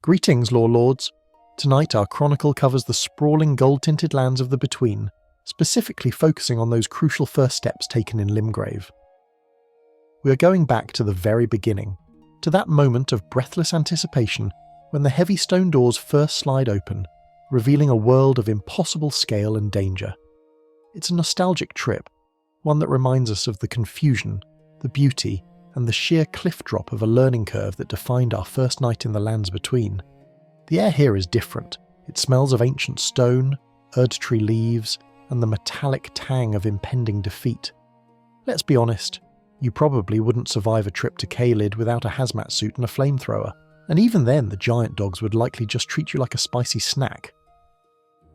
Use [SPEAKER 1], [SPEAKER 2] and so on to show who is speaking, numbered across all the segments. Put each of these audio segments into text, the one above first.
[SPEAKER 1] Greetings, Lore Lords. Tonight our chronicle covers the sprawling gold-tinted lands of the Between, specifically focusing on those crucial first steps taken in Limgrave. We are going back to the very beginning, to that moment of breathless anticipation when the heavy stone doors first slide open, revealing a world of impossible scale and danger. It's a nostalgic trip, one that reminds us of the confusion, the beauty, and the sheer cliff drop of a learning curve that defined our first night in the lands between. The air here is different. It smells of ancient stone, Erdtree leaves, and the metallic tang of impending defeat. Let's be honest, you probably wouldn't survive a trip to Caelid without a hazmat suit and a flamethrower, and even then the giant dogs would likely just treat you like a spicy snack.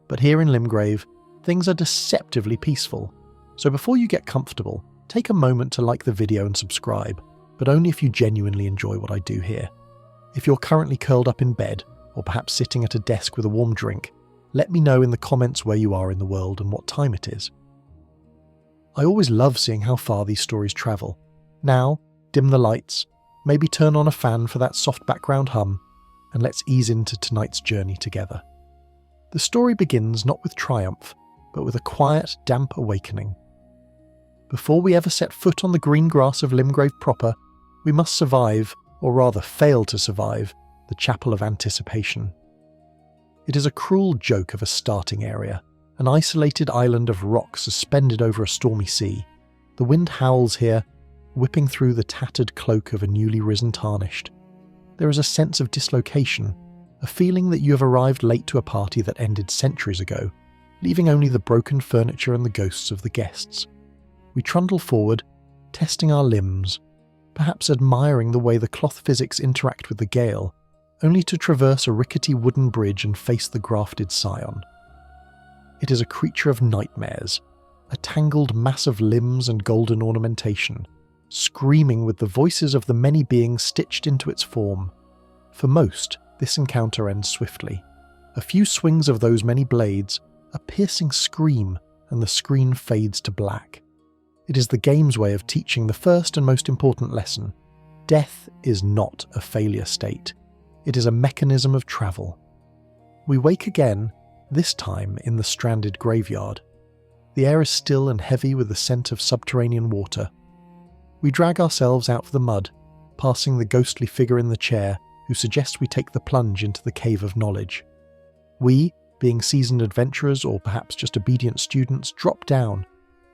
[SPEAKER 1] But here in Limgrave, things are deceptively peaceful, so before you get comfortable, take a moment to like the video and subscribe, but only if you genuinely enjoy what I do here. If you're currently curled up in bed, or perhaps sitting at a desk with a warm drink, let me know in the comments where you are in the world and what time it is. I always love seeing how far these stories travel. Now, dim the lights, maybe turn on a fan for that soft background hum, and let's ease into tonight's journey together. The story begins not with triumph, but with a quiet, damp awakening. Before we ever set foot on the green grass of Limgrave proper, we must survive, or rather fail to survive, the Chapel of Anticipation. It is a cruel joke of a starting area, an isolated island of rock suspended over a stormy sea. The wind howls here, whipping through the tattered cloak of a newly risen Tarnished. There is a sense of dislocation, a feeling that you have arrived late to a party that ended centuries ago, leaving only the broken furniture and the ghosts of the guests. We trundle forward, testing our limbs, perhaps admiring the way the cloth physics interact with the gale, only to traverse a rickety wooden bridge and face the grafted scion. It is a creature of nightmares, a tangled mass of limbs and golden ornamentation, screaming with the voices of the many beings stitched into its form. For most, this encounter ends swiftly. A few swings of those many blades, a piercing scream, and the screen fades to black. It is the game's way of teaching the first and most important lesson. Death is not a failure state. It is a mechanism of travel. We wake again, this time in the stranded graveyard. The air is still and heavy with the scent of subterranean water. We drag ourselves out of the mud, passing the ghostly figure in the chair who suggests we take the plunge into the cave of knowledge. We, being seasoned adventurers or perhaps just obedient students, drop down.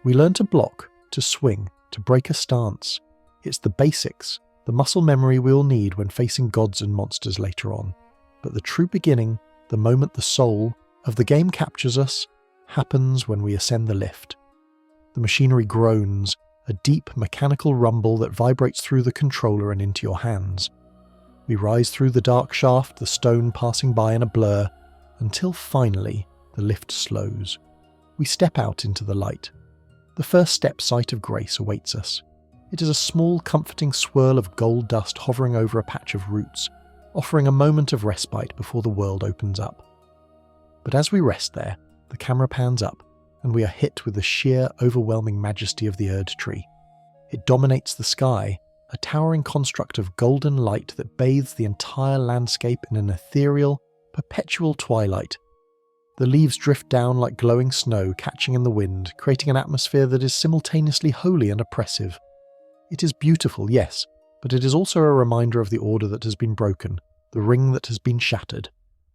[SPEAKER 1] We learn to block, to swing, to break a stance. It's the basics, the muscle memory we'll need when facing gods and monsters later on. But the true beginning, the moment the soul of the game captures us, happens when we ascend the lift. The machinery groans, a deep mechanical rumble that vibrates through the controller and into your hands. We rise through the dark shaft, the stone passing by in a blur, until finally the lift slows. We step out into the light. The first step site of grace awaits us. It is a small, comforting swirl of gold dust hovering over a patch of roots, offering a moment of respite before the world opens up. But as we rest there, the camera pans up, and we are hit with the sheer, overwhelming majesty of the Erdtree. It dominates the sky, a towering construct of golden light that bathes the entire landscape in an ethereal, perpetual twilight. The leaves drift down like glowing snow, catching in the wind, creating an atmosphere that is simultaneously holy and oppressive. It is beautiful, yes, but it is also a reminder of the order that has been broken, the ring that has been shattered.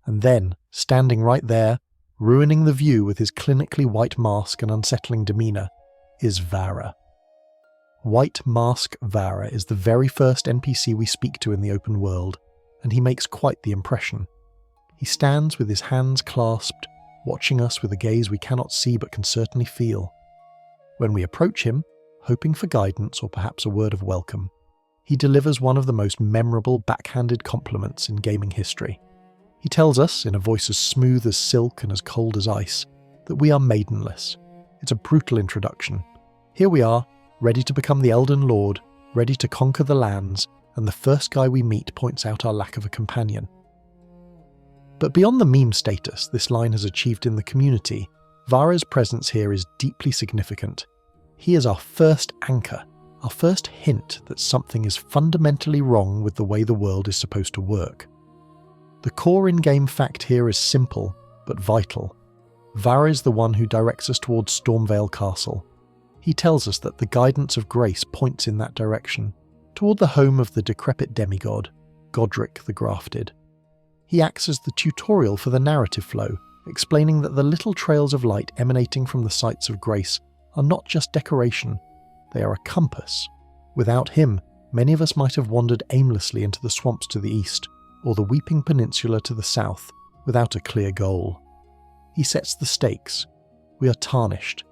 [SPEAKER 1] And then, standing right there, ruining the view with his clinically white mask and unsettling demeanour, is Vara. White Mask Vara is the very first NPC we speak to in the open world, and he makes quite the impression. He stands with his hands clasped, watching us with a gaze we cannot see but can certainly feel. When we approach him, hoping for guidance or perhaps a word of welcome, he delivers one of the most memorable backhanded compliments in gaming history. He tells us, in a voice as smooth as silk and as cold as ice, that we are maidenless. It's a brutal introduction. Here we are, ready to become the Elden Lord, ready to conquer the lands, and the first guy we meet points out our lack of a companion. But beyond the meme status this line has achieved in the community, Vara's presence here is deeply significant. He is our first anchor, our first hint that something is fundamentally wrong with the way the world is supposed to work. The core in-game fact here is simple, but vital. Var is the one who directs us towards Stormveil Castle. He tells us that the guidance of grace points in that direction, toward the home of the decrepit demigod, Godric the Grafted. He acts as the tutorial for the narrative flow, explaining that the little trails of light emanating from the sites of grace are not just decoration, they are a compass. Without him, many of us might have wandered aimlessly into the swamps to the east, or the Weeping Peninsula to the south, without a clear goal. He sets the stakes. We are tarnished.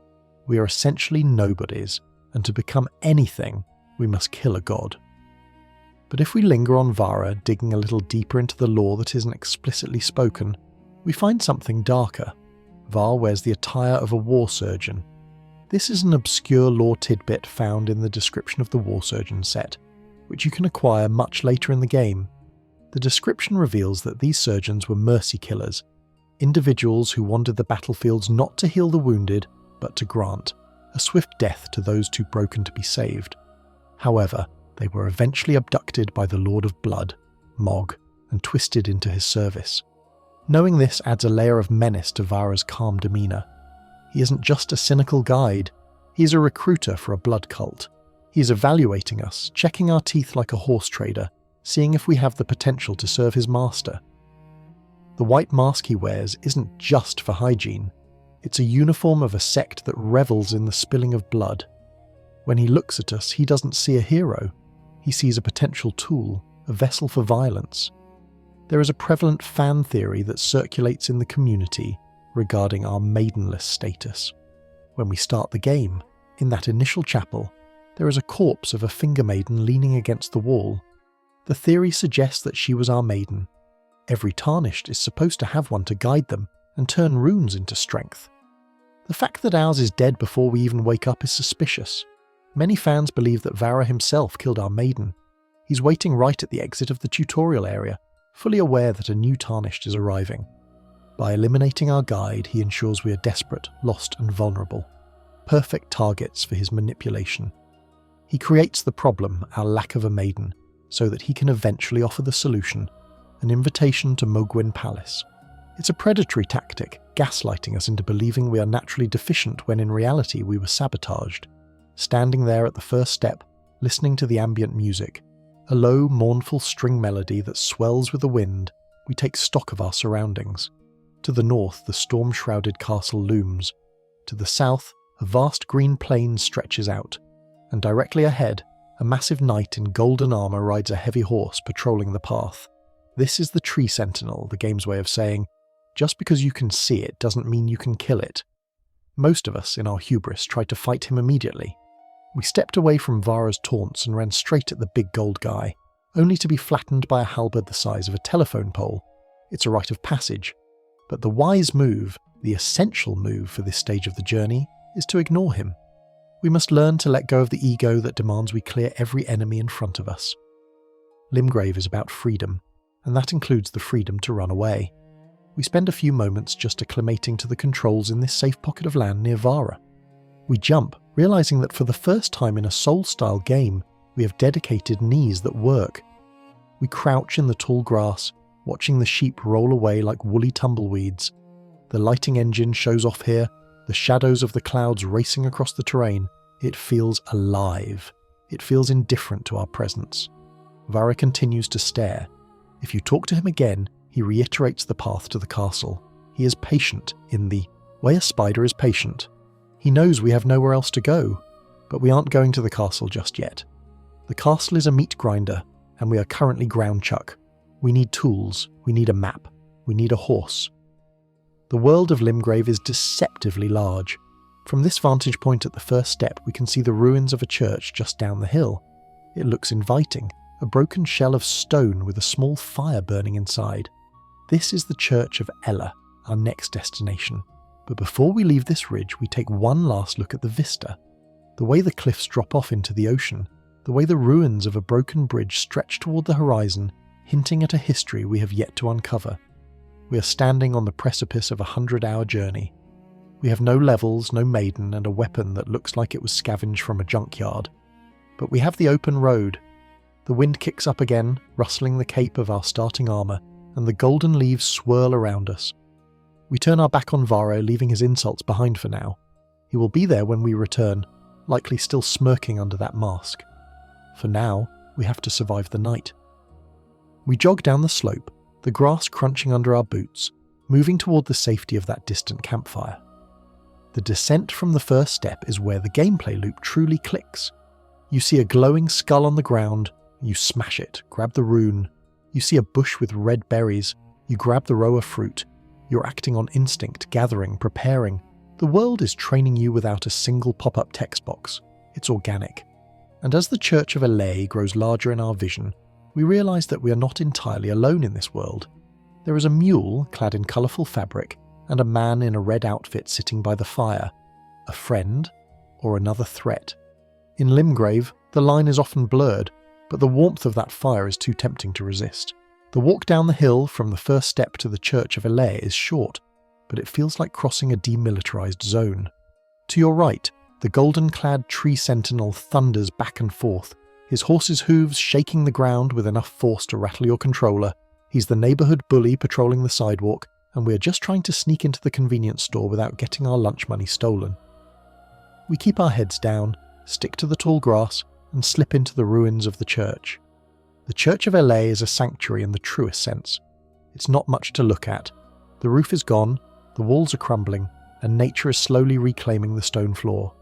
[SPEAKER 1] We are essentially nobodies, and to become anything, we must kill a god. But if we linger on Vara, digging a little deeper into the lore that isn't explicitly spoken, we find something darker. Var wears the attire of a war surgeon. This is an obscure lore tidbit found in the description of the war surgeon set, which you can acquire much later in the game. The description reveals that these surgeons were mercy killers, individuals who wandered the battlefields not to heal the wounded, but to grant a swift death to those too broken to be saved. However, they were eventually abducted by the Lord of Blood, Mog, and twisted into his service. Knowing this adds a layer of menace to Vara's calm demeanour. He isn't just a cynical guide, he is a recruiter for a blood cult. He is evaluating us, checking our teeth like a horse trader, seeing if we have the potential to serve his master. The white mask he wears isn't just for hygiene. It's a uniform of a sect that revels in the spilling of blood. When he looks at us, he doesn't see a hero. He sees a potential tool, a vessel for violence. There is a prevalent fan theory that circulates in the community regarding our maidenless status. When we start the game, in that initial chapel, there is a corpse of a finger maiden leaning against the wall. The theory suggests that she was our maiden. Every tarnished is supposed to have one to guide them and turn runes into strength. The fact that ours is dead before we even wake up is suspicious. Many fans believe that Vara himself killed our maiden. He's waiting right at the exit of the tutorial area, fully aware that a new tarnished is arriving. By eliminating our guide, he ensures we are desperate, lost and vulnerable. Perfect targets for his manipulation. He creates the problem, our lack of a maiden, so that he can eventually offer the solution, an invitation to Mogwyn Palace. It's a predatory tactic, gaslighting us into believing we are naturally deficient when in reality we were sabotaged. Standing there at the first step, listening to the ambient music, a low, mournful string melody that swells with the wind, we take stock of our surroundings. To the north, the storm-shrouded castle looms. To the south, a vast green plain stretches out. And directly ahead, a massive knight in golden armour rides a heavy horse patrolling the path. This is the tree sentinel, the game's way of saying, just because you can see it doesn't mean you can kill it. Most of us, in our hubris, tried to fight him immediately. We stepped away from Vara's taunts and ran straight at the big gold guy, only to be flattened by a halberd the size of a telephone pole. It's a rite of passage. But the wise move, the essential move for this stage of the journey, is to ignore him. We must learn to let go of the ego that demands we clear every enemy in front of us. Limgrave is about freedom, and that includes the freedom to run away. We spend a few moments just acclimating to the controls in this safe pocket of land near Vara. We jump, realizing that for the first time in a Soul-style game, we have dedicated knees that work. We crouch in the tall grass, watching the sheep roll away like woolly tumbleweeds. The lighting engine shows off here, the shadows of the clouds racing across the terrain. It feels alive. It feels indifferent to our presence. Vara continues to stare. If you talk to him again, he reiterates the path to the castle. He is patient in the way a spider is patient. He knows we have nowhere else to go, but we aren't going to the castle just yet. The castle is a meat grinder, and we are currently ground chuck. We need tools, we need a map, we need a horse. The world of Limgrave is deceptively large. From this vantage point at the first step, we can see the ruins of a church just down the hill. It looks inviting, a broken shell of stone with a small fire burning inside. This is the Church of Ella, our next destination. But before we leave this ridge, we take one last look at the vista. The way the cliffs drop off into the ocean, the way the ruins of a broken bridge stretch toward the horizon, hinting at a history we have yet to uncover. We are standing on the precipice of a 100-hour journey. We have no levels, no maiden, and a weapon that looks like it was scavenged from a junkyard. But we have the open road. The wind kicks up again, rustling the cape of our starting armour, and the golden leaves swirl around us. We turn our back on Varro, leaving his insults behind for now. He will be there when we return, likely still smirking under that mask. For now, we have to survive the night. We jog down the slope, the grass crunching under our boots, moving toward the safety of that distant campfire. The descent from the first step is where the gameplay loop truly clicks. You see a glowing skull on the ground, you smash it, grab the rune. You see a bush with red berries, you grab the row of fruit. You're acting on instinct, gathering, preparing. The world is training you without a single pop-up text box. It's organic. And as the Church of Elay grows larger in our vision, we realise that we are not entirely alone in this world. There is a mule clad in colourful fabric and a man in a red outfit sitting by the fire. A friend or another threat. In Limgrave, the line is often blurred, but the warmth of that fire is too tempting to resist. The walk down the hill from the first step to the Church of Elay is short, but it feels like crossing a demilitarised zone. To your right, the golden-clad tree sentinel thunders back and forth, his horse's hooves shaking the ground with enough force to rattle your controller. He's the neighbourhood bully patrolling the sidewalk, and we're just trying to sneak into the convenience store without getting our lunch money stolen. We keep our heads down, stick to the tall grass, and slip into the ruins of the church. The Church of Elay is a sanctuary in the truest sense. It's not much to look at. The roof is gone, the walls are crumbling, and nature is slowly reclaiming the stone floor.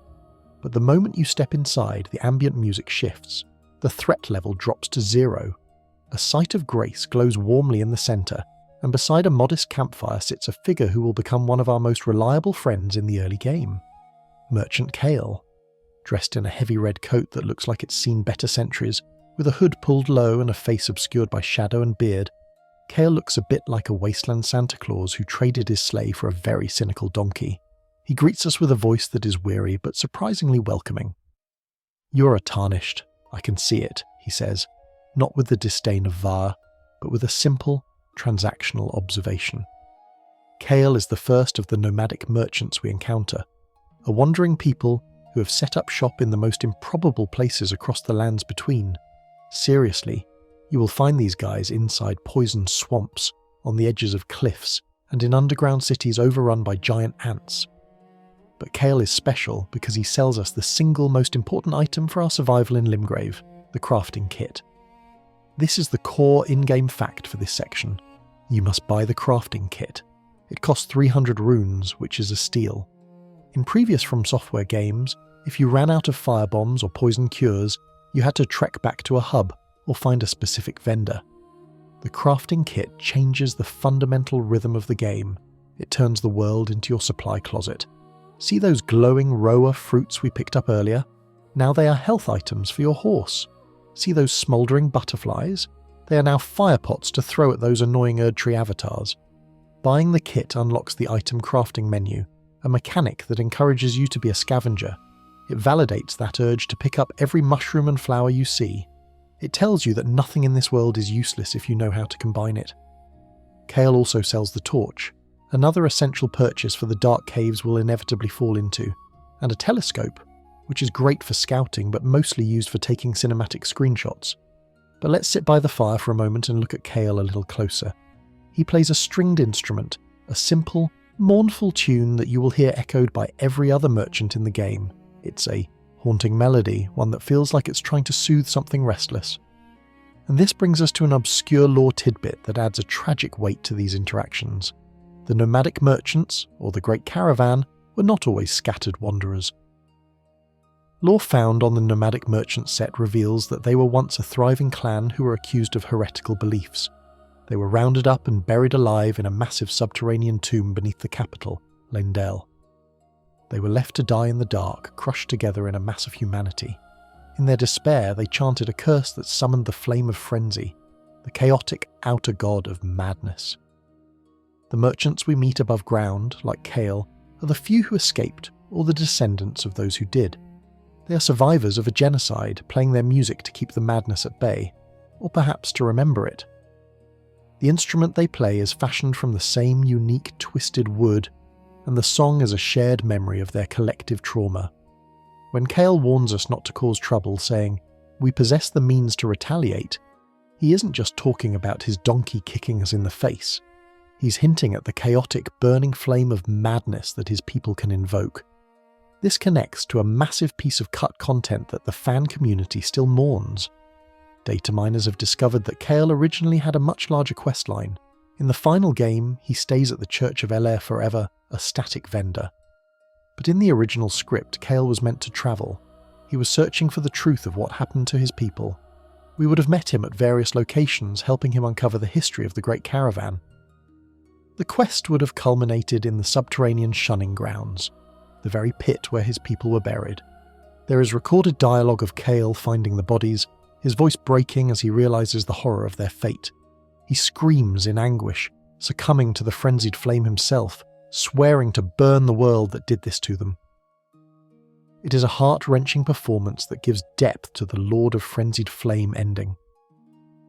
[SPEAKER 1] But the moment you step inside, the ambient music shifts. The threat level drops to 0. A site of grace glows warmly in the centre, and beside a modest campfire sits a figure who will become one of our most reliable friends in the early game. Merchant Kale. Dressed in a heavy red coat that looks like it's seen better centuries, with a hood pulled low and a face obscured by shadow and beard, Kale looks a bit like a wasteland Santa Claus who traded his sleigh for a very cynical donkey. He greets us with a voice that is weary but surprisingly welcoming. "You are tarnished, I can see it," he says, not with the disdain of Var, but with a simple, transactional observation. Kale is the first of the nomadic merchants we encounter, a wandering people who have set up shop in the most improbable places across the lands between. Seriously, you will find these guys inside poisoned swamps, on the edges of cliffs, and in underground cities overrun by giant ants. But Kale is special because he sells us the single most important item for our survival in Limgrave, the crafting kit. This is the core in-game fact for this section. You must buy the crafting kit. It costs 300 runes, which is a steal. In previous From Software games, if you ran out of firebombs or poison cures, you had to trek back to a hub or find a specific vendor. The crafting kit changes the fundamental rhythm of the game. It turns the world into your supply closet. See those glowing roa fruits we picked up earlier? Now they are health items for your horse. See those smouldering butterflies? They are now fire pots to throw at those annoying Erdtree avatars. Buying the kit unlocks the item crafting menu, a mechanic that encourages you to be a scavenger. It validates that urge to pick up every mushroom and flower you see. It tells you that nothing in this world is useless if you know how to combine it. Kale also sells the torch, another essential purchase for the dark caves we'll inevitably fall into, and a telescope, which is great for scouting but mostly used for taking cinematic screenshots. But let's sit by the fire for a moment and look at Kale a little closer. He plays a stringed instrument, a simple, mournful tune that you will hear echoed by every other merchant in the game. It's a haunting melody, one that feels like it's trying to soothe something restless. And this brings us to an obscure lore tidbit that adds a tragic weight to these interactions. The nomadic merchants, or the Great Caravan, were not always scattered wanderers. Lore found on the nomadic merchant set reveals that they were once a thriving clan who were accused of heretical beliefs. They were rounded up and buried alive in a massive subterranean tomb beneath the capital, Leyndell. They were left to die in the dark, crushed together in a mass of humanity. In their despair, they chanted a curse that summoned the flame of frenzy, the chaotic outer god of madness. The merchants we meet above ground, like Kale, are the few who escaped, or the descendants of those who did. They are survivors of a genocide, playing their music to keep the madness at bay, or perhaps to remember it. The instrument they play is fashioned from the same unique twisted wood, and the song is a shared memory of their collective trauma. When Kale warns us not to cause trouble, saying, "We possess the means to retaliate," He isn't just talking about his donkey kicking us in the face. He's hinting at the chaotic, burning flame of madness that his people can invoke. This connects to a massive piece of cut content that the fan community still mourns. Data miners have discovered that Kael originally had a much larger questline. In the final game, he stays at the Church of Elair forever, a static vendor. But in the original script, Kael was meant to travel. He was searching for the truth of what happened to his people. We would have met him at various locations, helping him uncover the history of the Great Caravan. The quest would have culminated in the subterranean shunning grounds, the very pit where his people were buried. There is recorded dialogue of Kael finding the bodies, his voice breaking as he realizes the horror of their fate. He screams in anguish, succumbing to the frenzied flame himself, swearing to burn the world that did this to them. It is a heart-wrenching performance that gives depth to the Lord of Frenzied Flame ending.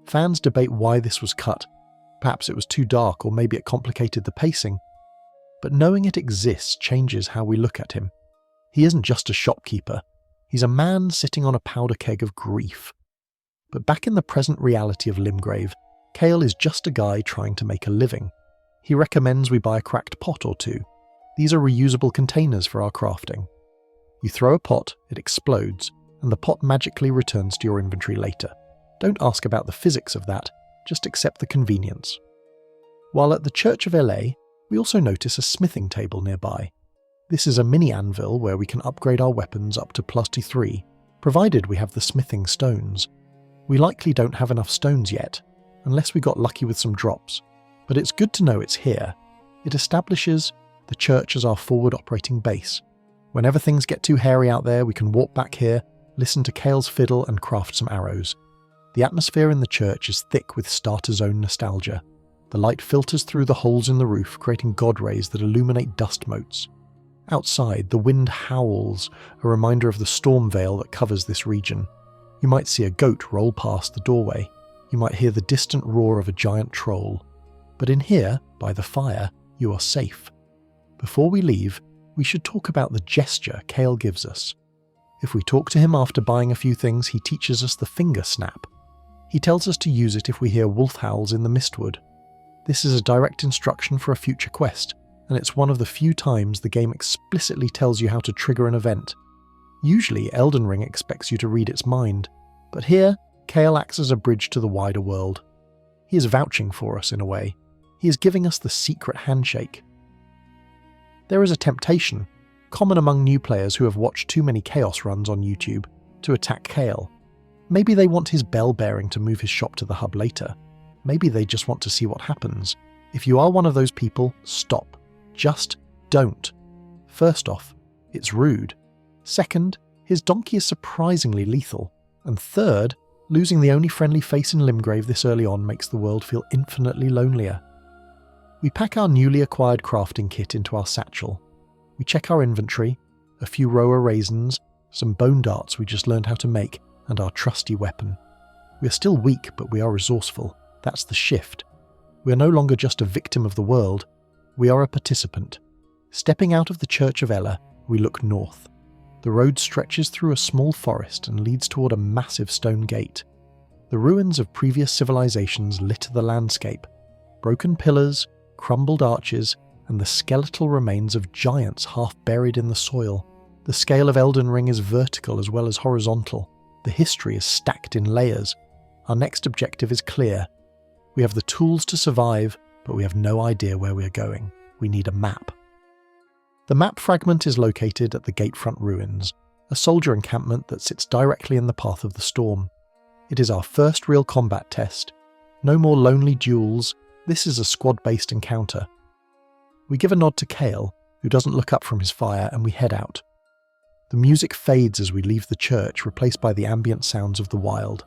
[SPEAKER 1] Fans debate why this was cut. Perhaps it was too dark, or maybe it complicated the pacing. But knowing it exists changes how we look at him. He isn't just a shopkeeper. He's a man sitting on a powder keg of grief. But back in the present reality of Limgrave, Kael is just a guy trying to make a living. He recommends we buy a cracked pot or two. These are reusable containers for our crafting. You throw a pot, it explodes, and the pot magically returns to your inventory later. Don't ask about the physics of that, just accept the convenience. While at the Church of Elair, we also notice a smithing table nearby. This is a mini anvil where we can upgrade our weapons up to +3, provided we have the smithing stones. We likely don't have enough stones yet, unless we got lucky with some drops, but it's good to know it's here. It establishes the church as our forward operating base. Whenever things get too hairy out there, we can walk back here, listen to Kael's fiddle and craft some arrows. The atmosphere in the church is thick with starter zone nostalgia. The light filters through the holes in the roof, creating god rays that illuminate dust motes. Outside, the wind howls, a reminder of the Stormveil that covers this region. You might see a goat roll past the doorway. You might hear the distant roar of a giant troll. But in here, by the fire, you are safe. Before we leave, we should talk about the gesture Kael gives us. If we talk to him after buying a few things, he teaches us the finger snap. He tells us to use it if we hear wolf howls in the mistwood. This is a direct instruction for a future quest, and it's one of the few times the game explicitly tells you how to trigger an event. Usually, Elden Ring expects you to read its mind, but here, Kael acts as a bridge to the wider world. He is vouching for us in a way. He is giving us the secret handshake. There is a temptation, common among new players who have watched too many Chaos runs on YouTube, to attack Kael. Maybe they want his bell bearing to move his shop to the hub later. Maybe they just want to see what happens. If you are one of those people, stop. Just don't. First off, it's rude. Second, his donkey is surprisingly lethal. And third, losing the only friendly face in Limgrave this early on makes the world feel infinitely lonelier. We pack our newly acquired crafting kit into our satchel. We check our inventory, a few rower raisins, some bone darts we just learned how to make, and our trusty weapon. We are still weak, but we are resourceful. That's the shift. We are no longer just a victim of the world, we are a participant. Stepping out of the Church of Elair, we look north. The road stretches through a small forest and leads toward a massive stone gate. The ruins of previous civilizations litter the landscape. Broken pillars, crumbled arches, and the skeletal remains of giants half buried in the soil. The scale of Elden Ring is vertical as well as horizontal. The history is stacked in layers. Our next objective is clear. We have the tools to survive, but we have no idea where we are going. We need a map. The map fragment is located at the Gatefront Ruins, a soldier encampment that sits directly in the path of the storm. It is our first real combat test. No more lonely duels. This is a squad-based encounter. We give a nod to Kael, who doesn't look up from his fire, and we head out. The music fades as we leave the church, replaced by the ambient sounds of the wild.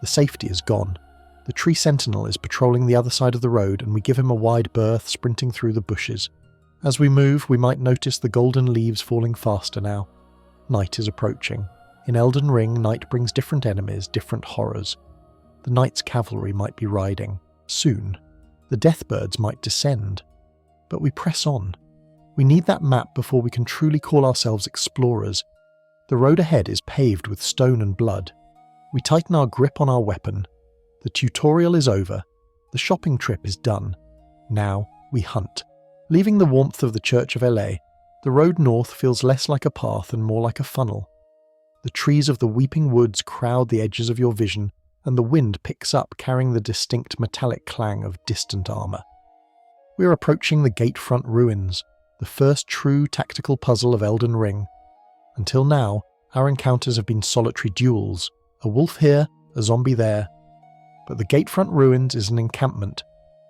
[SPEAKER 1] The safety is gone. The tree sentinel is patrolling the other side of the road, and we give him a wide berth, sprinting through the bushes. As we move, we might notice the golden leaves falling faster now. Night is approaching. In Elden Ring, night brings different enemies, different horrors. The knight's cavalry might be riding. Soon. The deathbirds might descend. But we press on. We need that map before we can truly call ourselves explorers. The road ahead is paved with stone and blood. We tighten our grip on our weapon. The tutorial is over. The shopping trip is done. Now we hunt. Leaving the warmth of the Church of LA, the road north feels less like a path and more like a funnel. The trees of the weeping woods crowd the edges of your vision, and the wind picks up, carrying the distinct metallic clang of distant armour. We are approaching the gatefront ruins, the first true tactical puzzle of Elden Ring. Until now, our encounters have been solitary duels, a wolf here, a zombie there. But the gatefront ruins is an encampment,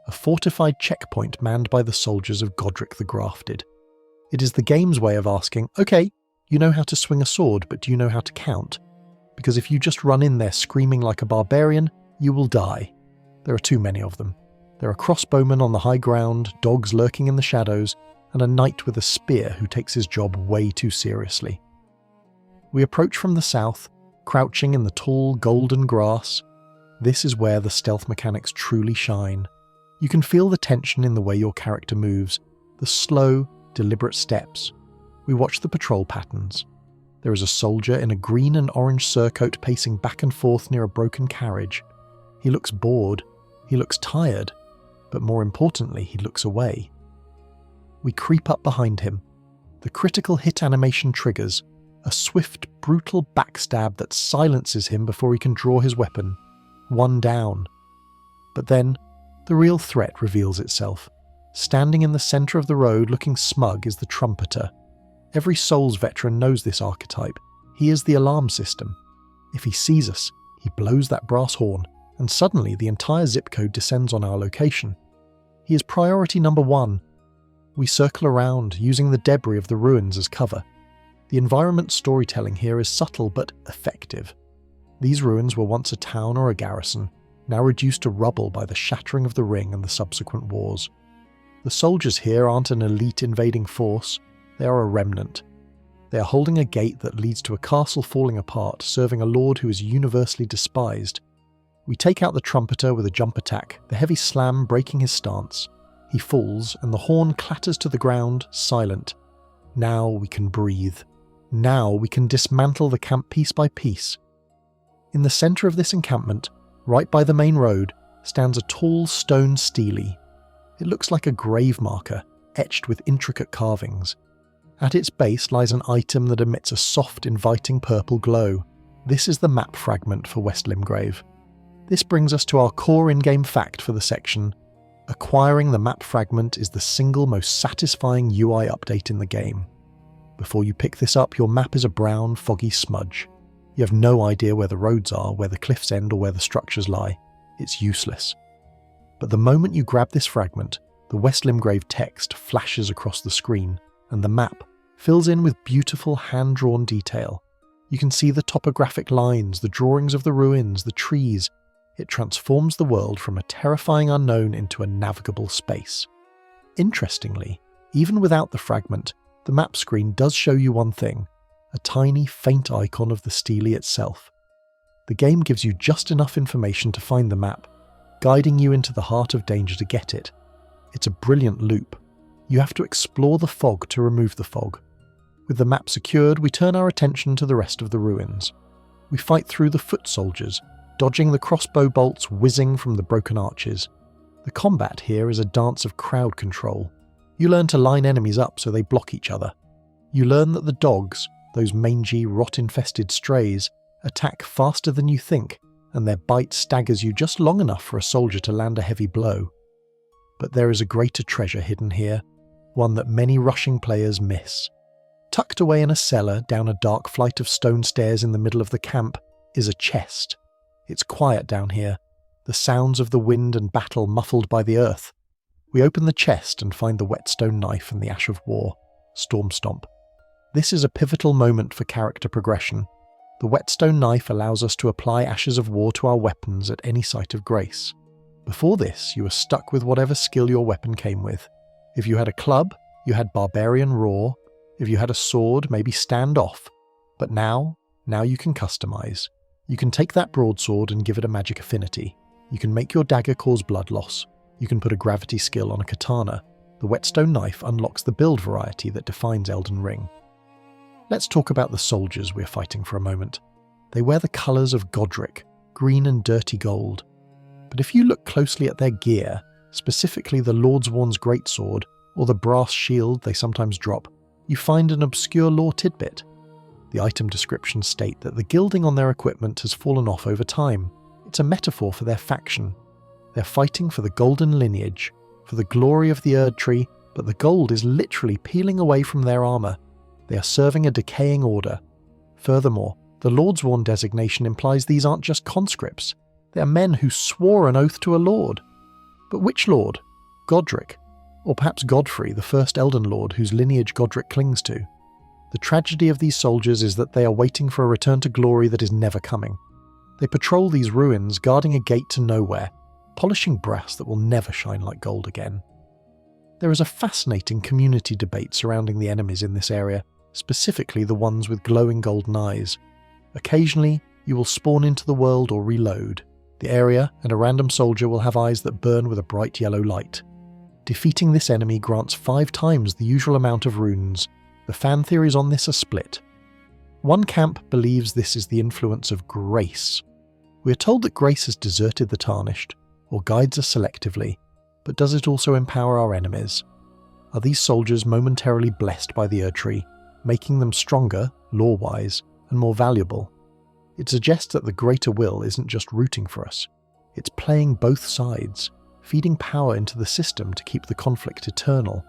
[SPEAKER 1] a fortified checkpoint manned by the soldiers of Godric the Grafted. It is the game's way of asking, okay, you know how to swing a sword, but do you know how to count? Because if you just run in there screaming like a barbarian, you will die. There are too many of them. There are crossbowmen on the high ground, dogs lurking in the shadows, and a knight with a spear who takes his job way too seriously. We approach from the south, crouching in the tall golden grass. This is where the stealth mechanics truly shine. You can feel the tension in the way your character moves, the slow, deliberate steps. We watch the patrol patterns. There is a soldier in a green and orange surcoat pacing back and forth near a broken carriage. He looks bored, he looks tired, but more importantly, he looks away. We creep up behind him. The critical hit animation triggers, a swift, brutal backstab that silences him before he can draw his weapon. One down. But then, the real threat reveals itself. Standing in the centre of the road looking smug is the trumpeter. Every Souls veteran knows this archetype. He is the alarm system. If he sees us, he blows that brass horn, and suddenly the entire zip code descends on our location. He is priority number one. We circle around, using the debris of the ruins as cover. The environment storytelling here is subtle but effective. These ruins were once a town or a garrison, now reduced to rubble by the shattering of the ring and the subsequent wars. The soldiers here aren't an elite invading force, they are a remnant. They are holding a gate that leads to a castle falling apart, serving a lord who is universally despised. We take out the trumpeter with a jump attack, the heavy slam breaking his stance. He falls, and the horn clatters to the ground, silent. Now we can breathe. Now we can dismantle the camp piece by piece. In the centre of this encampment, right by the main road, stands a tall stone stele. It looks like a grave marker, etched with intricate carvings. At its base lies an item that emits a soft, inviting purple glow. This is the map fragment for West Limgrave. This brings us to our core in-game fact for the section. Acquiring the map fragment is the single most satisfying UI update in the game. Before you pick this up, your map is a brown, foggy smudge. You have no idea where the roads are, where the cliffs end, or where the structures lie. It's useless. But the moment you grab this fragment, the West Limgrave text flashes across the screen, and the map fills in with beautiful hand-drawn detail. You can see the topographic lines, the drawings of the ruins, the trees. It transforms the world from a terrifying unknown into a navigable space. Interestingly, even without the fragment, the map screen does show you one thing, a tiny, faint icon of the stele itself. The game gives you just enough information to find the map, guiding you into the heart of danger to get it. It's a brilliant loop. You have to explore the fog to remove the fog. With the map secured, we turn our attention to the rest of the ruins. We fight through the foot soldiers, dodging the crossbow bolts whizzing from the broken arches. The combat here is a dance of crowd control. You learn to line enemies up so they block each other. You learn that the dogs, those mangy, rot-infested strays, attack faster than you think, and their bite staggers you just long enough for a soldier to land a heavy blow. But there is a greater treasure hidden here, one that many rushing players miss. Tucked away in a cellar down a dark flight of stone stairs in the middle of the camp is a chest. It's quiet down here, the sounds of the wind and battle muffled by the earth. We open the chest and find the Whetstone knife and the Ash of War, Storm Stomp. This is a pivotal moment for character progression. The Whetstone knife allows us to apply Ashes of War to our weapons at any site of grace. Before this, you were stuck with whatever skill your weapon came with. If you had a club, you had Barbarian Roar. If you had a sword, maybe Stand Off. But now you can customize. You can take that broadsword and give it a magic affinity. You can make your dagger cause blood loss. You can put a gravity skill on a katana. The Whetstone knife unlocks the build variety that defines Elden Ring. Let's talk about the soldiers we're fighting for a moment. They wear the colours of Godric, green and dirty gold. but if you look closely at their gear, specifically the Lordsworn's greatsword or the brass shield they sometimes drop, you find an obscure lore tidbit. The item descriptions state that the gilding on their equipment has fallen off over time. It's a metaphor for their faction. They're fighting for the golden lineage, for the glory of the Erd Tree, but the gold is literally peeling away from their armour. They are serving a decaying order. Furthermore, the Lordsworn designation implies these aren't just conscripts. They are men who swore an oath to a lord. But which lord? Godric? Or perhaps Godfrey, the first Elden Lord whose lineage Godric clings to? The tragedy of these soldiers is that they are waiting for a return to glory that is never coming. They patrol these ruins, guarding a gate to nowhere, polishing brass that will never shine like gold again. There is a fascinating community debate surrounding the enemies in this area, specifically the ones with glowing golden eyes. Occasionally, you will spawn into the world or reload. The area and a random soldier will have eyes that burn with a bright yellow light. Defeating this enemy grants 5 times the usual amount of runes. The fan theories on this are split. One camp believes this is the influence of grace. We are told that grace has deserted the Tarnished, or guides us selectively, but does it also empower our enemies? Are these soldiers momentarily blessed by the Erd Tree, making them stronger, lore-wise, and more valuable? It suggests that the greater will isn't just rooting for us. It's playing both sides, feeding power into the system to keep the conflict eternal.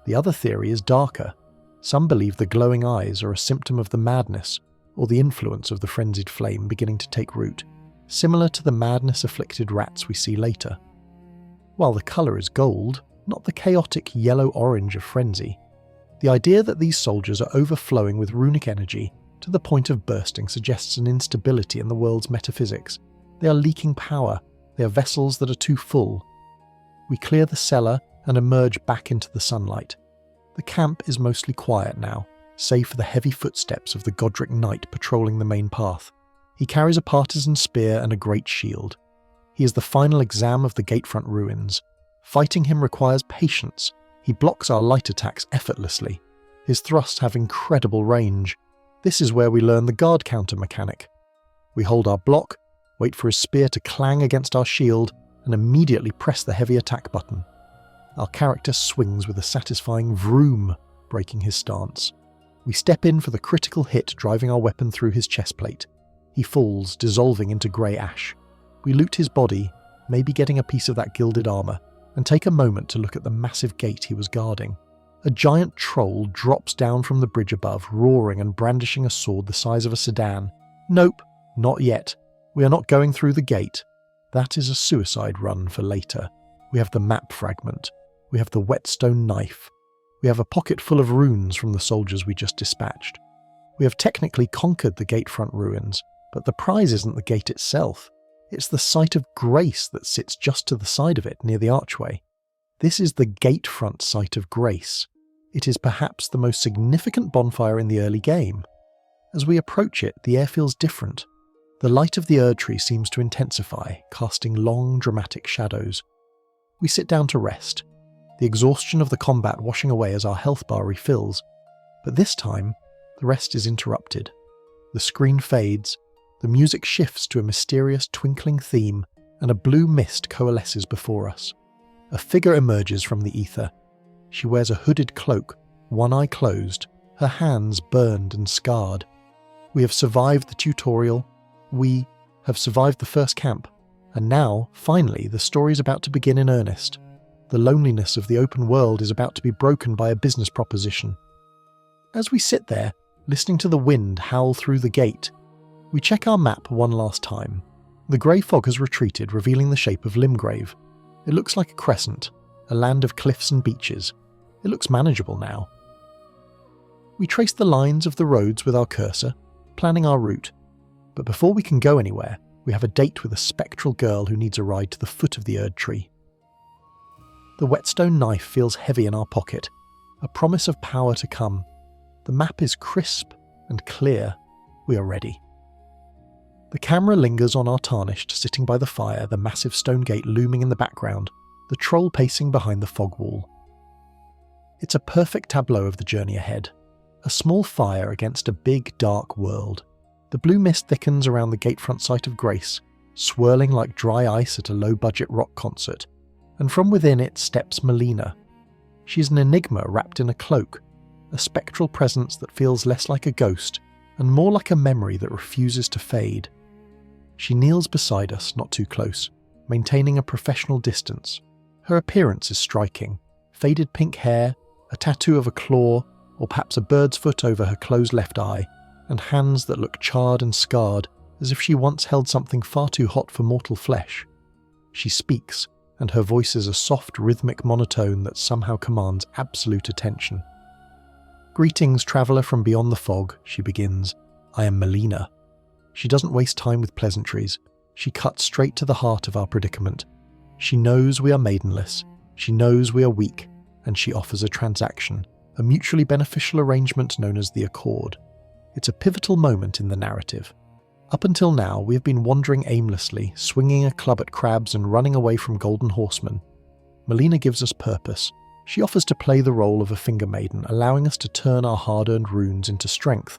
[SPEAKER 1] The other theory is darker. Some believe the glowing eyes are a symptom of the madness, or the influence of the frenzied flame beginning to take root, similar to the madness-afflicted rats we see later. While the colour is gold, not the chaotic yellow-orange of frenzy, the idea that these soldiers are overflowing with runic energy to the point of bursting suggests an instability in the world's metaphysics. They are leaking power. They are vessels that are too full. We clear the cellar and emerge back into the sunlight. The camp is mostly quiet now, save for the heavy footsteps of the Godric knight patrolling the main path. He carries a partisan spear and a great shield. He is the final exam of the gatefront ruins. Fighting him requires patience. He blocks our light attacks effortlessly. His thrusts have incredible range. This is where we learn the guard counter mechanic. We hold our block, wait for his spear to clang against our shield, and immediately press the heavy attack button. Our character swings with a satisfying vroom, breaking his stance. We step in for the critical hit, driving our weapon through his chestplate. He falls, dissolving into grey ash. We loot his body, maybe getting a piece of that gilded armour, and take a moment to look at the massive gate he was guarding. A giant troll drops down from the bridge above, roaring and brandishing a sword the size of a sedan. Nope, not yet. We are not going through the gate. That is a suicide run for later. We have the map fragment. We have the Whetstone knife. We have a pocket full of runes from the soldiers we just dispatched. We have technically conquered the gatefront ruins, but the prize isn't the gate itself. It's the site of grace that sits just to the side of it near the archway. This is the gatefront site of grace. It is perhaps the most significant bonfire in the early game. As we approach it, the air feels different. The light of the Erd Tree seems to intensify, casting long, dramatic shadows. We sit down to rest, the exhaustion of the combat washing away as our health bar refills. But this time, the rest is interrupted. The screen fades, the music shifts to a mysterious twinkling theme, and a blue mist coalesces before us. A figure emerges from the ether. She wears a hooded cloak, one eye closed, her hands burned and scarred. We have survived the tutorial. We have survived the first camp. And now, finally, the story is about to begin in earnest. The loneliness of the open world is about to be broken by a business proposition. As we sit there, listening to the wind howl through the gate, we check our map one last time. The grey fog has retreated, revealing the shape of Limgrave. It looks like a crescent, a land of cliffs and beaches. It looks manageable now. We trace the lines of the roads with our cursor, planning our route. But before we can go anywhere, we have a date with a spectral girl who needs a ride to the foot of the Erd Tree. The Whetstone knife feels heavy in our pocket, a promise of power to come. The map is crisp and clear. We are ready. The camera lingers on our Tarnished, sitting by the fire, the massive stone gate looming in the background, the troll pacing behind the fog wall. It's a perfect tableau of the journey ahead. A small fire against a big, dark world. The blue mist thickens around the gatefront site of grace, swirling like dry ice at a low-budget rock concert, and from within it steps Melina. She's an enigma wrapped in a cloak, a spectral presence that feels less like a ghost and more like a memory that refuses to fade. She kneels beside us, not too close, maintaining a professional distance. Her appearance is striking. Faded pink hair, a tattoo of a claw, or perhaps a bird's foot over her closed left eye, and hands that look charred and scarred, as if she once held something far too hot for mortal flesh. She speaks, and her voice is a soft, rhythmic monotone that somehow commands absolute attention. "Greetings, traveller from beyond the fog," she begins. "I am Melina." She doesn't waste time with pleasantries. She cuts straight to the heart of our predicament. She knows we are maidenless. She knows we are weak, and she offers a transaction, a mutually beneficial arrangement known as the Accord. It's a pivotal moment in the narrative. Up until now, we have been wandering aimlessly, swinging a club at crabs and running away from golden horsemen. Melina gives us purpose. She offers to play the role of a finger maiden, allowing us to turn our hard-earned runes into strength.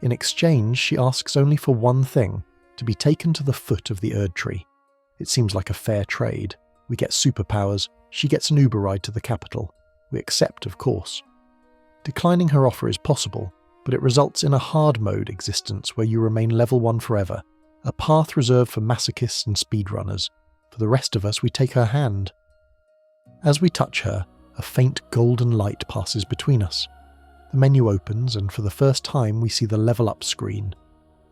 [SPEAKER 1] In exchange, she asks only for one thing, to be taken to the foot of the Erd Tree. It seems like a fair trade. We get superpowers, she gets an Uber ride to the capital. We accept, of course. Declining her offer is possible, but it results in a hard mode existence where you remain level 1 forever, a path reserved for masochists and speedrunners. For the rest of us, we take her hand. As we touch her, a faint golden light passes between us. The menu opens, and for the first time we see the level up screen.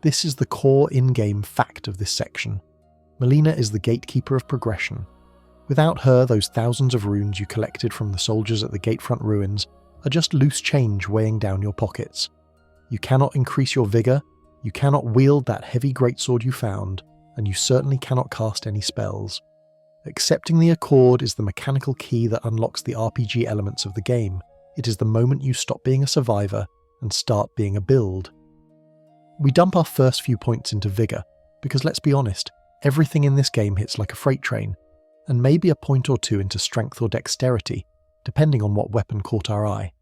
[SPEAKER 1] This is the core in-game fact of this section. Melina is the gatekeeper of progression. Without her, those thousands of runes you collected from the soldiers at the gatefront ruins are just loose change weighing down your pockets. You cannot increase your vigour, you cannot wield that heavy greatsword you found, and you certainly cannot cast any spells. Accepting the Accord is the mechanical key that unlocks the RPG elements of the game. It is the moment you stop being a survivor and start being a build. We dump our first few points into vigour, because let's be honest, everything in this game hits like a freight train, and maybe a point or two into strength or dexterity, depending on what weapon caught our eye.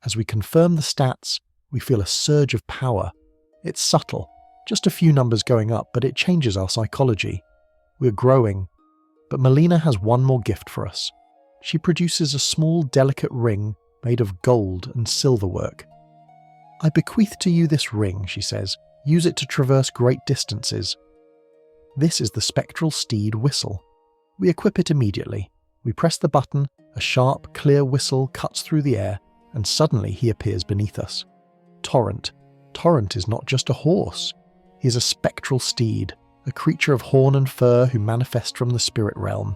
[SPEAKER 1] As we confirm the stats, we feel a surge of power. It's subtle, just a few numbers going up, but it changes our psychology. We're growing. But Melina has one more gift for us. She produces a small, delicate ring made of gold and silver work. "I bequeath to you this ring," she says. "Use it to traverse great distances." This is the spectral steed whistle. We equip it immediately. We press the button, a sharp, clear whistle cuts through the air, and suddenly he appears beneath us. Torrent. Torrent is not just a horse. He is a spectral steed, a creature of horn and fur who manifests from the spirit realm.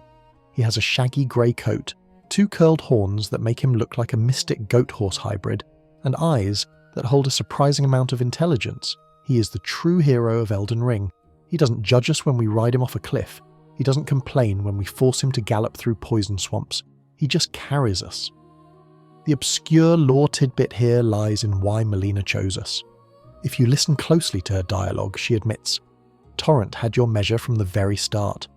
[SPEAKER 1] He has a shaggy grey coat, 2 curled horns that make him look like a mystic goat-horse hybrid, and eyes that hold a surprising amount of intelligence. He is the true hero of Elden Ring. He doesn't judge us when we ride him off a cliff. He doesn't complain when we force him to gallop through poison swamps. He just carries us. The obscure lore tidbit here lies in why Melina chose us. If you listen closely to her dialogue, she admits, "Torrent had your measure from the very start."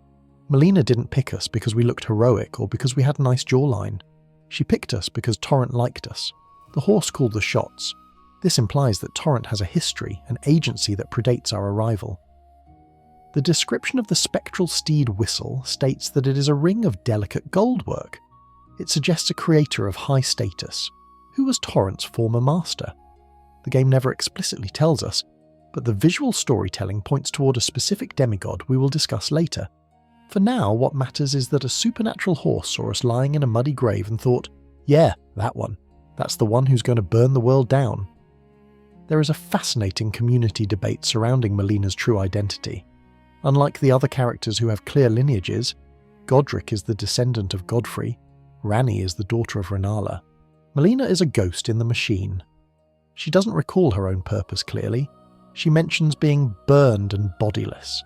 [SPEAKER 1] Melina didn't pick us because we looked heroic or because we had a nice jawline. She picked us because Torrent liked us. The horse called the shots. This implies that Torrent has a history, an agency that predates our arrival. The description of the spectral steed whistle states that it is a ring of delicate goldwork. It suggests a creator of high status. Who was Torrent's former master? The game never explicitly tells us, but the visual storytelling points toward a specific demigod we will discuss later. For now, what matters is that a supernatural horse saw us lying in a muddy grave and thought, "Yeah, that one. That's the one who's going to burn the world down." There is a fascinating community debate surrounding Melina's true identity. Unlike the other characters who have clear lineages, Godric is the descendant of Godfrey, Ranni is the daughter of Renala. Melina is a ghost in the machine. She doesn't recall her own purpose clearly. She mentions being burned and bodiless.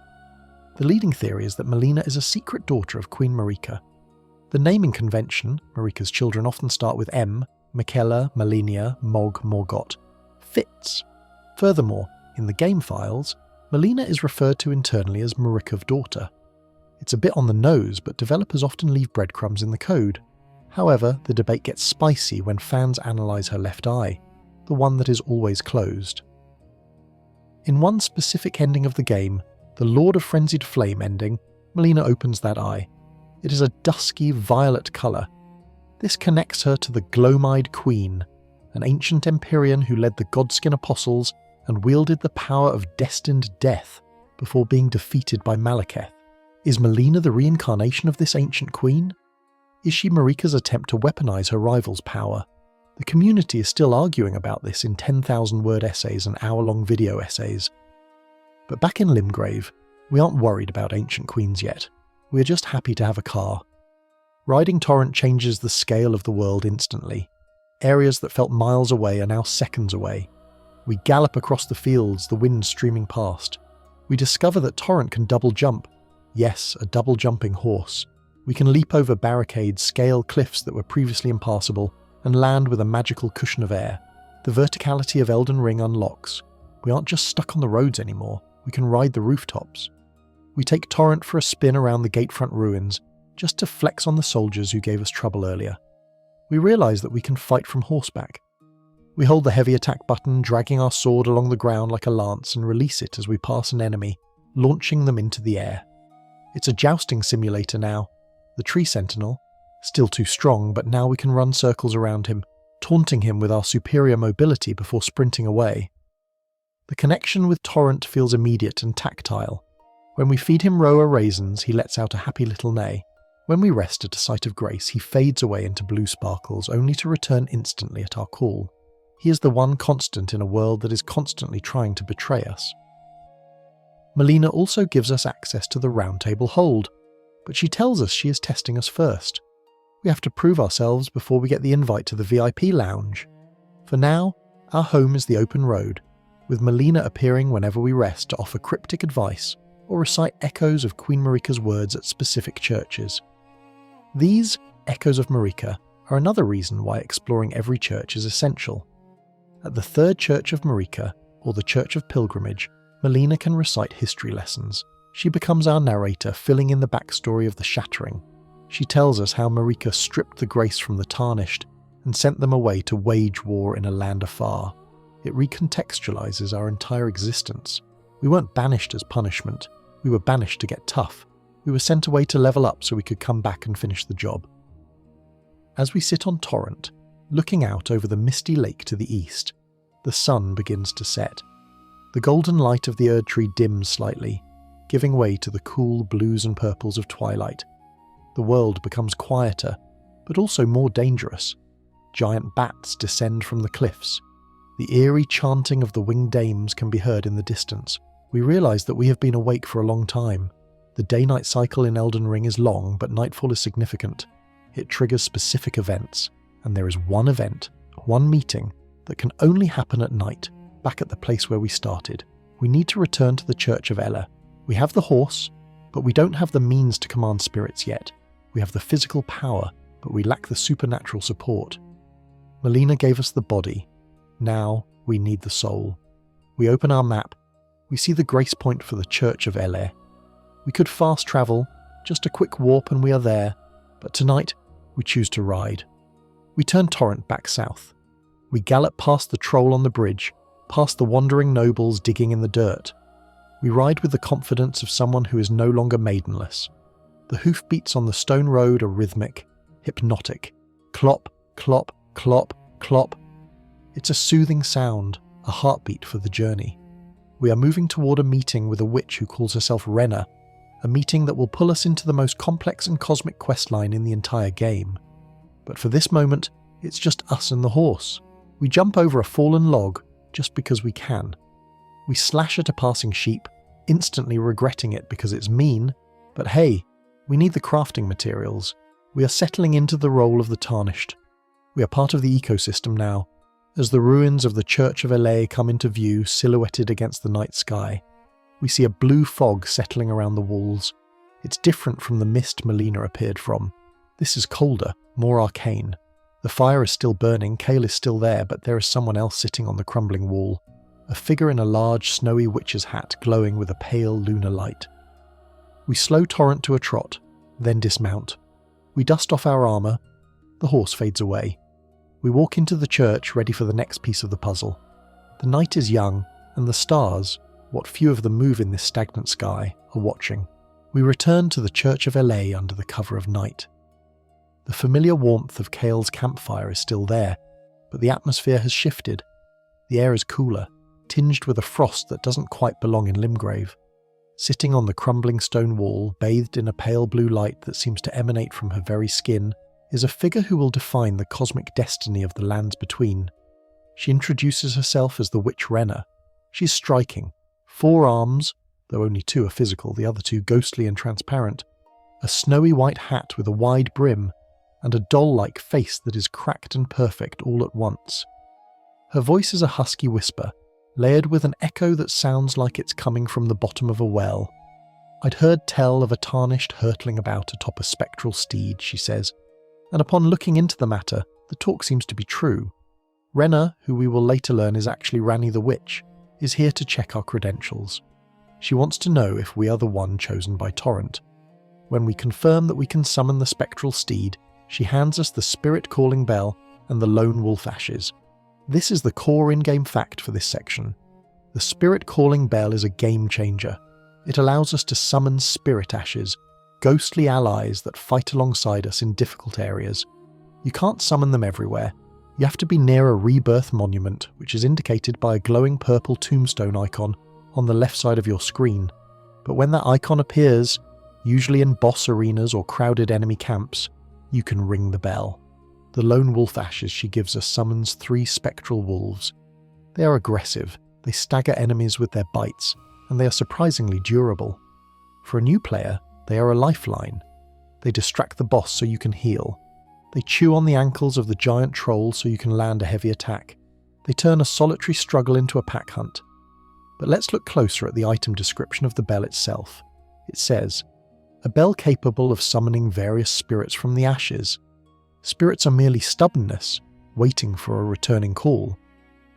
[SPEAKER 1] The leading theory is that Melina is a secret daughter of Queen Marika. The naming convention, Marika's children often start with M, Miquella, Melinia, Mog, Morgott, fits. Furthermore, in the game files, Melina is referred to internally as Marika's daughter. It's a bit on the nose, but developers often leave breadcrumbs in the code. However, the debate gets spicy when fans analyse her left eye, the one that is always closed. In one specific ending of the game, The Lord of Frenzied Flame ending, Melina opens that eye. It is a dusky violet colour. This connects her to the Gloam-eyed Queen, an ancient Empyrean who led the Godskin Apostles and wielded the power of destined death before being defeated by Malekith. Is Melina the reincarnation of this ancient queen? Is she Marika's attempt to weaponize her rival's power? The community is still arguing about this in 10,000-word essays and hour-long video essays. But back in Limgrave, we aren't worried about ancient queens yet. We're just happy to have a car. Riding Torrent changes the scale of the world instantly. Areas that felt miles away are now seconds away. We gallop across the fields, the wind streaming past. We discover that Torrent can double jump. Yes, a double jumping horse. We can leap over barricades, scale cliffs that were previously impassable, and land with a magical cushion of air. The verticality of Elden Ring unlocks. We aren't just stuck on the roads anymore, we can ride the rooftops. We take Torrent for a spin around the gatefront ruins, just to flex on the soldiers who gave us trouble earlier. We realise that we can fight from horseback. We hold the heavy attack button, dragging our sword along the ground like a lance, and release it as we pass an enemy, launching them into the air. It's a jousting simulator now. The tree sentinel, still too strong, but now we can run circles around him, taunting him with our superior mobility before sprinting away. The connection with Torrent feels immediate and tactile. When we feed him Roa raisins, he lets out a happy little neigh. When we rest at a site of grace, he fades away into blue sparkles, only to return instantly at our call. He is the one constant in a world that is constantly trying to betray us. Melina also gives us access to the Round Table Hold, but she tells us she is testing us first. We have to prove ourselves before we get the invite to the VIP lounge. For now, our home is the open road, with Melina appearing whenever we rest to offer cryptic advice or recite echoes of Queen Marika's words at specific churches. These echoes of Marika are another reason why exploring every church is essential. At the Third Church of Marika, or the Church of Pilgrimage, Melina can recite history lessons. She becomes our narrator, filling in the backstory of the Shattering. She tells us how Marika stripped the grace from the Tarnished and sent them away to wage war in a land afar. It recontextualizes our entire existence. We weren't banished as punishment. We were banished to get tough. We were sent away to level up so we could come back and finish the job. As we sit on Torrent, looking out over the misty lake to the east, the sun begins to set. The golden light of the Erd Tree dims slightly, giving way to the cool blues and purples of twilight. The world becomes quieter, but also more dangerous. Giant bats descend from the cliffs. The eerie chanting of the winged dames can be heard in the distance. We realise that we have been awake for a long time. The day-night cycle in Elden Ring is long, but nightfall is significant. It triggers specific events, and there is one event, one meeting, that can only happen at night, back at the place where we started. We need to return to the Church of Ella. We have the horse, but we don't have the means to command spirits yet. We have the physical power, but we lack the supernatural support. Melina gave us the body. Now we need the soul. We open our map. We see the grace point for the Church of Ella. We could fast travel, just a quick warp and we are there, but tonight we choose to ride. We turn Torrent back south. We gallop past the troll on the bridge, past the wandering nobles digging in the dirt. We ride with the confidence of someone who is no longer maidenless. The hoofbeats on the stone road are rhythmic, hypnotic. Clop, clop, clop, clop. It's a soothing sound, a heartbeat for the journey. We are moving toward a meeting with a witch who calls herself Renna, a meeting that will pull us into the most complex and cosmic questline in the entire game. But for this moment, it's just us and the horse. We jump over a fallen log just because we can. We slash at a passing sheep, instantly regretting it because it's mean, but hey, we need the crafting materials. We are settling into the role of the Tarnished. We are part of the ecosystem now, as the ruins of the Church of Ella come into view silhouetted against the night sky. We see a blue fog settling around the walls. It's different from the mist Melina appeared from. This is colder, more arcane. The fire is still burning, Kale is still there, but there is someone else sitting on the crumbling wall. A figure in a large, snowy witch's hat glowing with a pale lunar light. We slow Torrent to a trot, then dismount. We dust off our armour. The horse fades away. We walk into the church ready for the next piece of the puzzle. The night is young, and the stars, what few of them move in this stagnant sky, are watching. We return to the Church of LA under the cover of night. The familiar warmth of Kale's campfire is still there, but the atmosphere has shifted. The air is cooler, tinged with a frost that doesn't quite belong in Limgrave. Sitting on the crumbling stone wall, bathed in a pale blue light that seems to emanate from her very skin, is a figure who will define the cosmic destiny of the lands between. She introduces herself as the witch Renna. She's striking. 4 arms, though only 2 are physical, the other 2 ghostly and transparent, a snowy white hat with a wide brim, and a doll-like face that is cracked and perfect all at once. Her voice is a husky whisper, layered with an echo that sounds like it's coming from the bottom of a well. I'd heard tell of a tarnished hurtling about atop a spectral steed, she says, and upon looking into the matter, the talk seems to be true. Renna, who we will later learn is actually Ranni the Witch, is here to check our credentials. She wants to know if we are the one chosen by Torrent. When we confirm that we can summon the spectral steed, she hands us the spirit calling bell and the lone wolf ashes. This is the core in-game fact for this section. The spirit calling bell is a game changer. It allows us to summon spirit ashes, ghostly allies that fight alongside us in difficult areas. You can't summon them everywhere. You have to be near a rebirth monument, which is indicated by a glowing purple tombstone icon on the left side of your screen. But when that icon appears, usually in boss arenas or crowded enemy camps, you can ring the bell. The lone wolf ashes she gives us summons 3 spectral wolves. They are aggressive, they stagger enemies with their bites, and they are surprisingly durable. For a new player, they are a lifeline. They distract the boss so you can heal. They chew on the ankles of the giant troll so you can land a heavy attack. They turn a solitary struggle into a pack hunt. But let's look closer at the item description of the bell itself. It says, a bell capable of summoning various spirits from the ashes. Spirits are merely stubbornness, waiting for a returning call.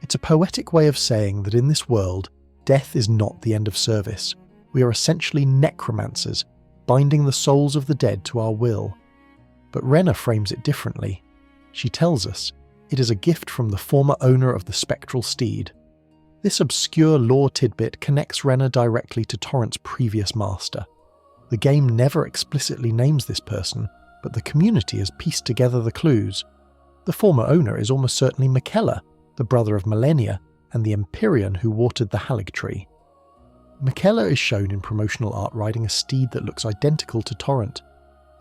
[SPEAKER 1] It's a poetic way of saying that in this world, death is not the end of service. We are essentially necromancers, binding the souls of the dead to our will. But Renna frames it differently. She tells us it is a gift from the former owner of the spectral steed. This obscure lore tidbit connects Renna directly to Torrent's previous master. The game never explicitly names this person, but the community has pieced together the clues. The former owner is almost certainly Miquella, the brother of Malenia, and the Empyrean who watered the Halig tree. Miquella is shown in promotional art riding a steed that looks identical to Torrent.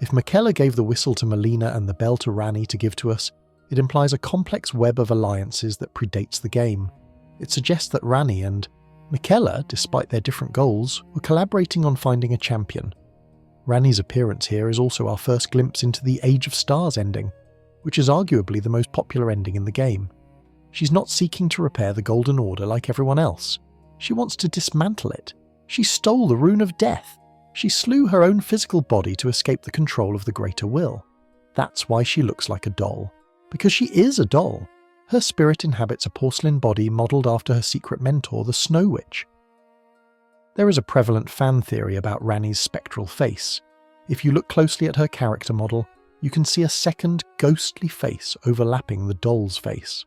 [SPEAKER 1] If Miquella gave the whistle to Melina and the bell to Ranni to give to us, it implies a complex web of alliances that predates the game. It suggests that Ranni and Miquella, despite their different goals, were collaborating on finding a champion. Ranni's appearance here is also our first glimpse into the Age of Stars ending, which is arguably the most popular ending in the game. She's not seeking to repair the Golden Order like everyone else. She wants to dismantle it. She stole the Rune of Death. She slew her own physical body to escape the control of the Greater Will. That's why she looks like a doll. Because she is a doll. Her spirit inhabits a porcelain body modelled after her secret mentor, the Snow Witch. There is a prevalent fan theory about Ranni's spectral face. If you look closely at her character model, you can see a second ghostly face overlapping the doll's face.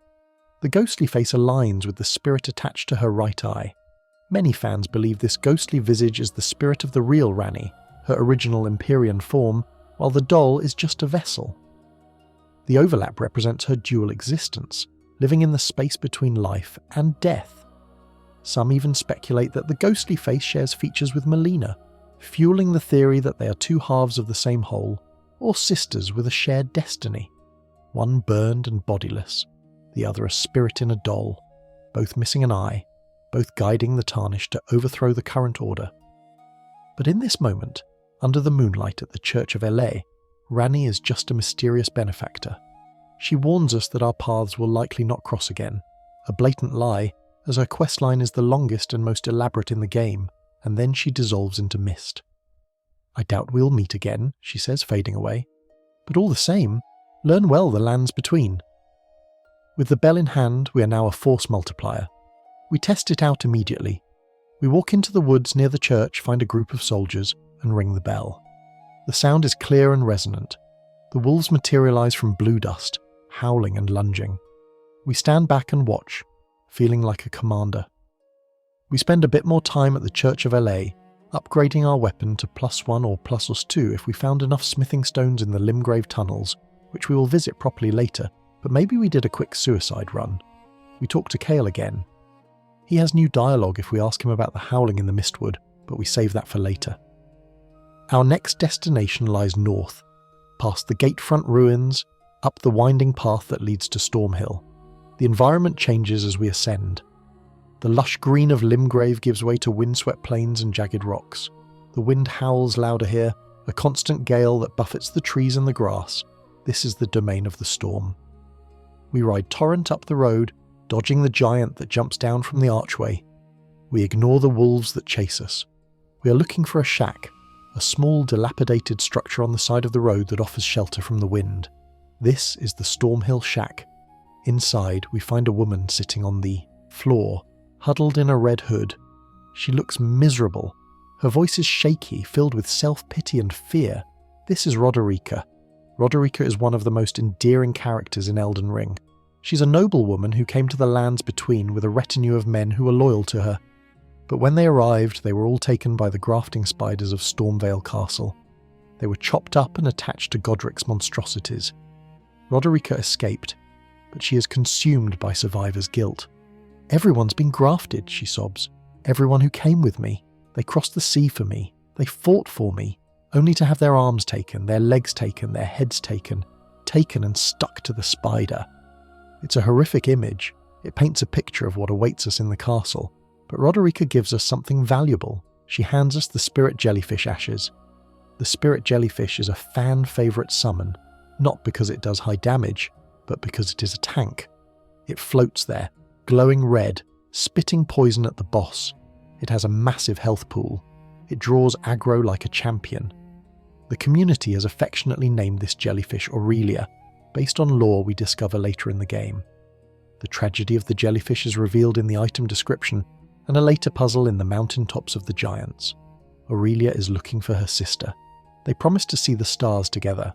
[SPEAKER 1] The ghostly face aligns with the spirit attached to her right eye. Many fans believe this ghostly visage is the spirit of the real Ranni, her original Empyrean form, while the doll is just a vessel. The overlap represents her dual existence, living in the space between life and death. Some even speculate that the ghostly face shares features with Melina, fueling the theory that they are 2 halves of the same whole, or sisters with a shared destiny, one burned and bodiless, the other a spirit in a doll, both missing an eye, both guiding the Tarnished to overthrow the current order. But in this moment, under the moonlight at the Church of LA, Ranni is just a mysterious benefactor. She warns us that our paths will likely not cross again, a blatant lie, as her questline is the longest and most elaborate in the game, and then she dissolves into mist. I doubt we'll meet again, she says, fading away. But all the same, learn well the lands between. With the bell in hand, we are now a force multiplier. We test it out immediately. We walk into the woods near the church, find a group of soldiers, and ring the bell. The sound is clear and resonant. The wolves materialize from blue dust, howling and lunging. We stand back and watch, feeling like a commander. We spend a bit more time at the Church of LA, upgrading our weapon to +1 or +2 if we found enough smithing stones in the Limgrave tunnels, which we will visit properly later, but maybe we did a quick suicide run. We talk to Kale again. He has new dialogue if we ask him about the howling in the Mistwood, but we save that for later. Our next destination lies north, past the gatefront ruins, up the winding path that leads to Stormhill. The environment changes as we ascend. The lush green of Limgrave gives way to windswept plains and jagged rocks. The wind howls louder here, a constant gale that buffets the trees and the grass. This is the domain of the storm. We ride Torrent up the road, dodging the giant that jumps down from the archway. We ignore the wolves that chase us. We are looking for a shack, a small dilapidated structure on the side of the road that offers shelter from the wind. This is the Stormhill Shack. Inside, we find a woman sitting on the floor, huddled in a red hood. She looks miserable. Her voice is shaky, filled with self-pity and fear. This is Roderika. Roderika is one of the most endearing characters in Elden Ring. She's a noblewoman who came to the lands between with a retinue of men who were loyal to her. But when they arrived, they were all taken by the grafting spiders of Stormveil Castle. They were chopped up and attached to Godric's monstrosities. Roderika escaped, but she is consumed by survivors' guilt. "Everyone's been grafted," she sobs. "Everyone who came with me. They crossed the sea for me. They fought for me, only to have their arms taken, their legs taken, their heads taken and stuck to the spider." It's a horrific image. It paints a picture of what awaits us in the castle. But Roderika gives us something valuable. She hands us the spirit jellyfish ashes. The spirit jellyfish is a fan favourite summon, not because it does high damage, but because it is a tank. It floats there, glowing red, spitting poison at the boss. It has a massive health pool. It draws aggro like a champion. The community has affectionately named this jellyfish Aurelia, based on lore we discover later in the game. The tragedy of the jellyfish is revealed in the item description, and a later puzzle in the mountaintops of the giants. Aurelia is looking for her sister. They promise to see the stars together.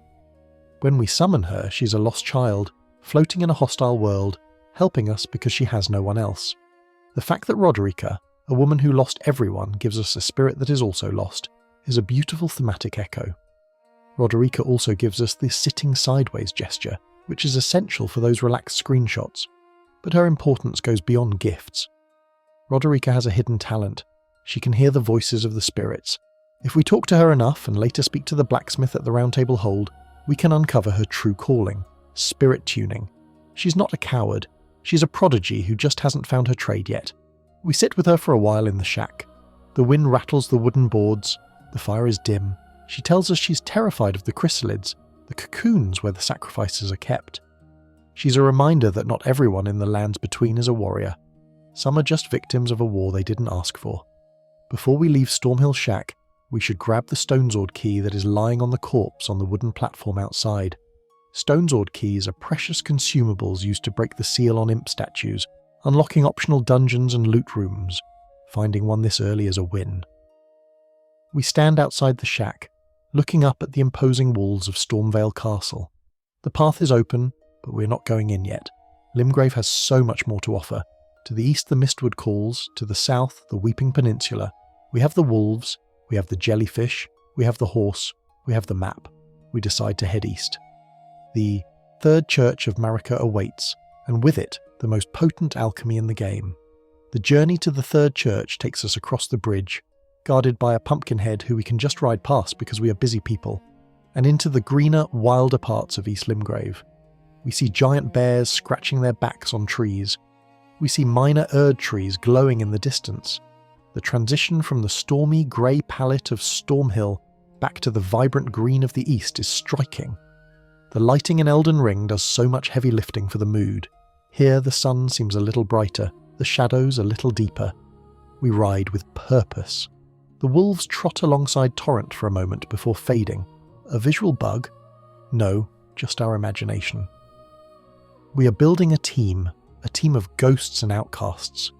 [SPEAKER 1] When we summon her, she's a lost child, floating in a hostile world, helping us because she has no one else. The fact that Roderika, a woman who lost everyone, gives us a spirit that is also lost, is a beautiful thematic echo. Roderika also gives us the sitting sideways gesture, which is essential for those relaxed screenshots, but her importance goes beyond gifts. Roderika has a hidden talent. She can hear the voices of the spirits. If we talk to her enough and later speak to the blacksmith at the Round Table Hold, we can uncover her true calling, spirit tuning. She's not a coward. She's a prodigy who just hasn't found her trade yet. We sit with her for a while in the shack. The wind rattles the wooden boards. The fire is dim. She tells us she's terrified of the chrysalids, the cocoons where the sacrifices are kept. She's a reminder that not everyone in the lands between is a warrior. Some are just victims of a war they didn't ask for. Before we leave Stormhill Shack, we should grab the Stonesword key that is lying on the corpse on the wooden platform outside. Stonesword keys are precious consumables used to break the seal on imp statues, unlocking optional dungeons and loot rooms. Finding one this early is a win. We stand outside the shack, looking up at the imposing walls of Stormveil Castle. The path is open, but we're not going in yet. Limgrave has so much more to offer. To the east the Mistwood calls, to the south the Weeping Peninsula. We have the wolves, we have the jellyfish, we have the horse, we have the map. We decide to head east. The Third Church of Marika awaits, and with it, the most potent alchemy in the game. The journey to the Third Church takes us across the bridge, guarded by a pumpkinhead who we can just ride past because we are busy people, and into the greener, wilder parts of East Limgrave. We see giant bears scratching their backs on trees. We see minor Erd trees glowing in the distance. The transition from the stormy grey palette of Stormhill back to the vibrant green of the east is striking. The lighting in Elden Ring does so much heavy lifting for the mood. Here the sun seems a little brighter, the shadows a little deeper. We ride with purpose. The wolves trot alongside Torrent for a moment before fading. A visual bug? No, just our imagination. We are building a team of ghosts and outcasts.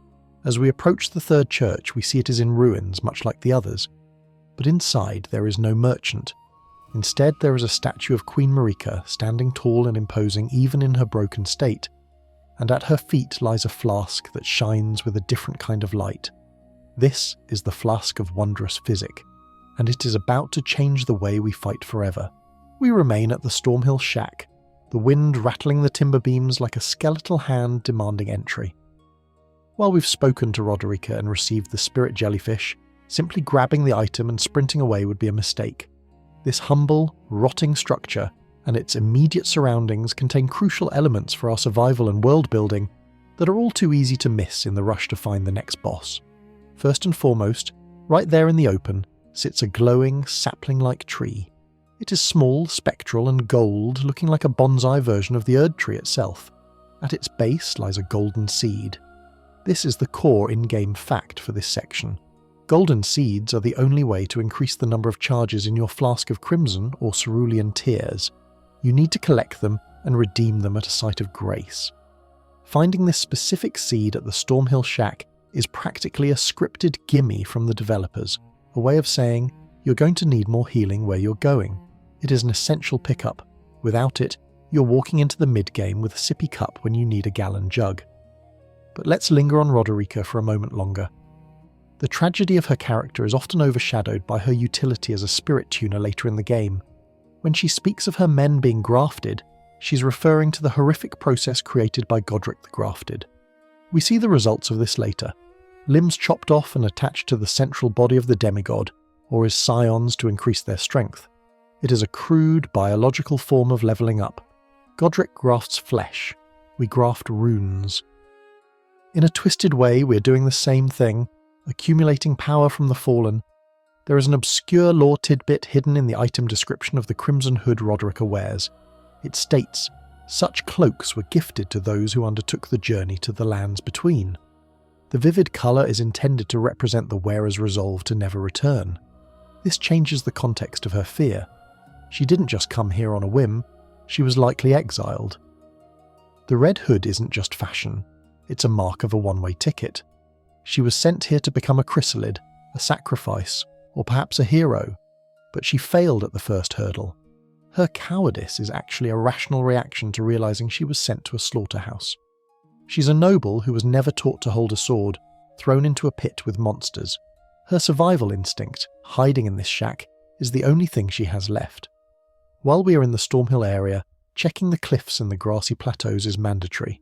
[SPEAKER 1] As we approach the Third Church, we see it is in ruins, much like the others. But inside there is no merchant. Instead, there is a statue of Queen Marika, standing tall and imposing even in her broken state, and at her feet lies a flask that shines with a different kind of light. This is the Flask of Wondrous Physick, and it is about to change the way we fight forever. We remain at the Stormveil shack, the wind rattling the timber beams like a skeletal hand demanding entry. While we've spoken to Roderika and received the spirit jellyfish, simply grabbing the item and sprinting away would be a mistake. This humble, rotting structure and its immediate surroundings contain crucial elements for our survival and world building that are all too easy to miss in the rush to find the next boss. First and foremost, right there in the open, sits a glowing, sapling-like tree. It is small, spectral and gold, looking like a bonsai version of the Erd tree itself. At its base lies a golden seed. This is the core in-game fact for this section. Golden seeds are the only way to increase the number of charges in your Flask of Crimson or Cerulean Tears. You need to collect them and redeem them at a site of grace. Finding this specific seed at the Stormveil shack is practically a scripted gimme from the developers, a way of saying, you're going to need more healing where you're going. It is an essential pickup. Without it, you're walking into the mid-game with a sippy cup when you need a gallon jug. But let's linger on Roderika for a moment longer. The tragedy of her character is often overshadowed by her utility as a spirit tuner later in the game. When she speaks of her men being grafted, she's referring to the horrific process created by Godric the Grafted. We see the results of this later. Limbs chopped off and attached to the central body of the demigod, or his scions to increase their strength. It is a crude, biological form of levelling up. Godric grafts flesh. We graft runes. In a twisted way, we're doing the same thing, accumulating power from the fallen. There is an obscure lore tidbit hidden in the item description of the crimson hood Roderika wears. It states, such cloaks were gifted to those who undertook the journey to the lands between. The vivid colour is intended to represent the wearer's resolve to never return. This changes the context of her fear. She didn't just come here on a whim, she was likely exiled. The red hood isn't just fashion, it's a mark of a one-way ticket. She was sent here to become a chrysalid, a sacrifice, or perhaps a hero, but she failed at the first hurdle. Her cowardice is actually a rational reaction to realising she was sent to a slaughterhouse. She's a noble who was never taught to hold a sword, thrown into a pit with monsters. Her survival instinct, hiding in this shack, is the only thing she has left. While we are in the Stormveil area, checking the cliffs and the grassy plateaus is mandatory.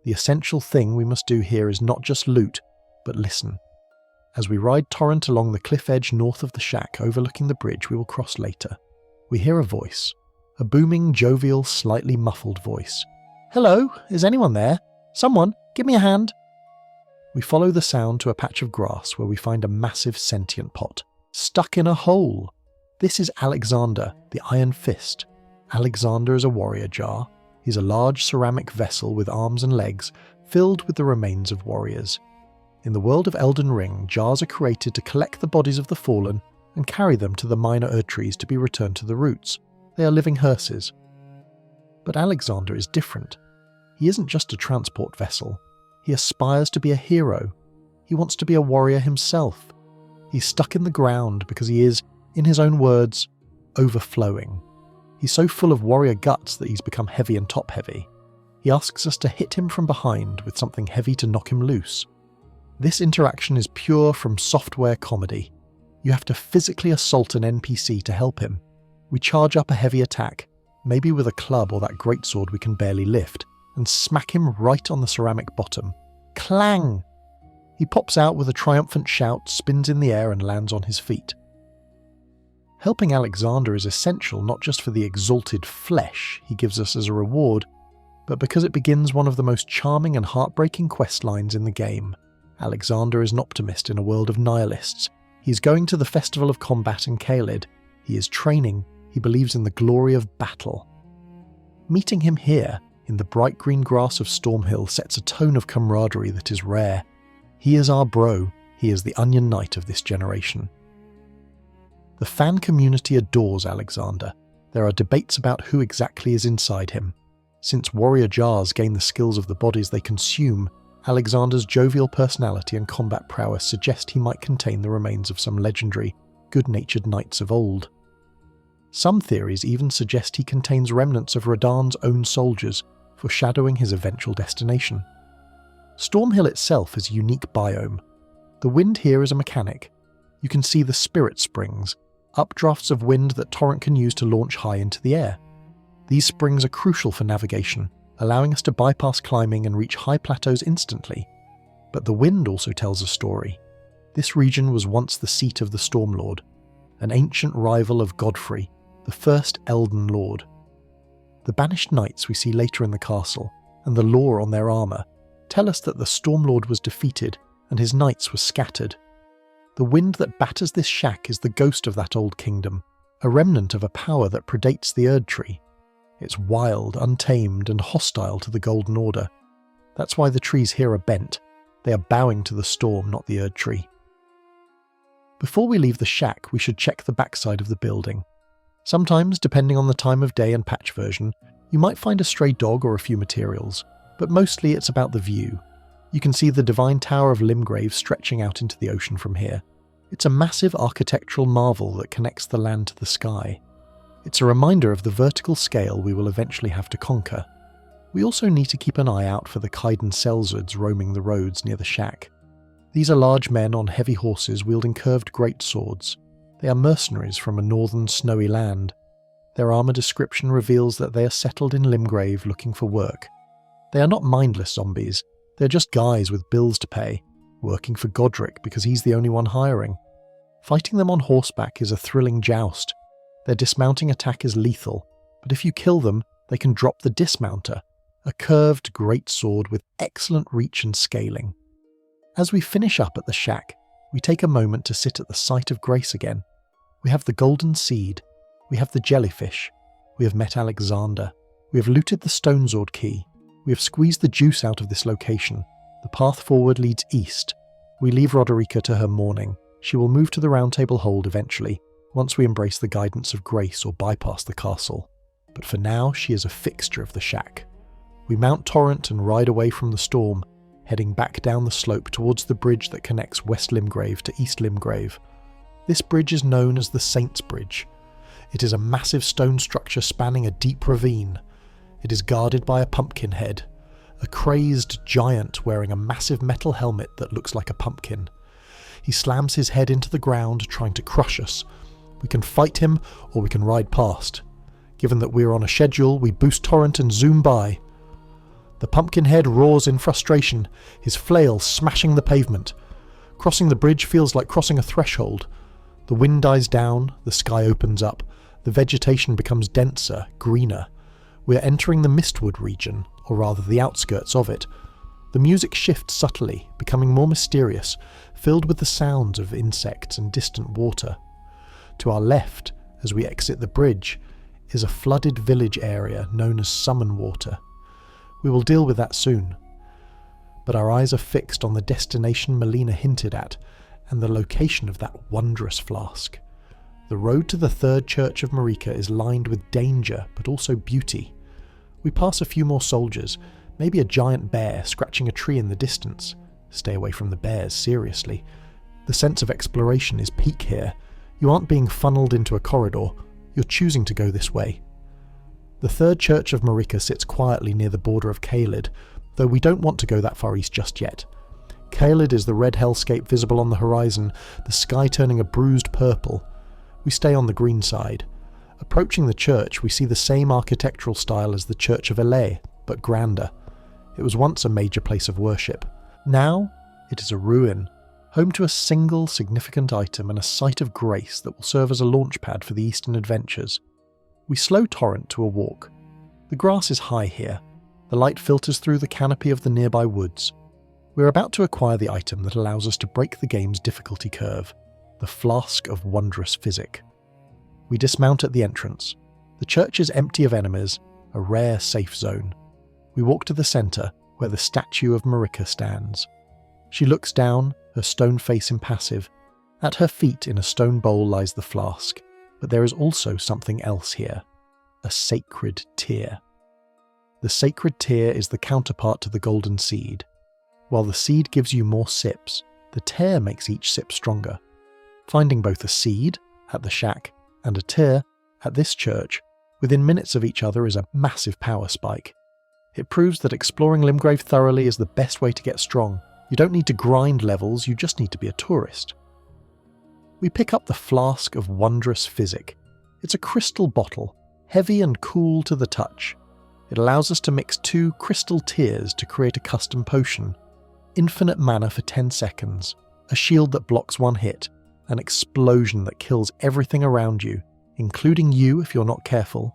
[SPEAKER 1] The essential thing we must do here is not just loot, but listen. As we ride Torrent along the cliff edge north of the shack overlooking the bridge we will cross later, we hear a voice. A booming, jovial, slightly muffled voice. "Hello, is anyone there? Someone, give me a hand." We follow the sound to a patch of grass where we find a massive sentient pot, stuck in a hole. This is Alexander, the Iron Fist. Alexander is a warrior jar. He's a large ceramic vessel with arms and legs, filled with the remains of warriors. In the world of Elden Ring, jars are created to collect the bodies of the fallen and carry them to the minor Erd trees to be returned to the roots. They are living hearses. But Alexander is different. He isn't just a transport vessel. He aspires to be a hero. He wants to be a warrior himself. He's stuck in the ground because he is, in his own words, overflowing. He's so full of warrior guts that he's become heavy and top-heavy. He asks us to hit him from behind with something heavy to knock him loose. This interaction is pure from software comedy. You have to physically assault an NPC to help him. We charge up a heavy attack, maybe with a club or that greatsword we can barely lift, and smack him right on the ceramic bottom. Clang! He pops out with a triumphant shout, spins in the air and lands on his feet. Helping Alexander is essential not just for the exalted flesh he gives us as a reward, but because it begins one of the most charming and heartbreaking questlines in the game. Alexander is an optimist in a world of nihilists. He is going to the Festival of Combat in Caelid. He is training. He believes in the glory of battle. Meeting him here, in the bright green grass of Stormveil, sets a tone of camaraderie that is rare. He is our bro. He is the Onion Knight of this generation. The fan community adores Alexander. There are debates about who exactly is inside him. Since warrior jars gain the skills of the bodies they consume, Alexander's jovial personality and combat prowess suggest he might contain the remains of some legendary, good-natured knights of old. Some theories even suggest he contains remnants of Radahn's own soldiers, foreshadowing his eventual destination. Stormveil itself is a unique biome. The wind here is a mechanic. You can see the spirit springs, updrafts of wind that Torrent can use to launch high into the air. These springs are crucial for navigation, allowing us to bypass climbing and reach high plateaus instantly. But the wind also tells a story. This region was once the seat of the Stormlord, an ancient rival of Godfrey, the first Elden Lord. The banished knights we see later in the castle, and the lore on their armour, tell us that the Stormlord was defeated and his knights were scattered. The wind that batters this shack is the ghost of that old kingdom, a remnant of a power that predates the Erd Tree. It's wild, untamed, and hostile to the Golden Order. That's why the trees here are bent. They are bowing to the storm, not the Erd Tree. Before we leave the shack, we should check the backside of the building. Sometimes, depending on the time of day and patch version, you might find a stray dog or a few materials, but mostly it's about the view. You can see the divine tower of Limgrave stretching out into the ocean from here. It's a massive architectural marvel that connects the land to the sky. It's a reminder of the vertical scale we will eventually have to conquer. We also need to keep an eye out for the Kaiden sellswords roaming the roads near the shack. These are large men on heavy horses wielding curved greatswords. They are mercenaries from a northern snowy land. Their armour description reveals that they are settled in Limgrave looking for work. They are not mindless zombies, they're just guys with bills to pay, working for Godric because he's the only one hiring. Fighting them on horseback is a thrilling joust. Their dismounting attack is lethal, but if you kill them, they can drop the dismounter, a curved greatsword with excellent reach and scaling. As we finish up at the shack, we take a moment to sit at the site of grace again. We have the golden seed, we have the jellyfish, we have met Alexander, we have looted the Stonesword key, we have squeezed the juice out of this location. The path forward leads east. We leave Roderica to her mourning. She will move to the Round Table Hold eventually, once we embrace the guidance of grace or bypass the castle. But for now, she is a fixture of the shack. We mount Torrent and ride away from the storm, heading back down the slope towards the bridge that connects West Limgrave to East Limgrave. This bridge is known as the Saints' Bridge. It is a massive stone structure spanning a deep ravine. It is guarded by a pumpkin head, a crazed giant wearing a massive metal helmet that looks like a pumpkin. He slams his head into the ground, trying to crush us. We can fight him, or we can ride past. Given that we're on a schedule, we boost Torrent and zoom by. The pumpkin head roars in frustration, his flail smashing the pavement. Crossing the bridge feels like crossing a threshold. The wind dies down, the sky opens up, the vegetation becomes denser, greener. We are entering the Mistwood region, or rather the outskirts of it. The music shifts subtly, becoming more mysterious, filled with the sounds of insects and distant water. To our left, as we exit the bridge, is a flooded village area known as Summon Water. We will deal with that soon. But our eyes are fixed on the destination Melina hinted at, and the location of that wondrous flask. The road to the third church of Marika is lined with danger, but also beauty. We pass a few more soldiers, maybe a giant bear scratching a tree in the distance. Stay away from the bears, seriously. The sense of exploration is peak here. You aren't being funneled into a corridor, you're choosing to go this way. The third church of Marika sits quietly near the border of Caelid, though we don't want to go that far east just yet. Caelid is the red hellscape visible on the horizon, the sky turning a bruised purple. We stay on the green side. Approaching the church, we see the same architectural style as the Church of Elay, but grander. It was once a major place of worship. Now, it is a ruin, home to a single significant item and a site of grace that will serve as a launchpad for the Eastern adventures. We slow Torrent to a walk. The grass is high here. The light filters through the canopy of the nearby woods. We're about to acquire the item that allows us to break the game's difficulty curve, the Flask of Wondrous Physick. We dismount at the entrance. The church is empty of enemies, a rare safe zone. We walk to the centre, where the statue of Marika stands. She looks down, her stone face impassive. At her feet in a stone bowl lies the flask, but there is also something else here, a sacred tear. The sacred tear is the counterpart to the golden seed. While the seed gives you more sips, the tear makes each sip stronger. Finding both a seed, at the shack, and a tear, at this church, within minutes of each other is a massive power spike. It proves that exploring Limgrave thoroughly is the best way to get strong, You don't need to grind levels, you just need to be a tourist. We pick up the Flask of Wondrous Physick. It's a crystal bottle, heavy and cool to the touch. It allows us to mix 2 crystal tears to create a custom potion. Infinite mana for 10 seconds, a shield that blocks 1 hit, an explosion that kills everything around you, including you if you're not careful.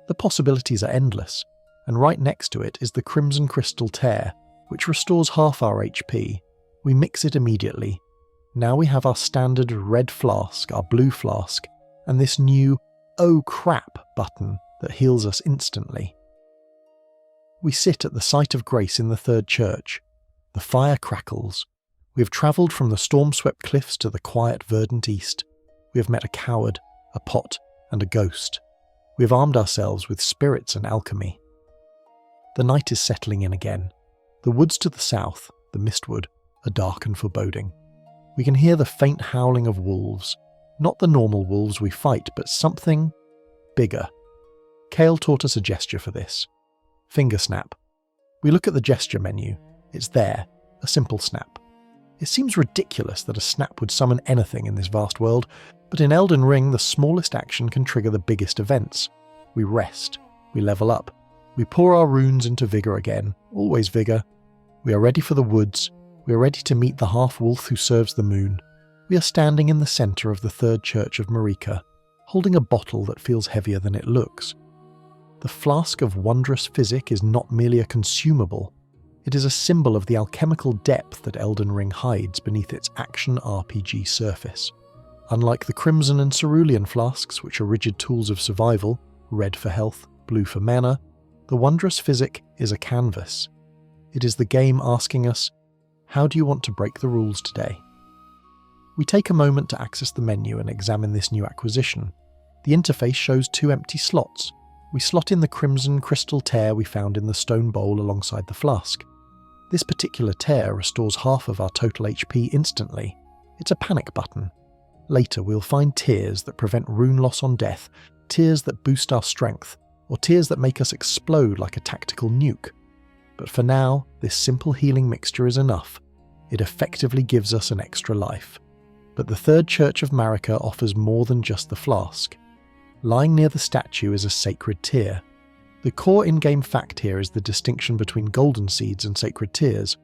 [SPEAKER 1] The possibilities are endless, and right next to it is the Crimson Crystal Tear, which restores half our HP. We mix it immediately. Now we have our standard red flask, our blue flask, and this new "Oh crap" button that heals us instantly. We sit at the site of grace in the third church. The fire crackles. We have travelled from the storm-swept cliffs to the quiet verdant east. We have met a coward, a pot, and a ghost. We have armed ourselves with spirits and alchemy. The night is settling in again. The woods to the south, the Mistwood, are dark and foreboding. We can hear the faint howling of wolves. Not the normal wolves we fight, but something bigger. Kale taught us a gesture for this. Finger snap. We look at the gesture menu. It's there, a simple snap. It seems ridiculous that a snap would summon anything in this vast world, but in Elden Ring the smallest action can trigger the biggest events. We rest. We level up. We pour our runes into vigour again, always vigour. We are ready for the woods. We are ready to meet the half-wolf who serves the moon. We are standing in the centre of the third church of Marika, holding a bottle that feels heavier than it looks. The Flask of Wondrous Physick is not merely a consumable. It is a symbol of the alchemical depth that Elden Ring hides beneath its action RPG surface. Unlike the Crimson and Cerulean flasks, which are rigid tools of survival, red for health, blue for mana, the Wondrous Physick is a canvas. It is the game asking us, how do you want to break the rules today? We take a moment to access the menu and examine this new acquisition. The interface shows 2 empty slots. We slot in the Crimson Crystal Tear we found in the stone bowl alongside the flask. This particular tear restores half of our total HP instantly. It's a panic button. Later we'll find tears that prevent rune loss on death, tears that boost our strength, or tears that make us explode like a tactical nuke. But for now, this simple healing mixture is enough. It effectively gives us an extra life. But the Third Church of Marika offers more than just the flask. Lying near the statue is a sacred tear. The core in-game fact here is the distinction between golden seeds and sacred tears.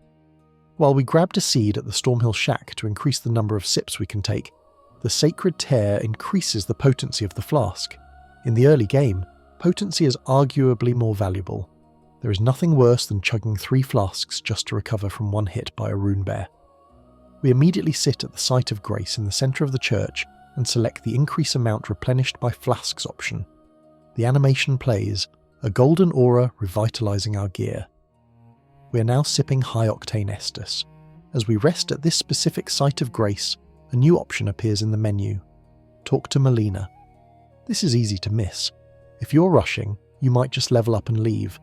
[SPEAKER 1] While we grabbed a seed at the Stormhill Shack to increase the number of sips we can take, the sacred tear increases the potency of the flask. In the early game, potency is arguably more valuable. There is nothing worse than chugging 3 flasks just to recover from 1 hit by a rune bear. We immediately sit at the site of grace in the centre of the church and select the increase amount replenished by flasks option. The animation plays, a golden aura revitalising our gear. We are now sipping high-octane Estus. As we rest at this specific site of grace, a new option appears in the menu. Talk to Melina. This is easy to miss. If you're rushing, you might just level up and leave,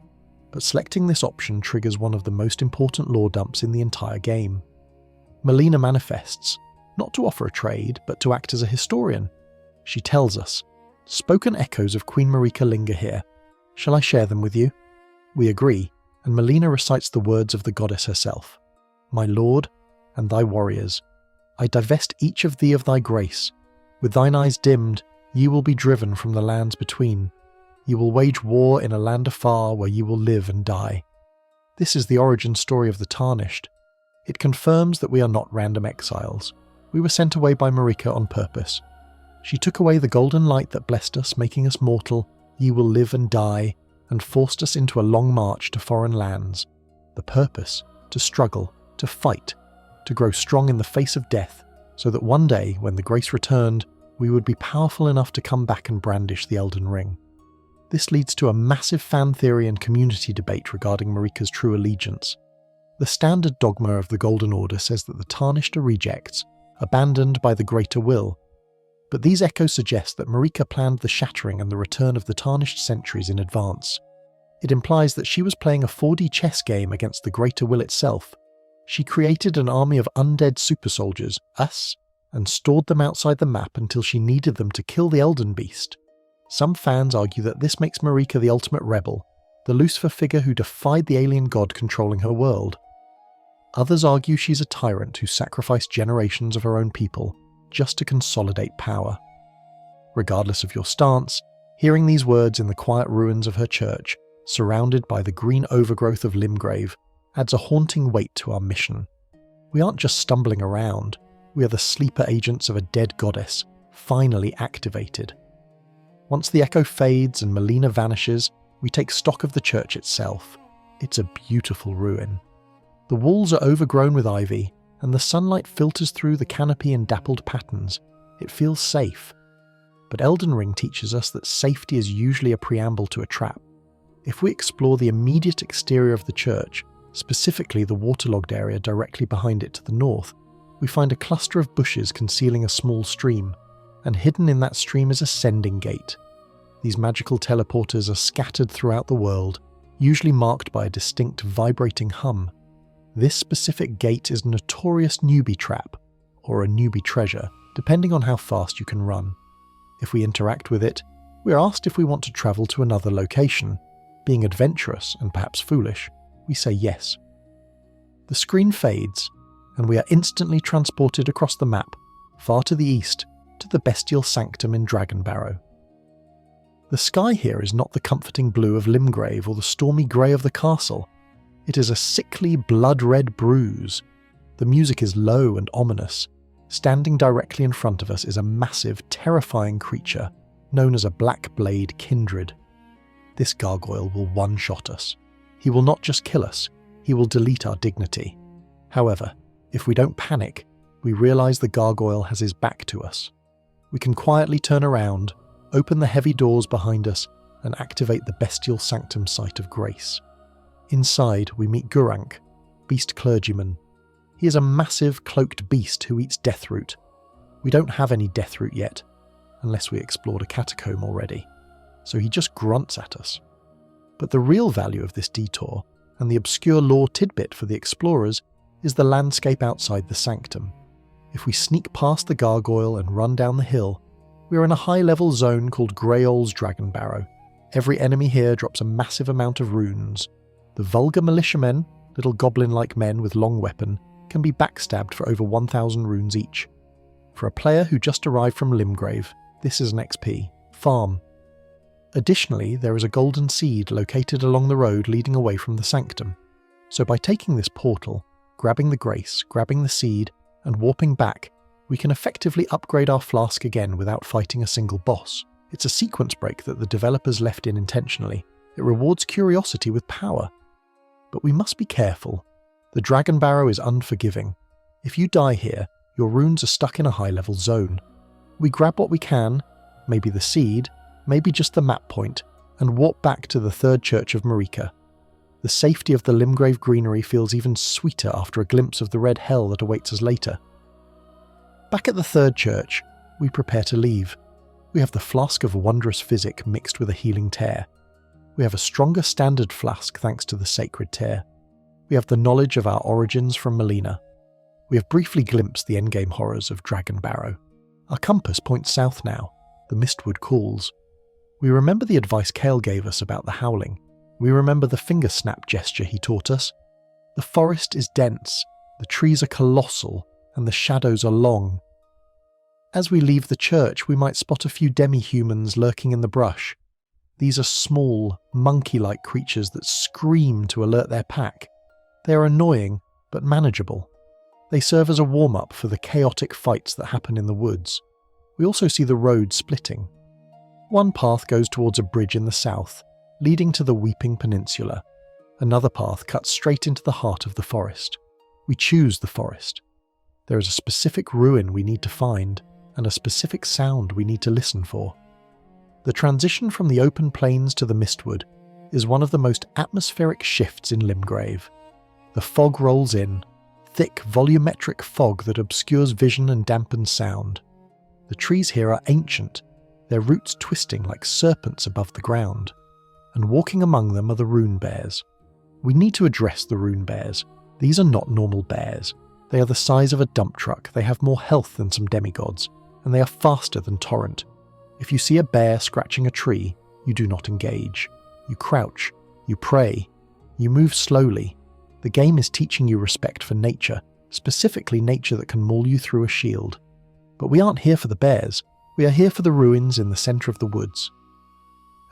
[SPEAKER 1] but selecting this option triggers one of the most important lore dumps in the entire game. Melina manifests, not to offer a trade, but to act as a historian. She tells us, spoken echoes of Queen Marika linger here. Shall I share them with you? We agree, and Melina recites the words of the goddess herself. My lord, and thy warriors, I divest each of thee of thy grace. With thine eyes dimmed, ye will be driven from the lands between. Ye will wage war in a land afar where ye will live and die. This is the origin story of the Tarnished. It confirms that we are not random exiles. We were sent away by Marika on purpose. She took away the golden light that blessed us, making us mortal, ye will live and die, and forced us into a long march to foreign lands. The purpose, to struggle, to fight, to grow strong in the face of death, so that one day, when the grace returned, we would be powerful enough to come back and brandish the Elden Ring. This leads to a massive fan theory and community debate regarding Marika's true allegiance. The standard dogma of the Golden Order says that the Tarnished are rejects, abandoned by the greater will. But these echoes suggest that Marika planned the shattering and the return of the Tarnished centuries in advance. It implies that she was playing a 4D chess game against the greater will itself. She created an army of undead super soldiers, us, and stored them outside the map until she needed them to kill the Elden Beast. Some fans argue that this makes Marika the ultimate rebel, the Lucifer figure who defied the alien god controlling her world. Others argue she's a tyrant who sacrificed generations of her own people just to consolidate power. Regardless of your stance, hearing these words in the quiet ruins of her church, surrounded by the green overgrowth of Limgrave, adds a haunting weight to our mission. We aren't just stumbling around, we are the sleeper agents of a dead goddess, finally activated. Once the echo fades and Melina vanishes, we take stock of the church itself. It's a beautiful ruin. The walls are overgrown with ivy, and the sunlight filters through the canopy in dappled patterns. It feels safe. But Elden Ring teaches us that safety is usually a preamble to a trap. If we explore the immediate exterior of the church, specifically the waterlogged area directly behind it to the north, we find a cluster of bushes concealing a small stream, and hidden in that stream is a sending gate. These magical teleporters are scattered throughout the world, usually marked by a distinct vibrating hum. This specific gate is a notorious newbie trap, or a newbie treasure, depending on how fast you can run. If we interact with it, we are asked if we want to travel to another location. Being adventurous and perhaps foolish, we say yes. The screen fades, and we are instantly transported across the map, far to the east, to the bestial sanctum in Dragonbarrow. The sky here is not the comforting blue of Limgrave or the stormy grey of the castle. It is a sickly blood-red bruise. The music is low and ominous. Standing directly in front of us is a massive, terrifying creature known as a black blade kindred. This gargoyle will one-shot us. He will not just kill us, he will delete our dignity. However, if we don't panic, we realise the gargoyle has his back to us. We can quietly turn around, open the heavy doors behind us, and activate the bestial sanctum site of grace. Inside, we meet Gurank, beast clergyman. He is a massive, cloaked beast who eats deathroot. We don't have any deathroot yet, unless we explored a catacomb already, so he just grunts at us. But the real value of this detour, and the obscure lore tidbit for the explorers, is the landscape outside the sanctum. If we sneak past the gargoyle and run down the hill, we are in a high-level zone called Greyol's Dragonbarrow. Every enemy here drops a massive amount of runes. The vulgar militiamen, little goblin-like men with long weapon, can be backstabbed for over 1,000 runes each. For a player who just arrived from Limgrave, this is an XP farm. Additionally, there is a golden seed located along the road leading away from the sanctum. So by taking this portal, grabbing the grace, grabbing the seed, and warping back, we can effectively upgrade our flask again without fighting a single boss. It's a sequence break that the developers left in intentionally. It rewards curiosity with power. But we must be careful. The Dragonbarrow is unforgiving. If you die here, your runes are stuck in a high-level zone. We grab what we can, maybe the seed, maybe just the map point, and warp back to the third church of Marika. The safety of the Limgrave greenery feels even sweeter after a glimpse of the red hell that awaits us later. Back at the third church, we prepare to leave. We have the Flask of Wondrous Physick mixed with a healing tear. We have a stronger standard flask thanks to the sacred tear. We have the knowledge of our origins from Melina. We have briefly glimpsed the endgame horrors of Dragonbarrow. Our compass points south now. The mistwood calls. We remember the advice Kale gave us about the howling. We remember the finger snap gesture he taught us. The forest is dense, the trees are colossal, and the shadows are long. As we leave the church, we might spot a few demi-humans lurking in the brush. These are small, monkey-like creatures that scream to alert their pack. They are annoying, but manageable. They serve as a warm-up for the chaotic fights that happen in the woods. We also see the road splitting. One path goes towards a bridge in the south, leading to the Weeping Peninsula. Another path cuts straight into the heart of the forest. We choose the forest. There is a specific ruin we need to find, and a specific sound we need to listen for. The transition from the open plains to the mistwood is one of the most atmospheric shifts in Limgrave. The fog rolls in, thick volumetric fog that obscures vision and dampens sound. The trees here are ancient, their roots twisting like serpents above the ground, and walking among them are the rune bears. We need to address the rune bears. These are not normal bears. They are the size of a dump truck, they have more health than some demigods, and they are faster than Torrent. If you see a bear scratching a tree, you do not engage. You crouch, you pray, you move slowly, The game is teaching you respect for nature, specifically nature that can maul you through a shield. But we aren't here for the bears, we are here for the ruins in the centre of the woods.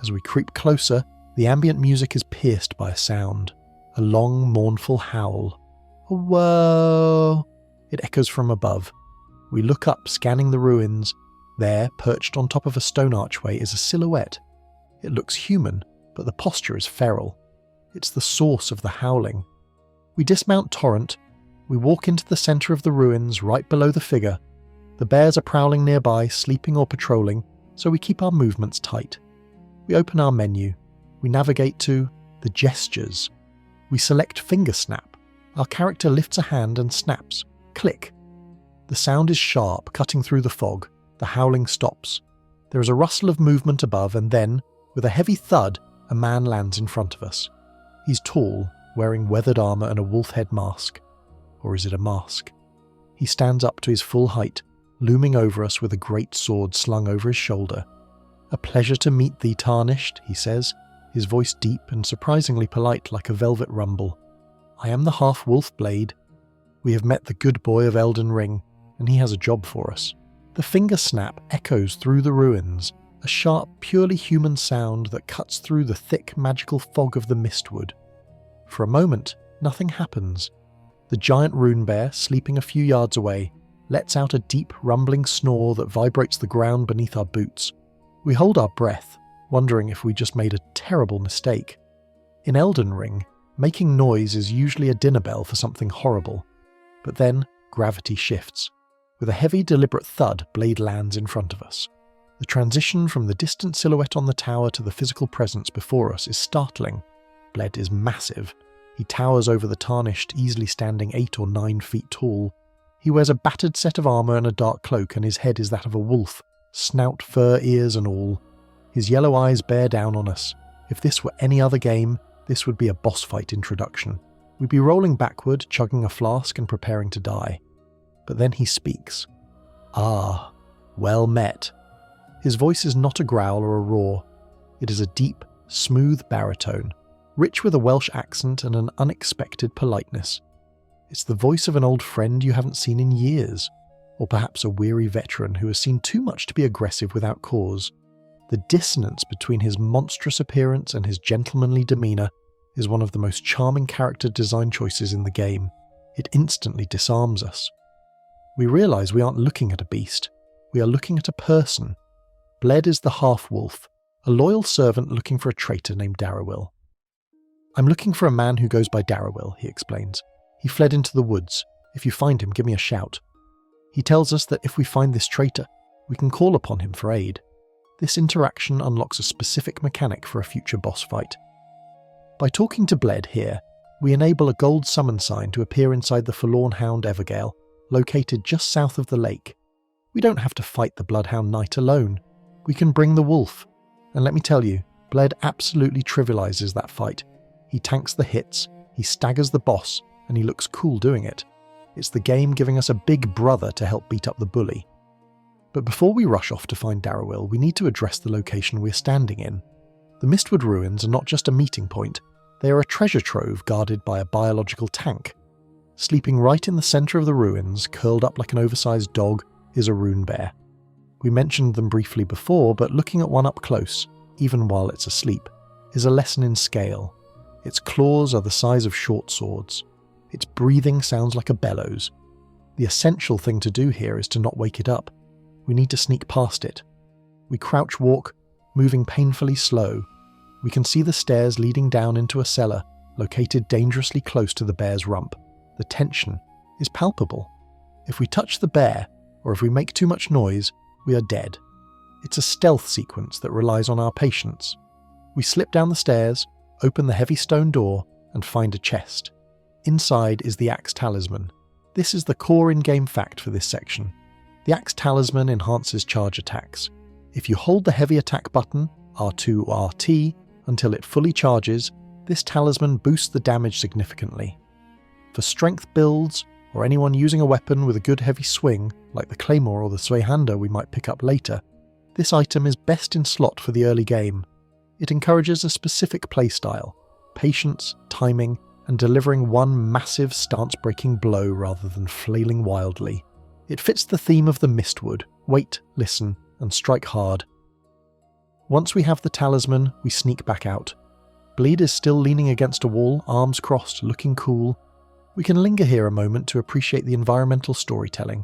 [SPEAKER 1] As we creep closer, the ambient music is pierced by a sound, a long, mournful howl. Whoa! It echoes from above. We look up, scanning the ruins. There, perched on top of a stone archway, is a silhouette. It looks human, but the posture is feral. It's the source of the howling. We dismount Torrent. We walk into the centre of the ruins, right below the figure. The bears are prowling nearby, sleeping or patrolling, so we keep our movements tight. We open our menu. We navigate to the gestures. We select finger snap. Our character lifts a hand and snaps. Click. The sound is sharp, cutting through the fog. The howling stops. There is a rustle of movement above, and then, with a heavy thud, a man lands in front of us. He's tall, wearing weathered armour and a wolf head mask. Or is it a mask? He stands up to his full height, looming over us with a great sword slung over his shoulder. "A pleasure to meet thee, Tarnished," he says, his voice deep and surprisingly polite like a velvet rumble. "I am the half-wolf Blaidd. We have met the good boy of Elden Ring, and he has a job for us." The finger snap echoes through the ruins, a sharp, purely human sound that cuts through the thick, magical fog of the Mistwood. For a moment, nothing happens. The giant rune bear, sleeping a few yards away, lets out a deep, rumbling snore that vibrates the ground beneath our boots. We hold our breath, wondering if we just made a terrible mistake. In Elden Ring, making noise is usually a dinner bell for something horrible. But then, gravity shifts. With a heavy, deliberate thud, Blaidd lands in front of us. The transition from the distant silhouette on the tower to the physical presence before us is startling. Blaidd is massive. He towers over the Tarnished, easily standing 8 or 9 feet tall. He wears a battered set of armour and a dark cloak, and his head is that of a wolf, snout, fur, ears and all. His yellow eyes bear down on us. If this were any other game, this would be a boss fight introduction. We'd be rolling backward, chugging a flask and preparing to die. But then he speaks. "Ah, well met." His voice is not a growl or a roar. It is a deep, smooth baritone, rich with a Welsh accent and an unexpected politeness. It's the voice of an old friend you haven't seen in years, or perhaps a weary veteran who has seen too much to be aggressive without cause. The dissonance between his monstrous appearance and his gentlemanly demeanour is one of the most charming character design choices in the game. It instantly disarms us. We realise we aren't looking at a beast, we are looking at a person. Blaidd is the half-wolf, a loyal servant looking for a traitor named Darrowil. "I'm looking for a man who goes by Darrowil," he explains. "He fled into the woods. If you find him, give me a shout." He tells us that if we find this traitor, we can call upon him for aid. This interaction unlocks a specific mechanic for a future boss fight. By talking to Blaidd here, we enable a gold summon sign to appear inside the Forlorn Hound Evergale, located just south of the lake. We don't have to fight the Bloodhound Knight alone. We can bring the wolf. And let me tell you, Blaidd absolutely trivialises that fight. He tanks the hits, he staggers the boss, and he looks cool doing it. It's the game giving us a big brother to help beat up the bully. But before we rush off to find Darrowil, we need to address the location we're standing in. The Mistwood ruins are not just a meeting point, they are a treasure trove guarded by a biological tank. Sleeping right in the centre of the ruins, curled up like an oversized dog, is a rune bear. We mentioned them briefly before, but looking at one up close, even while it's asleep, is a lesson in scale. Its claws are the size of short swords. Its breathing sounds like a bellows. The essential thing to do here is to not wake it up. We need to sneak past it. We crouch walk, moving painfully slow. We can see the stairs leading down into a cellar, located dangerously close to the bear's rump. The tension is palpable. If we touch the bear, or if we make too much noise, we are dead. It's a stealth sequence that relies on our patience. We slip down the stairs, open the heavy stone door, and find a chest. Inside is the Axe Talisman. This is the core in-game fact for this section. The Axe Talisman enhances charge attacks. If you hold the heavy attack button, R2 or RT, until it fully charges, this talisman boosts the damage significantly. For strength builds, or anyone using a weapon with a good heavy swing, like the Claymore or the Zweihander we might pick up later, this item is best in slot for the early game. It encourages a specific playstyle, patience, timing, and delivering one massive stance-breaking blow rather than flailing wildly. It fits the theme of the Mistwood: wait, listen, and strike hard. Once we have the talisman, we sneak back out. Blaidd is still leaning against a wall, arms crossed, looking cool. We can linger here a moment to appreciate the environmental storytelling.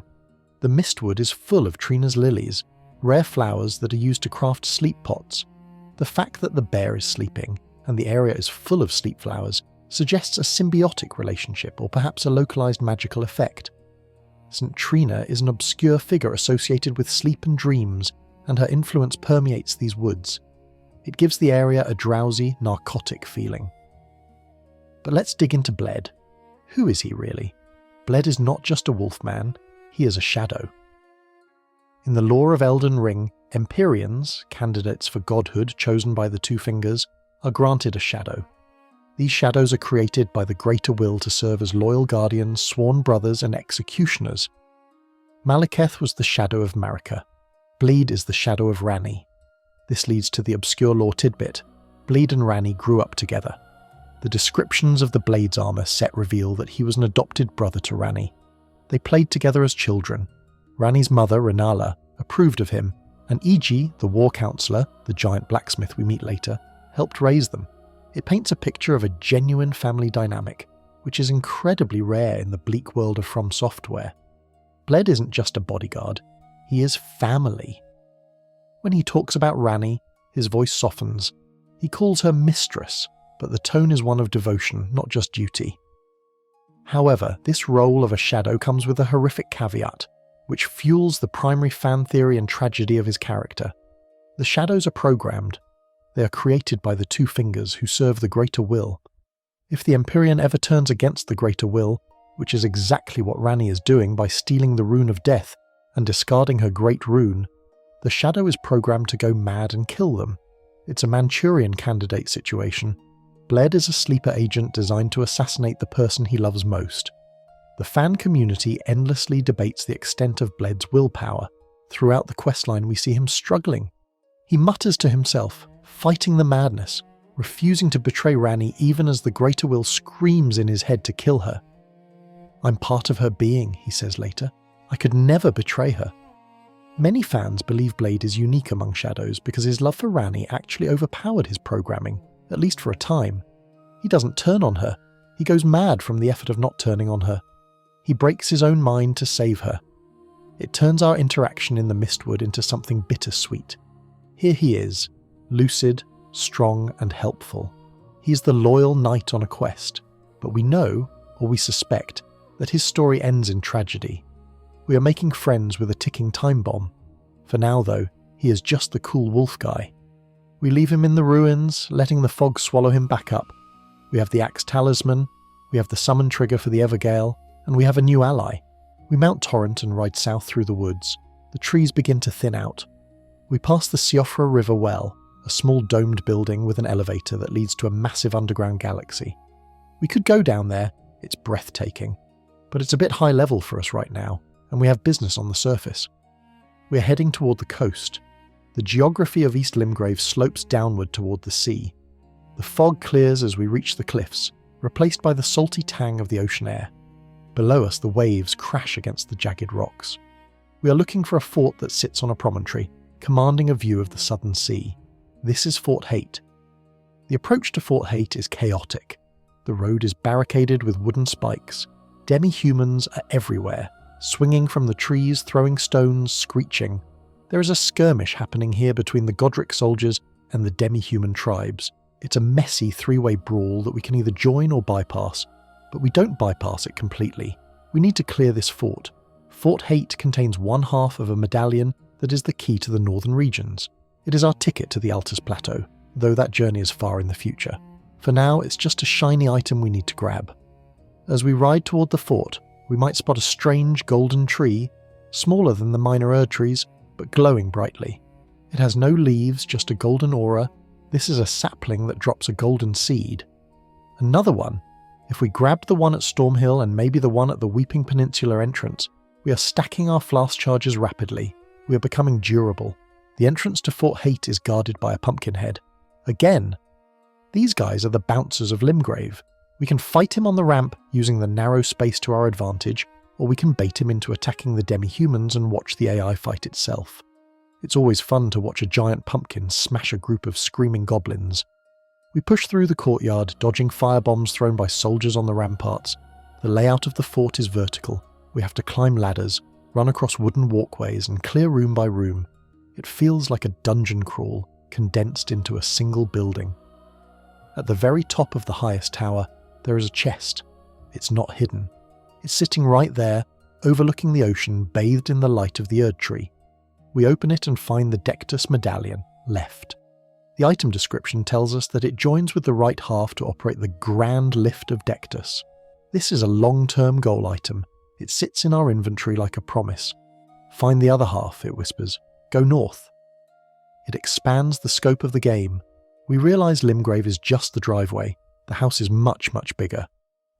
[SPEAKER 1] The Mistwood is full of Trina's lilies, rare flowers that are used to craft sleep pots. The fact that the bear is sleeping, and the area is full of sleep flowers, suggests a symbiotic relationship or perhaps a localized magical effect. St. Trina is an obscure figure associated with sleep and dreams, and her influence permeates these woods. It gives the area a drowsy, narcotic feeling. But let's dig into Blaidd. Who is he really? Blaidd is not just a wolfman, he is a shadow. In the lore of Elden Ring, Empyreans, candidates for godhood chosen by the Two Fingers, are granted a shadow. These shadows are created by the greater will to serve as loyal guardians, sworn brothers, and executioners. Malekith was the shadow of Marika. Blaidd is the shadow of Ranni. This leads to the obscure lore tidbit: Blaidd and Ranni grew up together. The descriptions of the Blaidd's armour set reveal that he was an adopted brother to Ranni. They played together as children. Ranni's mother, Renala, approved of him, and Iji, the war counsellor, the giant blacksmith we meet later, helped raise them. It paints a picture of a genuine family dynamic, which is incredibly rare in the bleak world of From Software. Blaidd isn't just a bodyguard, he is family. When he talks about Ranni, his voice softens. He calls her mistress, but the tone is one of devotion, not just duty. However, this role of a shadow comes with a horrific caveat, which fuels the primary fan theory and tragedy of his character. The shadows are programmed. They are created by the Two Fingers who serve the greater will. If the Empyrean ever turns against the greater will, which is exactly what Ranni is doing by stealing the Rune of Death and discarding her great rune, the shadow is programmed to go mad and kill them. It's a Manchurian candidate situation. Blaidd is a sleeper agent designed to assassinate the person he loves most. The fan community endlessly debates the extent of Blaidd's willpower. Throughout the questline we see him struggling. He mutters to himself, fighting the madness, refusing to betray Ranni even as the greater will screams in his head to kill her. "I'm part of her being," he says later. "I could never betray her." Many fans believe Blaidd is unique among shadows because his love for Ranni actually overpowered his programming, at least for a time. He doesn't turn on her. He goes mad from the effort of not turning on her. He breaks his own mind to save her. It turns our interaction in the Mistwood into something bittersweet. Here he is, lucid, strong, and helpful. He is the loyal knight on a quest, but we know, or we suspect, that his story ends in tragedy. We are making friends with a ticking time bomb. For now, though, he is just the cool wolf guy. We leave him in the ruins, letting the fog swallow him back up. We have the axe talisman, we have the summon trigger for the Evergale, and we have a new ally. We mount Torrent and ride south through the woods. The trees begin to thin out. We pass the Siofra River Well, a small domed building with an elevator that leads to a massive underground galaxy. We could go down there, it's breathtaking, but it's a bit high level for us right now, and we have business on the surface. We are heading toward the coast. The geography of East Limgrave slopes downward toward the sea. The fog clears as we reach the cliffs, replaced by the salty tang of the ocean air. Below us, the waves crash against the jagged rocks. We are looking for a fort that sits on a promontory, commanding a view of the southern sea. This is Fort Hate. The approach to Fort Hate is chaotic. The road is barricaded with wooden spikes. Demi-humans are everywhere, swinging from the trees, throwing stones, screeching. There is a skirmish happening here between the Godric soldiers and the demi-human tribes. It's a messy three-way brawl that we can either join or bypass, but we don't bypass it completely. We need to clear this fort. Fort Hate contains one half of a medallion that is the key to the northern regions. It is our ticket to the Altus Plateau, though that journey is far in the future. For now, it's just a shiny item we need to grab. As we ride toward the fort, we might spot a strange golden tree, smaller than the minor Erd trees, but glowing brightly. It has no leaves, just a golden aura. This is a sapling that drops a golden seed. Another one. If we grab the one at Stormhill and maybe the one at the Weeping Peninsula entrance, we are stacking our flask charges rapidly. We are becoming durable. The entrance to Fort Hate is guarded by a pumpkin head. Again, these guys are the bouncers of Limgrave. We can fight him on the ramp using the narrow space to our advantage, or we can bait him into attacking the demi-humans and watch the AI fight itself. It's always fun to watch a giant pumpkin smash a group of screaming goblins. We push through the courtyard, dodging firebombs thrown by soldiers on the ramparts. The layout of the fort is vertical. We have to climb ladders, run across wooden walkways, and clear room by room. It feels like a dungeon crawl, condensed into a single building. At the very top of the highest tower, there is a chest. It's not hidden. It's sitting right there, overlooking the ocean, bathed in the light of the Erd Tree. We open it and find the Dectus medallion, left. The item description tells us that it joins with the right half to operate the Grand Lift of Dectus. This is a long-term goal item. It sits in our inventory like a promise. Find the other half, it whispers. Go north. It expands the scope of the game. We realise Limgrave is just the driveway. The house is much, much bigger.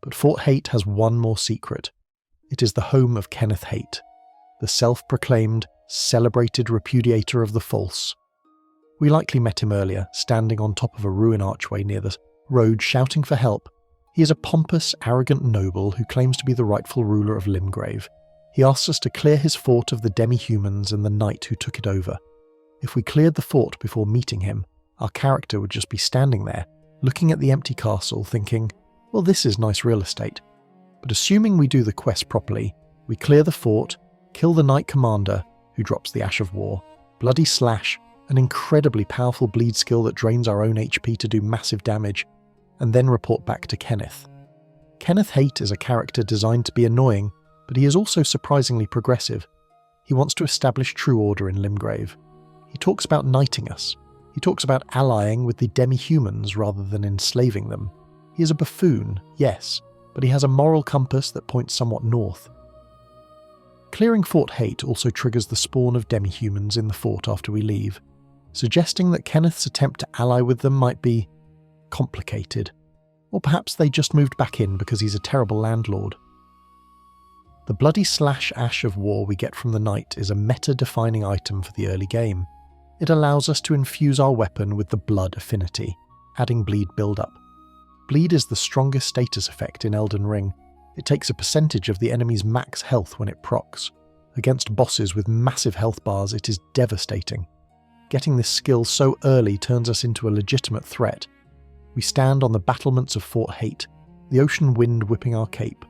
[SPEAKER 1] But Fort Hate has one more secret. It is the home of Kenneth Hate, the self-proclaimed, celebrated repudiator of the false. We likely met him earlier, standing on top of a ruin archway near the road shouting for help. He is a pompous, arrogant noble who claims to be the rightful ruler of Limgrave. He asks us to clear his fort of the demi-humans and the knight who took it over. If we cleared the fort before meeting him, our character would just be standing there, looking at the empty castle, thinking, well, this is nice real estate. But assuming we do the quest properly, we clear the fort, kill the knight commander, who drops the Ash of War, Bloody Slash, an incredibly powerful bleed skill that drains our own HP to do massive damage, and then report back to Kenneth. Kenneth Hate is a character designed to be annoying, but he is also surprisingly progressive. He wants to establish true order in Limgrave. He talks about knighting us. He talks about allying with the demi-humans rather than enslaving them. He is a buffoon, yes, but he has a moral compass that points somewhat north. Clearing Fort Hate also triggers the spawn of demi-humans in the fort after we leave, suggesting that Kenneth's attempt to ally with them might be complicated. Or perhaps they just moved back in because he's a terrible landlord. The Bloody Slash Ash of War we get from the knight is a meta-defining item for the early game. It allows us to infuse our weapon with the blood affinity, adding bleed build-up. Bleed is the strongest status effect in Elden Ring. It takes a percentage of the enemy's max health when it procs. Against bosses with massive health bars, it is devastating. Getting this skill so early turns us into a legitimate threat. We stand on the battlements of Fort Hate, the ocean wind whipping our cape.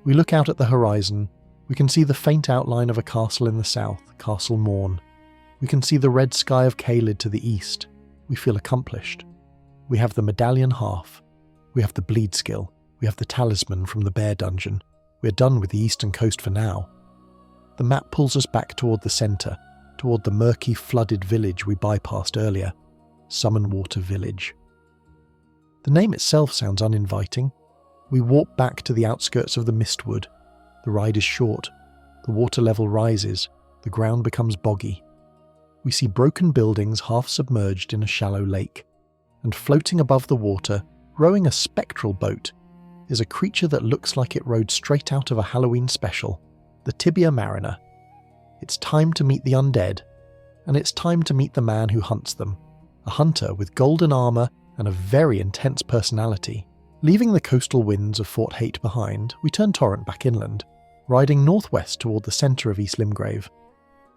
[SPEAKER 1] We look out at the horizon. We can see the faint outline of a castle in the south, Castle Morn. We can see the red sky of Caelid to the east. We feel accomplished. We have the medallion half. We have the bleed skill. We have the talisman from the bear dungeon. We're done with the eastern coast for now. The map pulls us back toward the centre, toward the murky, flooded village we bypassed earlier, Summonwater Village. The name itself sounds uninviting. We walk back to the outskirts of the Mistwood. The ride is short. The water level rises. The ground becomes boggy. We see broken buildings half submerged in a shallow lake, and floating above the water, rowing a spectral boat, is a creature that looks like it rode straight out of a Halloween special, the Tibia Mariner. It's time to meet the undead, and it's time to meet the man who hunts them, a hunter with golden armour and a very intense personality. Leaving the coastal winds of Fort Hate behind, we turn torrent back inland, riding northwest toward the centre of East Limgrave.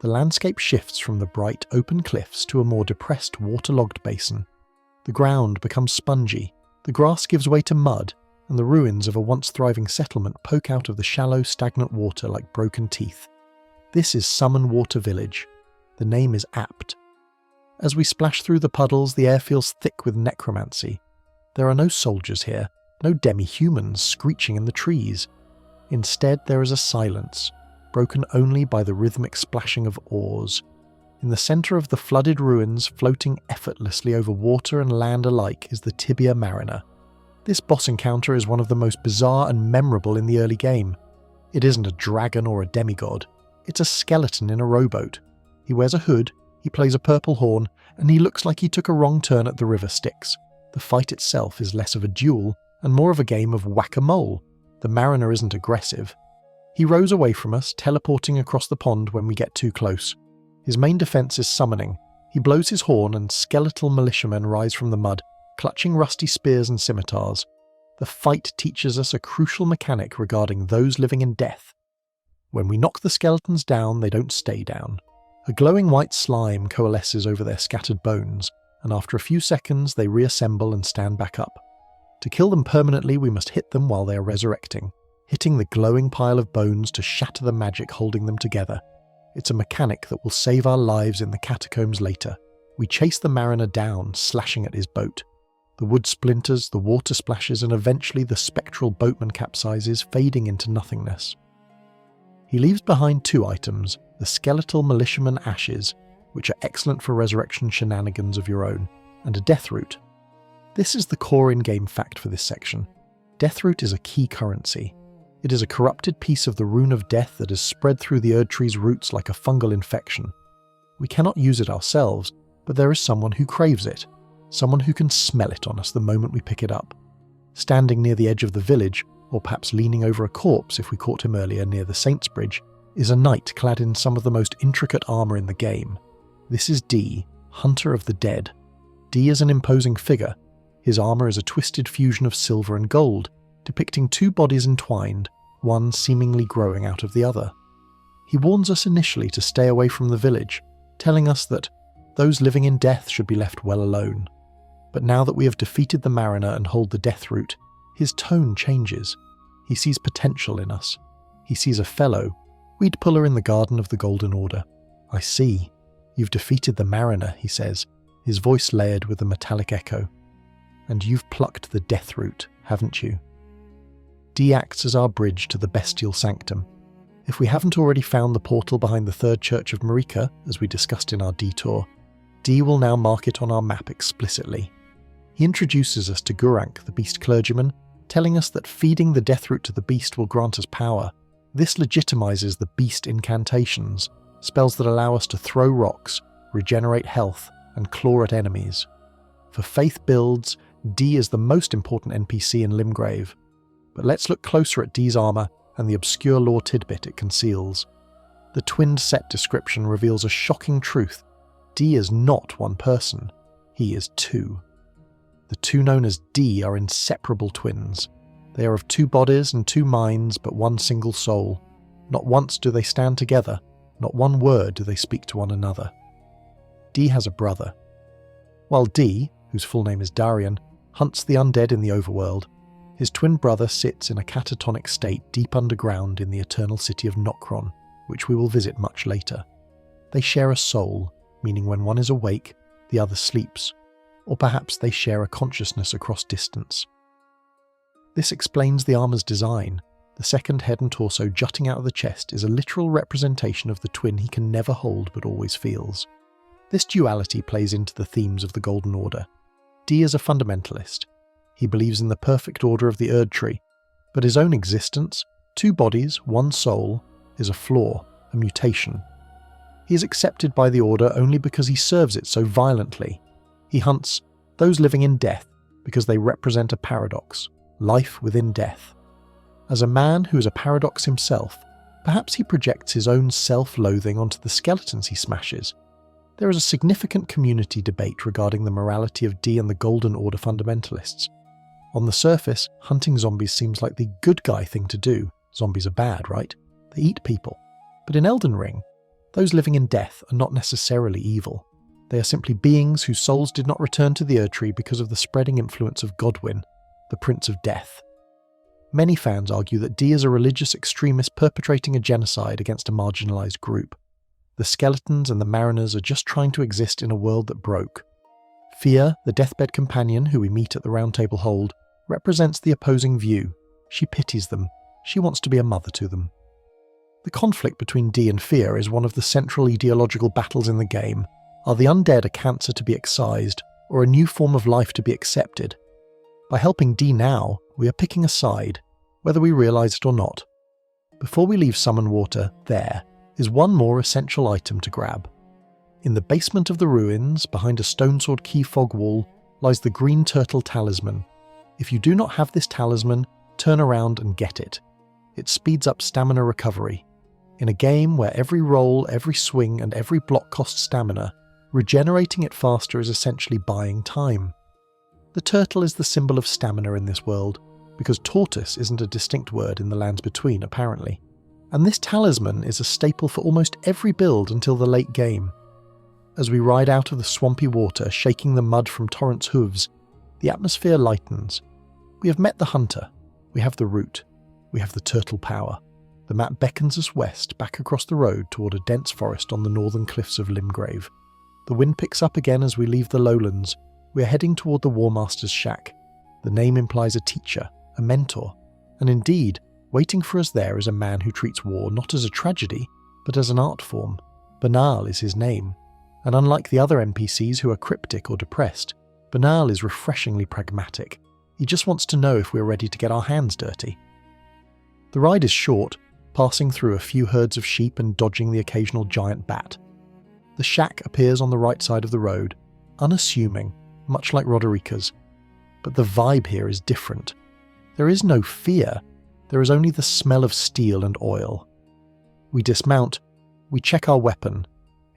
[SPEAKER 1] The landscape shifts from the bright, open cliffs to a more depressed, waterlogged basin. The ground becomes spongy, the grass gives way to mud, and the ruins of a once thriving settlement poke out of the shallow, stagnant water like broken teeth. This is Summonwater Village. The name is apt. As we splash through the puddles, the air feels thick with necromancy. There are no soldiers here, no demi-humans screeching in the trees. Instead, there is a silence, broken only by the rhythmic splashing of oars. In the centre of the flooded ruins, floating effortlessly over water and land alike, is the Tibia Mariner. This boss encounter is one of the most bizarre and memorable in the early game. It isn't a dragon or a demigod. It's a skeleton in a rowboat. He wears a hood, he plays a purple horn, and he looks like he took a wrong turn at the River Styx. The fight itself is less of a duel and more of a game of whack-a-mole. The mariner isn't aggressive. He rows away from us, teleporting across the pond when we get too close. His main defense is summoning. He blows his horn and skeletal militiamen rise from the mud, clutching rusty spears and scimitars. the fight teaches us a crucial mechanic regarding those living in death. When we knock the skeletons down, they don't stay down. A glowing white slime coalesces over their scattered bones, and after a few seconds they reassemble and stand back up. To kill them permanently, we must hit them while they are resurrecting, hitting the glowing pile of bones to shatter the magic holding them together. It's a mechanic that will save our lives in the catacombs later. We chase the mariner down, slashing at his boat. The wood splinters, the water splashes, and eventually the spectral boatman capsizes, fading into nothingness. He leaves behind 2 items, the skeletal militiaman ashes, which are excellent for resurrection shenanigans of your own, and a death root. This is the core in-game fact for this section. Death root is a key currency. It is a corrupted piece of the rune of death that has spread through the Erd tree's roots like a fungal infection. We cannot use it ourselves, but there is someone who craves it, someone who can smell it on us the moment we pick it up. Standing near the edge of the village, or perhaps leaning over a corpse if we caught him earlier near the Saints Bridge, is a knight clad in some of the most intricate armour in the game. This is D, Hunter of the Dead. D is an imposing figure. His armour is a twisted fusion of silver and gold, depicting 2 bodies entwined, one seemingly growing out of the other. He warns us initially to stay away from the village, telling us that those living in death should be left well alone. But now that we have defeated the mariner and hold the death root, his tone changes. He sees potential in us. He sees a fellow, weed puller in the Garden of the Golden Order. I see. You've defeated the mariner, he says, his voice layered with a metallic echo. And you've plucked the death root, haven't you? D acts as our bridge to the bestial sanctum. If we haven't already found the portal behind the Third Church of Marika, as we discussed in our detour, D will now mark it on our map explicitly. He introduces us to Gurank, the beast clergyman, telling us that feeding the death root to the beast will grant us power. This legitimizes the beast incantations, spells that allow us to throw rocks, regenerate health, and claw at enemies. For faith builds, D is the most important NPC in Limgrave. But let's look closer at D's armour and the obscure lore tidbit it conceals. The twinned set description reveals a shocking truth. D is not one person, he is 2. The 2 known as D are inseparable twins. They are of 2 bodies and 2 minds, but one single soul. Not once do they stand together, not one word do they speak to one another. D has a brother. While D, whose full name is Darian, hunts the undead in the overworld, his twin brother sits in a catatonic state deep underground in the eternal city of Nokron, which we will visit much later. They share a soul, meaning when one is awake, the other sleeps, or perhaps they share a consciousness across distance. This explains the armour's design. The second head and torso jutting out of the chest is a literal representation of the twin he can never hold but always feels. This duality plays into the themes of the Golden Order. D is a fundamentalist. He believes in the perfect order of the Erd tree, but his own existence, 2 bodies, 1 soul, is a flaw, a mutation. He is accepted by the Order only because he serves it so violently. He hunts those living in death because they represent a paradox, life within death. As a man who is a paradox himself, perhaps he projects his own self-loathing onto the skeletons he smashes. There is a significant community debate regarding the morality of D and the Golden Order fundamentalists. On the surface, hunting zombies seems like the good guy thing to do. Zombies are bad, right? They eat people. But in Elden Ring, those living in death are not necessarily evil. They are simply beings whose souls did not return to the Erd tree because of the spreading influence of Godwyn, the Prince of Death. Many fans argue that D is a religious extremist perpetrating a genocide against a marginalised group. The skeletons and the mariners are just trying to exist in a world that broke. Fia, the deathbed companion who we meet at the Round Table Hold, represents the opposing view. She pities them. She wants to be a mother to them. The conflict between D and Fia is one of the central ideological battles in the game. Are the undead a cancer to be excised, or a new form of life to be accepted? By helping D now, we are picking a side, whether we realise it or not. Before we leave Summon Water, there is one more essential item to grab. In the basement of the ruins, behind a stone-sword key fog wall, lies the green turtle talisman. If you do not have this talisman, turn around and get it. It speeds up stamina recovery. In a game where every roll, every swing, and every block costs stamina, regenerating it faster is essentially buying time. The turtle is the symbol of stamina in this world, because tortoise isn't a distinct word in the lands between, apparently. And this talisman is a staple for almost every build until the late game. As we ride out of the swampy water, shaking the mud from Torrent's hooves, the atmosphere lightens. We have met the hunter, we have the route, we have the turtle power. The map beckons us west, back across the road toward a dense forest on the northern cliffs of Limgrave. The wind picks up again as we leave the lowlands. We are heading toward the Warmaster's shack. The name implies a teacher, a mentor, and indeed, waiting for us there is a man who treats war not as a tragedy, but as an art form. Bernal is his name, and unlike the other NPCs who are cryptic or depressed, Bernal is refreshingly pragmatic. He just wants to know if we're ready to get our hands dirty. The ride is short, passing through a few herds of sheep and dodging the occasional giant bat. The shack appears on the right side of the road, unassuming, much like Roderica's. But the vibe here is different. There is no fear, there is only the smell of steel and oil. We dismount, we check our weapon.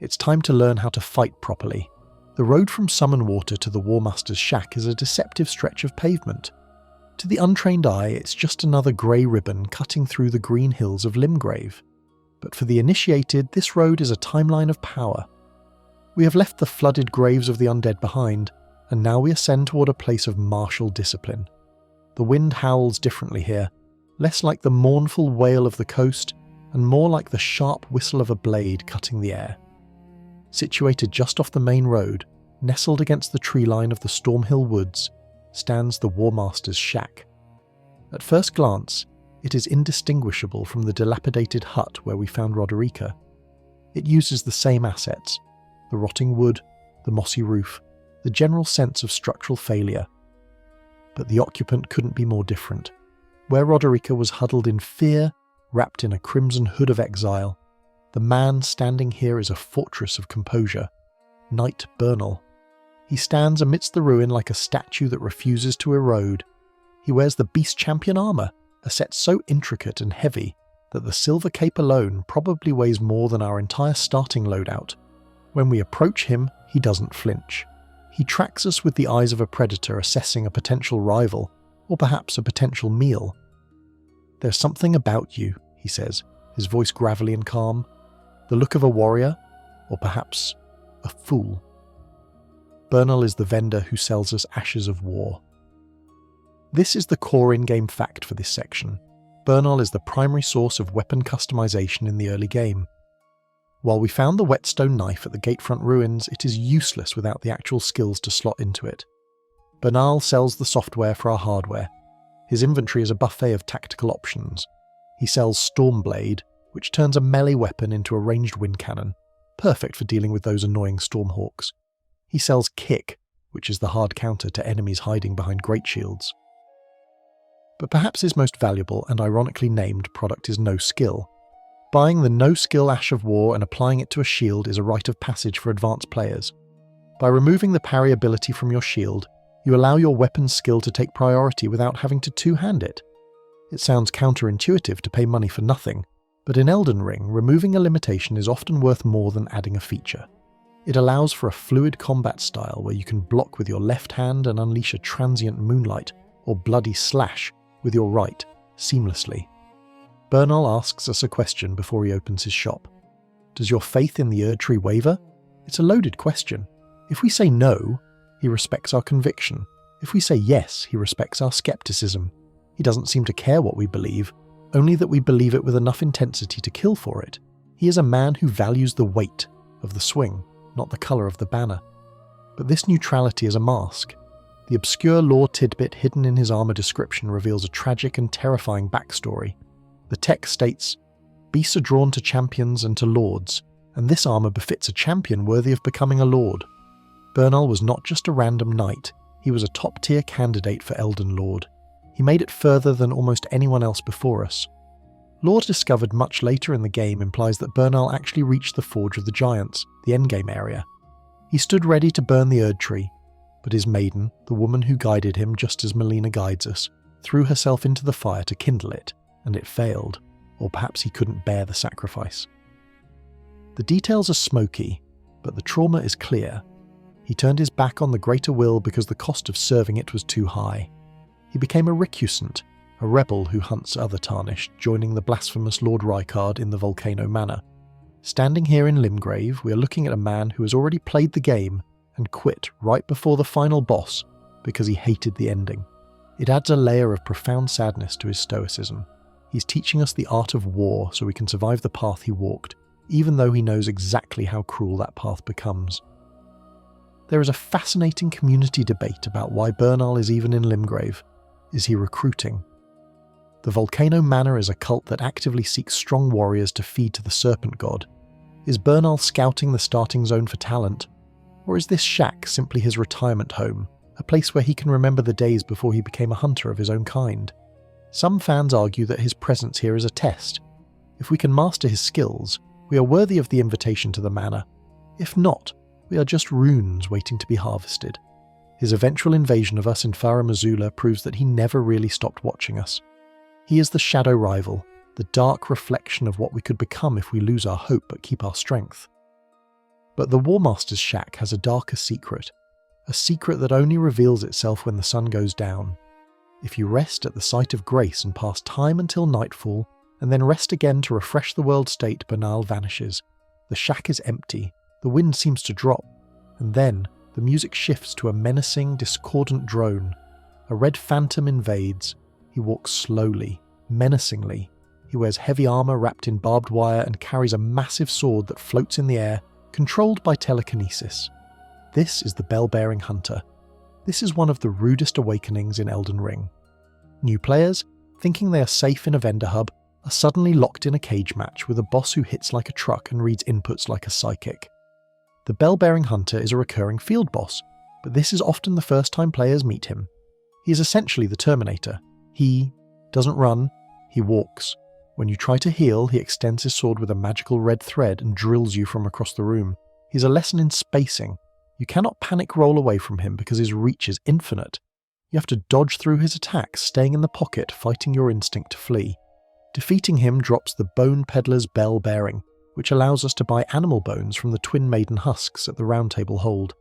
[SPEAKER 1] It's time to learn how to fight properly. The road from Summon Water to the Warmaster's shack is a deceptive stretch of pavement. To the untrained eye, it's just another grey ribbon cutting through the green hills of Limgrave. But for the initiated, this road is a timeline of power. We have left the flooded graves of the undead behind, and now we ascend toward a place of martial discipline. The wind howls differently here, less like the mournful wail of the coast, and more like the sharp whistle of a blade cutting the air. Situated just off the main road, nestled against the tree line of the Stormhill Woods, stands the Warmaster's shack. At first glance, it is indistinguishable from the dilapidated hut where we found Roderica. It uses the same assets, the rotting wood, the mossy roof, the general sense of structural failure. But the occupant couldn't be more different. Where Roderica was huddled in fear, wrapped in a crimson hood of exile, the man standing here is a fortress of composure, Knight Bernal. He stands amidst the ruin like a statue that refuses to erode. He wears the Beast Champion armour, a set so intricate and heavy that the silver cape alone probably weighs more than our entire starting loadout. When we approach him, he doesn't flinch. He tracks us with the eyes of a predator assessing a potential rival, or perhaps a potential meal. "There's something about you," he says, his voice gravelly and calm. "The look of a warrior, or perhaps a fool." Bernal is the vendor who sells us ashes of war. This is the core in-game fact for this section. Bernal is the primary source of weapon customization in the early game. While we found the Whetstone knife at the Gatefront ruins, it is useless without the actual skills to slot into it. Bernal sells the software for our hardware. His inventory is a buffet of tactical options. He sells Stormblade, which turns a melee weapon into a ranged wind cannon, perfect for dealing with those annoying Stormhawks. He sells Kick, which is the hard counter to enemies hiding behind great shields. But perhaps his most valuable and ironically named product is No Skill. Buying the No Skill Ash of War and applying it to a shield is a rite of passage for advanced players. By removing the parry ability from your shield, you allow your weapon's skill to take priority without having to two-hand it. It sounds counterintuitive to pay money for nothing, but in Elden Ring, removing a limitation is often worth more than adding a feature. It allows for a fluid combat style where you can block with your left hand and unleash a transient moonlight or bloody slash with your right, seamlessly. Bernal asks us a question before he opens his shop. Does your faith in the Erdtree waver? It's a loaded question. If we say no, he respects our conviction. If we say yes, he respects our skepticism. He doesn't seem to care what we believe, only that we believe it with enough intensity to kill for it. He is a man who values the weight of the swing, not the colour of the banner. But this neutrality is a mask. The obscure lore tidbit hidden in his armour description reveals a tragic and terrifying backstory. The text states, "Beasts are drawn to champions and to lords, and this armour befits a champion worthy of becoming a lord." Bernal was not just a random knight, he was a top-tier candidate for Elden Lord. He made it further than almost anyone else before us. Lore discovered much later in the game implies that Bernal actually reached the Forge of the Giants, the endgame area. He stood ready to burn the Erdtree, but his maiden, the woman who guided him just as Melina guides us, threw herself into the fire to kindle it, and it failed, or perhaps he couldn't bear the sacrifice. The details are smoky, but the trauma is clear. He turned his back on the greater will because the cost of serving it was too high. He became a recusant, a rebel who hunts other Tarnished, joining the blasphemous Lord Rykard in the Volcano Manor. Standing here in Limgrave, we are looking at a man who has already played the game and quit right before the final boss because he hated the ending. It adds a layer of profound sadness to his stoicism. He's teaching us the art of war so we can survive the path he walked, even though he knows exactly how cruel that path becomes. There is a fascinating community debate about why Bernal is even in Limgrave. Is he recruiting? The Volcano Manor is a cult that actively seeks strong warriors to feed to the Serpent God. Is Bernal scouting the starting zone for talent? Or is this shack simply his retirement home, a place where he can remember the days before he became a hunter of his own kind? Some fans argue that his presence here is a test. If we can master his skills, we are worthy of the invitation to the manor. If not, we are just runes waiting to be harvested. His eventual invasion of us in Fara Missoula proves that he never really stopped watching us. He is the shadow rival, the dark reflection of what we could become if we lose our hope but keep our strength. But the Warmaster's shack has a darker secret, a secret that only reveals itself when the sun goes down. If you rest at the site of grace and pass time until nightfall, and then rest again to refresh the world state, Bernal vanishes. The shack is empty, the wind seems to drop, and then the music shifts to a menacing, discordant drone. A red phantom invades. He walks slowly, menacingly. He wears heavy armour wrapped in barbed wire and carries a massive sword that floats in the air, controlled by telekinesis. This is the bell-bearing hunter. This is one of the rudest awakenings in Elden Ring. New players, thinking they are safe in a vendor hub, are suddenly locked in a cage match with a boss who hits like a truck and reads inputs like a psychic. The bell-bearing hunter is a recurring field boss, but this is often the first time players meet him. He is essentially the Terminator. He doesn't run, he walks. When you try to heal, he extends his sword with a magical red thread and drills you from across the room. He's a lesson in spacing. You cannot panic roll away from him because his reach is infinite. You have to dodge through his attacks, staying in the pocket, fighting your instinct to flee. Defeating him drops the Bone Peddler's Bell Bearing, which allows us to buy animal bones from the Twin Maiden husks at the Round Table Hold.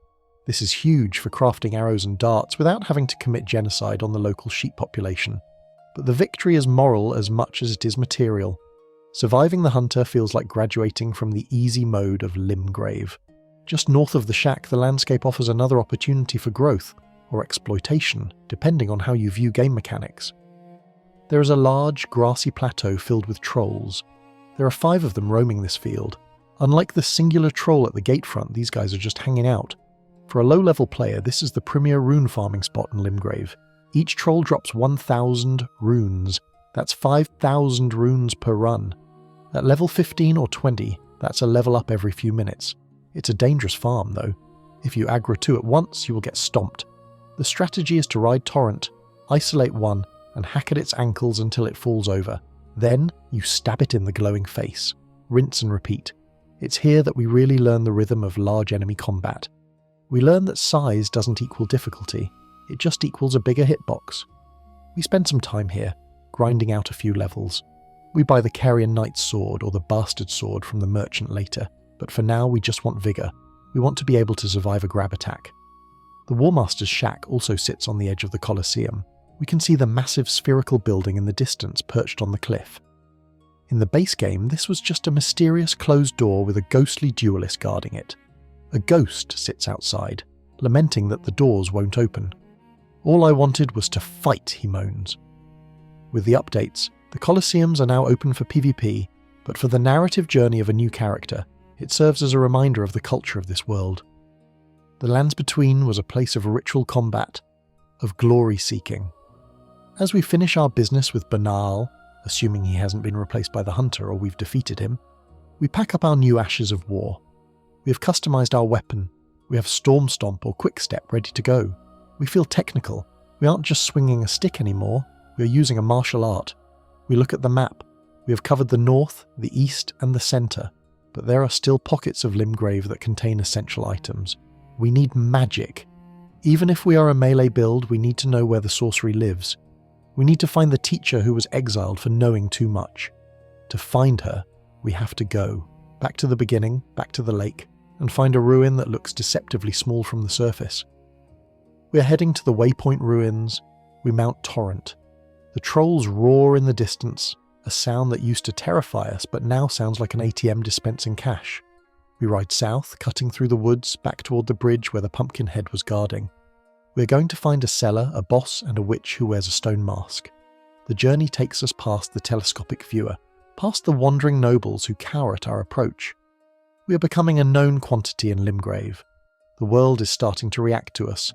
[SPEAKER 1] This is huge for crafting arrows and darts without having to commit genocide on the local sheep population. But the victory is moral as much as it is material. Surviving the hunter feels like graduating from the easy mode of Limgrave. Just north of the shack, the landscape offers another opportunity for growth, or exploitation, depending on how you view game mechanics. There is a large, grassy plateau filled with trolls. There are 5 of them roaming this field. Unlike the singular troll at the gatefront, these guys are just hanging out. For a low-level player, this is the premier rune farming spot in Limgrave. Each troll drops 1,000 runes. That's 5,000 runes per run. At level 15 or 20, that's a level up every few minutes. It's a dangerous farm, though. If you aggro 2 at once, you will get stomped. The strategy is to ride Torrent, isolate one, and hack at its ankles until it falls over. Then, you stab it in the glowing face. Rinse and repeat. It's here that we really learn the rhythm of large enemy combat. We learn that size doesn't equal difficulty. It just equals a bigger hitbox. We spend some time here, grinding out a few levels. We buy the Carrion Knight's sword or the Bastard sword from the merchant later, but for now we just want vigour. We want to be able to survive a grab attack. The Warmaster's shack also sits on the edge of the Colosseum. We can see the massive spherical building in the distance perched on the cliff. In the base game, this was just a mysterious closed door with a ghostly duelist guarding it. A ghost sits outside, lamenting that the doors won't open. All I wanted was to fight, he moans. With the updates, the Colosseums are now open for PvP, but for the narrative journey of a new character, it serves as a reminder of the culture of this world. The Lands Between was a place of ritual combat, of glory-seeking. As we finish our business with Bernal, assuming he hasn't been replaced by the hunter or we've defeated him, we pack up our new Ashes of War. We have customised our weapon. We have Storm Stomp or Quick Step ready to go. We feel technical. We aren't just swinging a stick anymore. We are using a martial art. We look at the map. We have covered the north, the east, and the centre, but there are still pockets of Limgrave that contain essential items. We need magic. Even if we are a melee build, we need to know where the sorcery lives. We need to find the teacher who was exiled for knowing too much. To find her, we have to go. Back to the beginning, back to the lake, and find a ruin that looks deceptively small from the surface. We are heading to the Waypoint ruins. We mount Torrent. The trolls roar in the distance, a sound that used to terrify us but now sounds like an ATM dispensing cash. We ride south, cutting through the woods, back toward the bridge where the Pumpkinhead was guarding. We're going to find a cellar, a boss, and a witch who wears a stone mask. The journey takes us past the telescopic viewer, past the wandering nobles who cower at our approach. We are becoming a known quantity in Limgrave. The world is starting to react to us.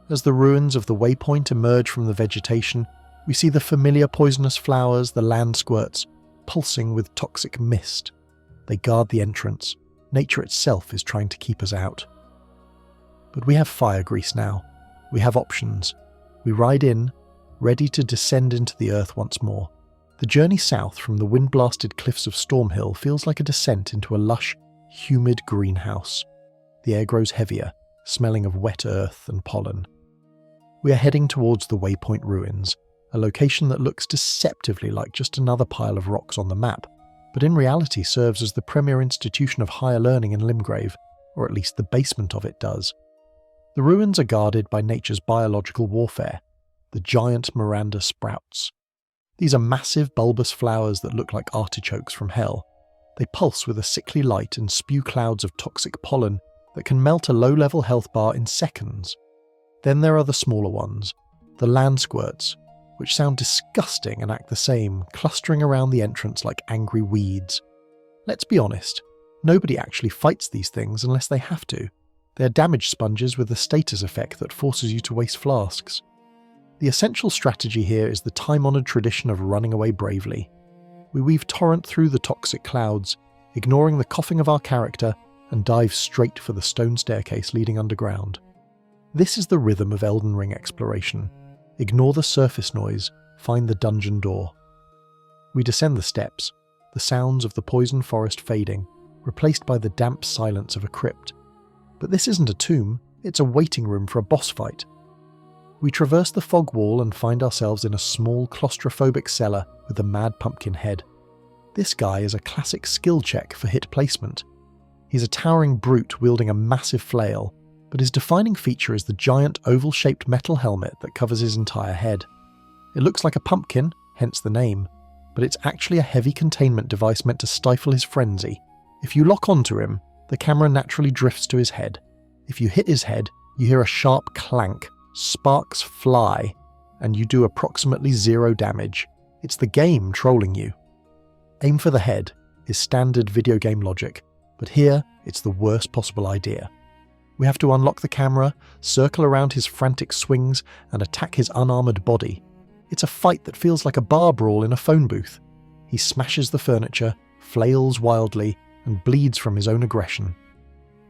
[SPEAKER 1] As the ruins of the waypoint emerge from the vegetation, we see the familiar poisonous flowers, the land squirts, pulsing with toxic mist. They guard the entrance. Nature itself is trying to keep us out. But we have fire grease now. We have options. We ride in, ready to descend into the earth once more. The journey south from the wind-blasted cliffs of Stormhill feels like a descent into a lush, humid greenhouse. The air grows heavier, smelling of wet earth and pollen. We are heading towards the Waypoint Ruins, a location that looks deceptively like just another pile of rocks on the map, but in reality serves as the premier institution of higher learning in Limgrave, or at least the basement of it does. The ruins are guarded by nature's biological warfare, the giant Miranda sprouts. These are massive bulbous flowers that look like artichokes from hell. They pulse with a sickly light and spew clouds of toxic pollen that can melt a low-level health bar in seconds. Then there are the smaller ones, the land squirts, which sound disgusting and act the same, clustering around the entrance like angry weeds. Let's be honest, nobody actually fights these things unless they have to. They are damage sponges with a status effect that forces you to waste flasks. The essential strategy here is the time-honoured tradition of running away bravely. We weave torrent through the toxic clouds, ignoring the coughing of our character, and dive straight for the stone staircase leading underground. This is the rhythm of Elden Ring exploration. Ignore the surface noise, find the dungeon door. We descend the steps, the sounds of the poison forest fading, replaced by the damp silence of a crypt. But this isn't a tomb, it's a waiting room for a boss fight. We traverse the fog wall and find ourselves in a small claustrophobic cellar with a mad pumpkin head. This guy is a classic skill check for hit placement. He's a towering brute wielding a massive flail, but his defining feature is the giant oval-shaped metal helmet that covers his entire head. It looks like a pumpkin, hence the name, but it's actually a heavy containment device meant to stifle his frenzy. If you lock onto him, the camera naturally drifts to his head. If you hit his head, you hear a sharp clank, sparks fly, and you do approximately 0 damage. It's the game trolling you. Aim for the head is standard video game logic, but here it's the worst possible idea. We have to unlock the camera, circle around his frantic swings, and attack his unarmoured body. It's a fight that feels like a bar brawl in a phone booth. He smashes the furniture, flails wildly, and bleeds from his own aggression.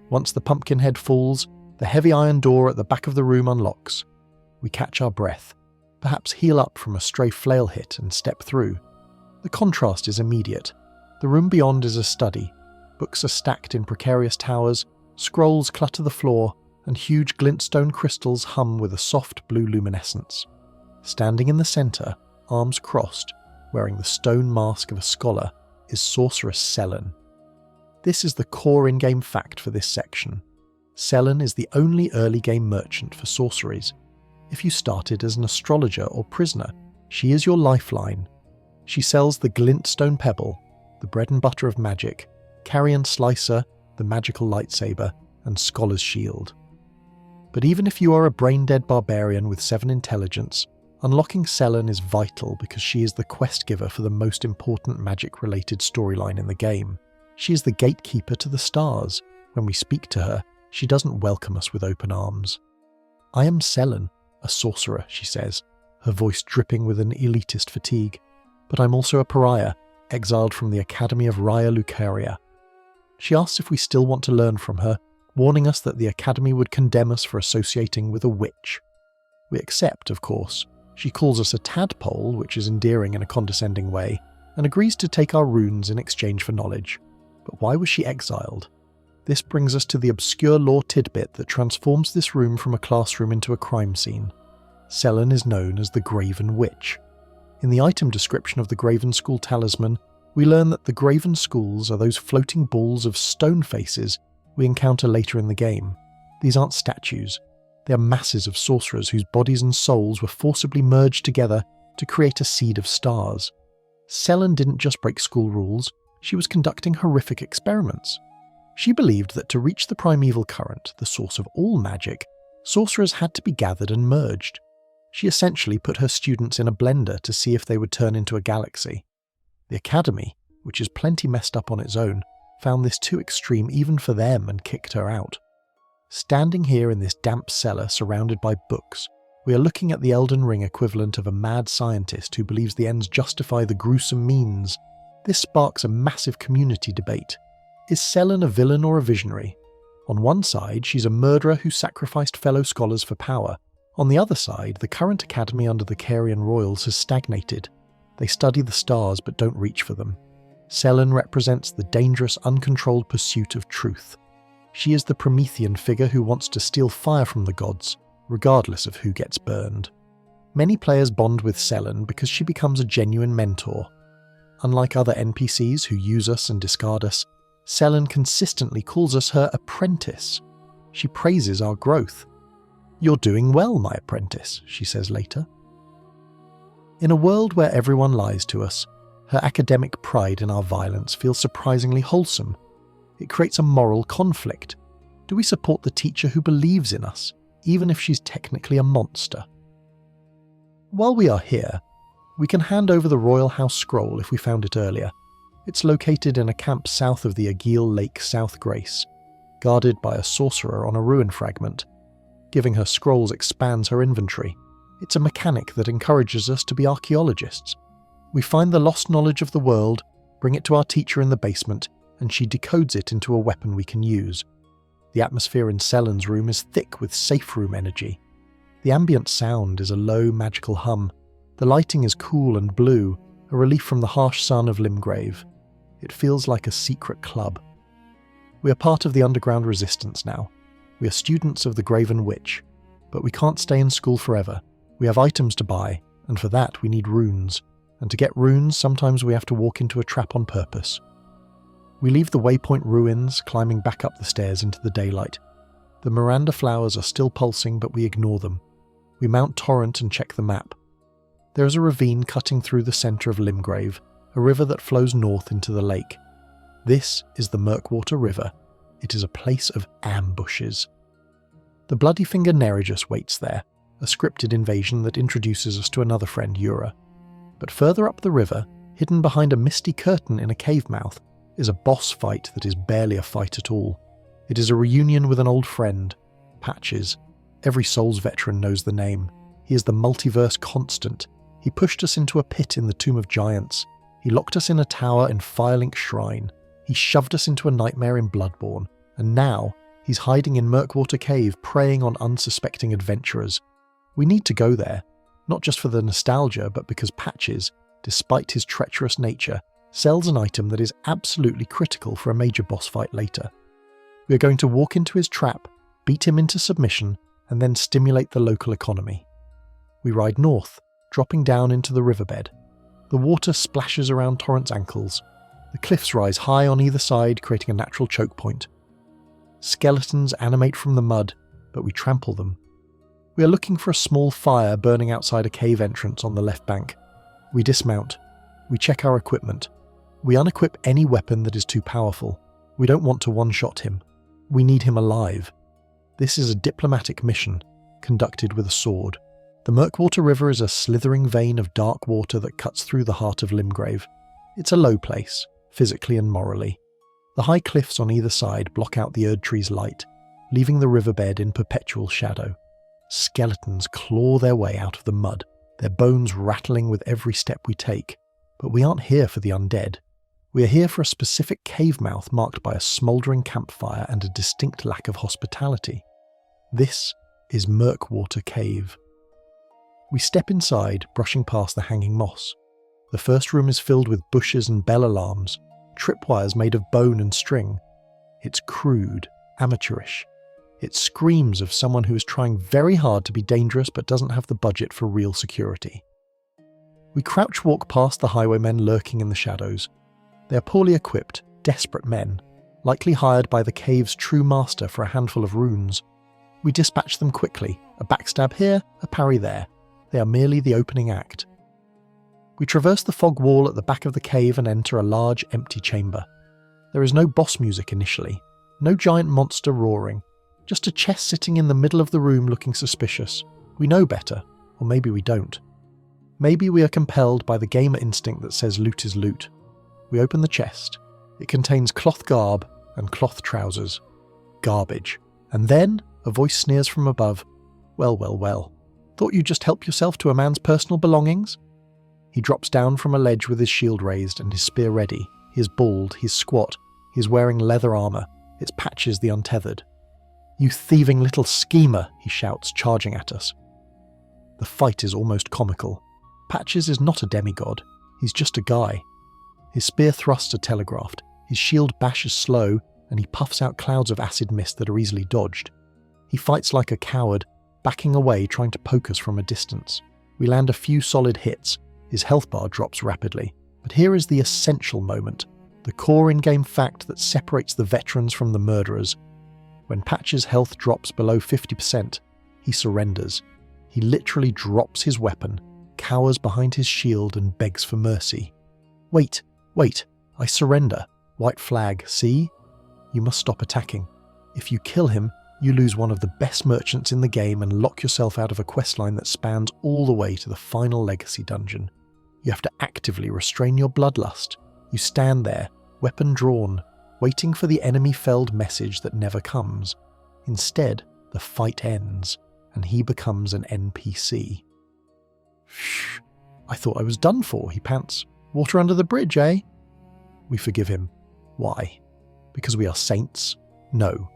[SPEAKER 1] Once the pumpkin head falls, the heavy iron door at the back of the room unlocks. We catch our breath, perhaps heal up from a stray flail hit and step through. The contrast is immediate. The room beyond is a study. Books are stacked in precarious towers, scrolls clutter the floor, and huge glintstone crystals hum with a soft blue luminescence. Standing in the centre, arms crossed, wearing the stone mask of a scholar, is Sorceress Sellen. This is the core in-game fact for this section. Sellen is the only early game merchant for sorceries. If you started as an astrologer or prisoner, she is your lifeline. She sells the glintstone pebble, the bread and butter of magic, carrion slicer, the magical lightsaber, and scholar's shield. But even if you are a brain-dead barbarian with 7 intelligence, unlocking Sellen is vital because she is the quest giver for the most important magic-related storyline in the game. She is the gatekeeper to the stars. When we speak to her, she doesn't welcome us with open arms. "I am Sellen, a sorcerer," she says, her voice dripping with an elitist fatigue. "But I'm also a pariah, exiled from the Academy of Raya Lucaria." She asks if we still want to learn from her, warning us that the Academy would condemn us for associating with a witch. We accept, of course. She calls us a tadpole, which is endearing in a condescending way, and agrees to take our runes in exchange for knowledge. But why was she exiled? This brings us to the obscure lore tidbit that transforms this room from a classroom into a crime scene. Sellen is known as the Graven Witch. In the item description of the Graven School talisman, we learn that the Graven Schools are those floating balls of stone faces we encounter later in the game. These aren't statues. They are masses of sorcerers whose bodies and souls were forcibly merged together to create a seed of stars. Selen didn't just break school rules, she was conducting horrific experiments. She believed that to reach the primeval current, the source of all magic, sorcerers had to be gathered and merged. She essentially put her students in a blender to see if they would turn into a galaxy. The Academy, which is plenty messed up on its own, found this too extreme even for them and kicked her out. Standing here in this damp cellar surrounded by books, we are looking at the Elden Ring equivalent of a mad scientist who believes the ends justify the gruesome means. This sparks a massive community debate. Is Selen a villain or a visionary? On one side, she's a murderer who sacrificed fellow scholars for power. On the other side, the current academy under the Carian royals has stagnated. They study the stars but don't reach for them. Selen represents the dangerous, uncontrolled pursuit of truth. She is the Promethean figure who wants to steal fire from the gods, regardless of who gets burned. Many players bond with Selen because she becomes a genuine mentor. Unlike other NPCs who use us and discard us, Selen consistently calls us her apprentice. She praises our growth. "You're doing well, my apprentice," she says later. In a world where everyone lies to us, her academic pride in our violence feels surprisingly wholesome. It creates a moral conflict. Do we support the teacher who believes in us, even if she's technically a monster? While we are here, we can hand over the Royal House Scroll if we found it earlier. It's located in a camp south of the Agheel Lake South Grace, guarded by a sorcerer on a ruin fragment. Giving her scrolls expands her inventory. It's a mechanic that encourages us to be archaeologists. We find the lost knowledge of the world, bring it to our teacher in the basement, and she decodes it into a weapon we can use. The atmosphere in Selen's room is thick with safe room energy. The ambient sound is a low magical hum. The lighting is cool and blue, a relief from the harsh sun of Limgrave. It feels like a secret club. We are part of the underground resistance now. We are students of the Graven Witch, but we can't stay in school forever. We have items to buy, and for that we need runes. And to get runes, sometimes we have to walk into a trap on purpose. We leave the waypoint ruins, climbing back up the stairs into the daylight. The Miranda flowers are still pulsing, but we ignore them. We mount Torrent and check the map. There is a ravine cutting through the centre of Limgrave, a river that flows north into the lake. This is the Murkwater River. It is a place of ambushes. The Bloodyfinger Neregus waits there, a scripted invasion that introduces us to another friend, Yura. But further up the river, hidden behind a misty curtain in a cave mouth, is a boss fight that is barely a fight at all. It is a reunion with an old friend, Patches. Every Souls veteran knows the name. He is the multiverse constant. He pushed us into a pit in the Tomb of Giants. He locked us in a tower in Firelink Shrine. He shoved us into a nightmare in Bloodborne. And now, he's hiding in Murkwater Cave, preying on unsuspecting adventurers. We need to go there, not just for the nostalgia, but because Patches, despite his treacherous nature, sells an item that is absolutely critical for a major boss fight later. We are going to walk into his trap, beat him into submission, and then stimulate the local economy. We ride north, dropping down into the riverbed. The water splashes around Torrent's ankles. The cliffs rise high on either side, creating a natural choke point. Skeletons animate from the mud, but we trample them. We are looking for a small fire burning outside a cave entrance on the left bank. We dismount. We check our equipment. We unequip any weapon that is too powerful. We don't want to one-shot him. We need him alive. This is a diplomatic mission, conducted with a sword. The Murkwater River is a slithering vein of dark water that cuts through the heart of Limgrave. It's a low place, physically and morally. The high cliffs on either side block out the Erdtree's light, leaving the riverbed in perpetual shadow. Skeletons claw their way out of the mud, their bones rattling with every step we take. But we aren't here for the undead. We are here for a specific cave mouth marked by a smouldering campfire and a distinct lack of hospitality. This is Murkwater Cave. We step inside, brushing past the hanging moss. The first room is filled with bushes and bell alarms, tripwires made of bone and string. It's crude, amateurish. It screams of someone who is trying very hard to be dangerous but doesn't have the budget for real security. We crouch walk past the highwaymen lurking in the shadows. They are poorly equipped, desperate men, likely hired by the cave's true master for a handful of runes. We dispatch them quickly, a backstab here, a parry there. They are merely the opening act. We traverse the fog wall at the back of the cave and enter a large, empty chamber. There is no boss music initially, no giant monster roaring, just a chest sitting in the middle of the room looking suspicious. We know better, or maybe we don't. Maybe we are compelled by the gamer instinct that says loot is loot. We open the chest. It contains cloth garb and cloth trousers. Garbage. And then a voice sneers from above. Well, well, well. Thought you'd just help yourself to a man's personal belongings? He drops down from a ledge with his shield raised and his spear ready. He is bald, he's squat, he is wearing leather armour. It's Patches the Untethered. You thieving little schemer, he shouts, charging at us. The fight is almost comical. Patches is not a demigod. He's just a guy. His spear thrusts are telegraphed, his shield bashes slow, and he puffs out clouds of acid mist that are easily dodged. He fights like a coward, backing away trying to poke us from a distance. We land a few solid hits. His health bar drops rapidly. But here is the essential moment, the core in-game fact that separates the veterans from the murderers. When Patches' health drops below 50%, he surrenders. He literally drops his weapon, cowers behind his shield and begs for mercy. Wait, I surrender. White flag, see? You must stop attacking. If you kill him, you lose one of the best merchants in the game and lock yourself out of a questline that spans all the way to the final legacy dungeon. You have to actively restrain your bloodlust. You stand there, weapon drawn, waiting for the enemy-felled message that never comes. Instead, the fight ends, and he becomes an NPC. Shh, I thought I was done for, he pants. Water under the bridge, eh? We forgive him. Why? Because we are saints? No,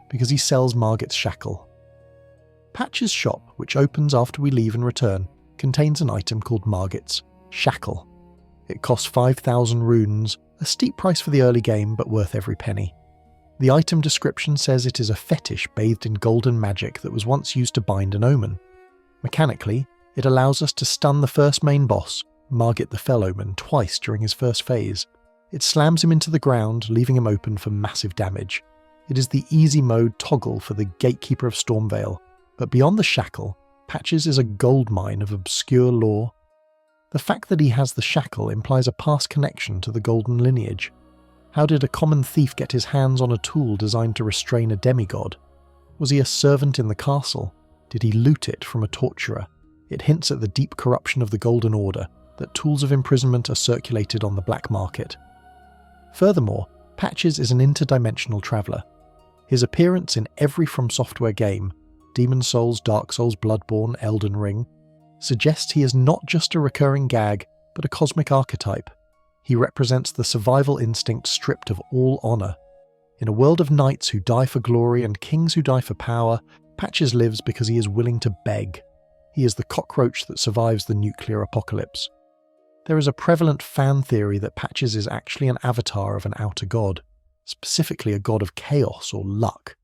[SPEAKER 1] because he sells Margit's shackle. Patches' shop, which opens after we leave and return, contains an item called Margit's shackle. It costs 5,000 runes, a steep price for the early game, but worth every penny. The item description says it is a fetish bathed in golden magic that was once used to bind an omen. Mechanically, it allows us to stun the first main boss, Margit the Fell Omen, twice during his first phase. It slams him into the ground, leaving him open for massive damage. It is the easy mode toggle for the gatekeeper of Stormveil, but beyond the shackle, Patches is a goldmine of obscure lore. The fact that he has the shackle implies a past connection to the golden lineage. How did a common thief get his hands on a tool designed to restrain a demigod? Was he a servant in the castle? Did he loot it from a torturer? It hints at the deep corruption of the Golden Order, that tools of imprisonment are circulated on the black market. Furthermore, Patches is an interdimensional traveller. His appearance in every From Software game, Demon's Souls, Dark Souls, Bloodborne, Elden Ring, suggests he is not just a recurring gag, but a cosmic archetype. He represents the survival instinct stripped of all honour. In a world of knights who die for glory and kings who die for power, Patches lives because he is willing to beg. He is the cockroach that survives the nuclear apocalypse. There is a prevalent fan theory that Patches is actually an avatar of an outer god, specifically a god of chaos or luck.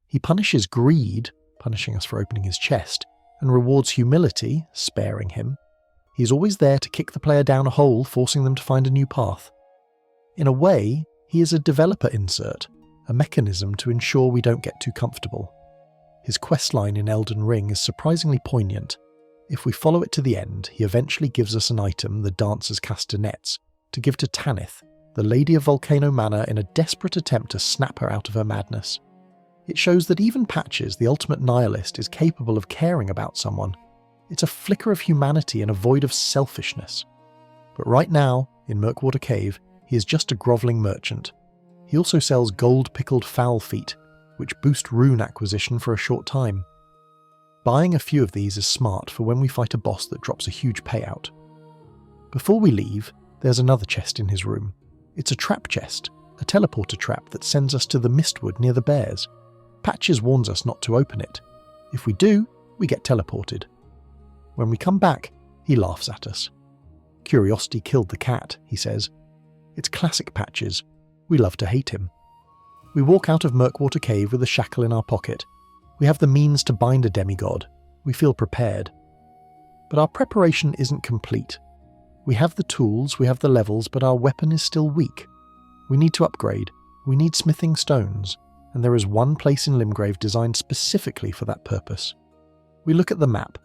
[SPEAKER 1] He punishes greed, punishing us for opening his chest, and rewards humility, sparing him. He's always there to kick the player down a hole, forcing them to find a new path. In a way, he is a developer insert, a mechanism to ensure we don't get too comfortable. His questline in Elden Ring is surprisingly poignant. If we follow it to the end, he eventually gives us an item, the Dancer's Castanets, to give to Tanith, the Lady of Volcano Manor, in a desperate attempt to snap her out of her madness. It shows that even Patches, the ultimate nihilist, is capable of caring about someone. It's a flicker of humanity and a void of selfishness. But right now, in Mirkwater Cave, he is just a grovelling merchant. He also sells gold-pickled fowl feet, which boost rune acquisition for a short time. Buying a few of these is smart for when we fight a boss that drops a huge payout. Before we leave, there's another chest in his room. It's a trap chest, a teleporter trap that sends us to the Mistwood near the bears. Patches warns us not to open it. If we do, we get teleported. When we come back, he laughs at us. Curiosity killed the cat, he says. It's classic Patches. We love to hate him. We walk out of Mirkwater Cave with a shackle in our pocket. We have the means to bind a demigod. We feel prepared. But our preparation isn't complete. We have the tools, we have the levels, but our weapon is still weak. We need to upgrade. We need smithing stones. And there is one place in Limgrave designed specifically for that purpose. We look at the map.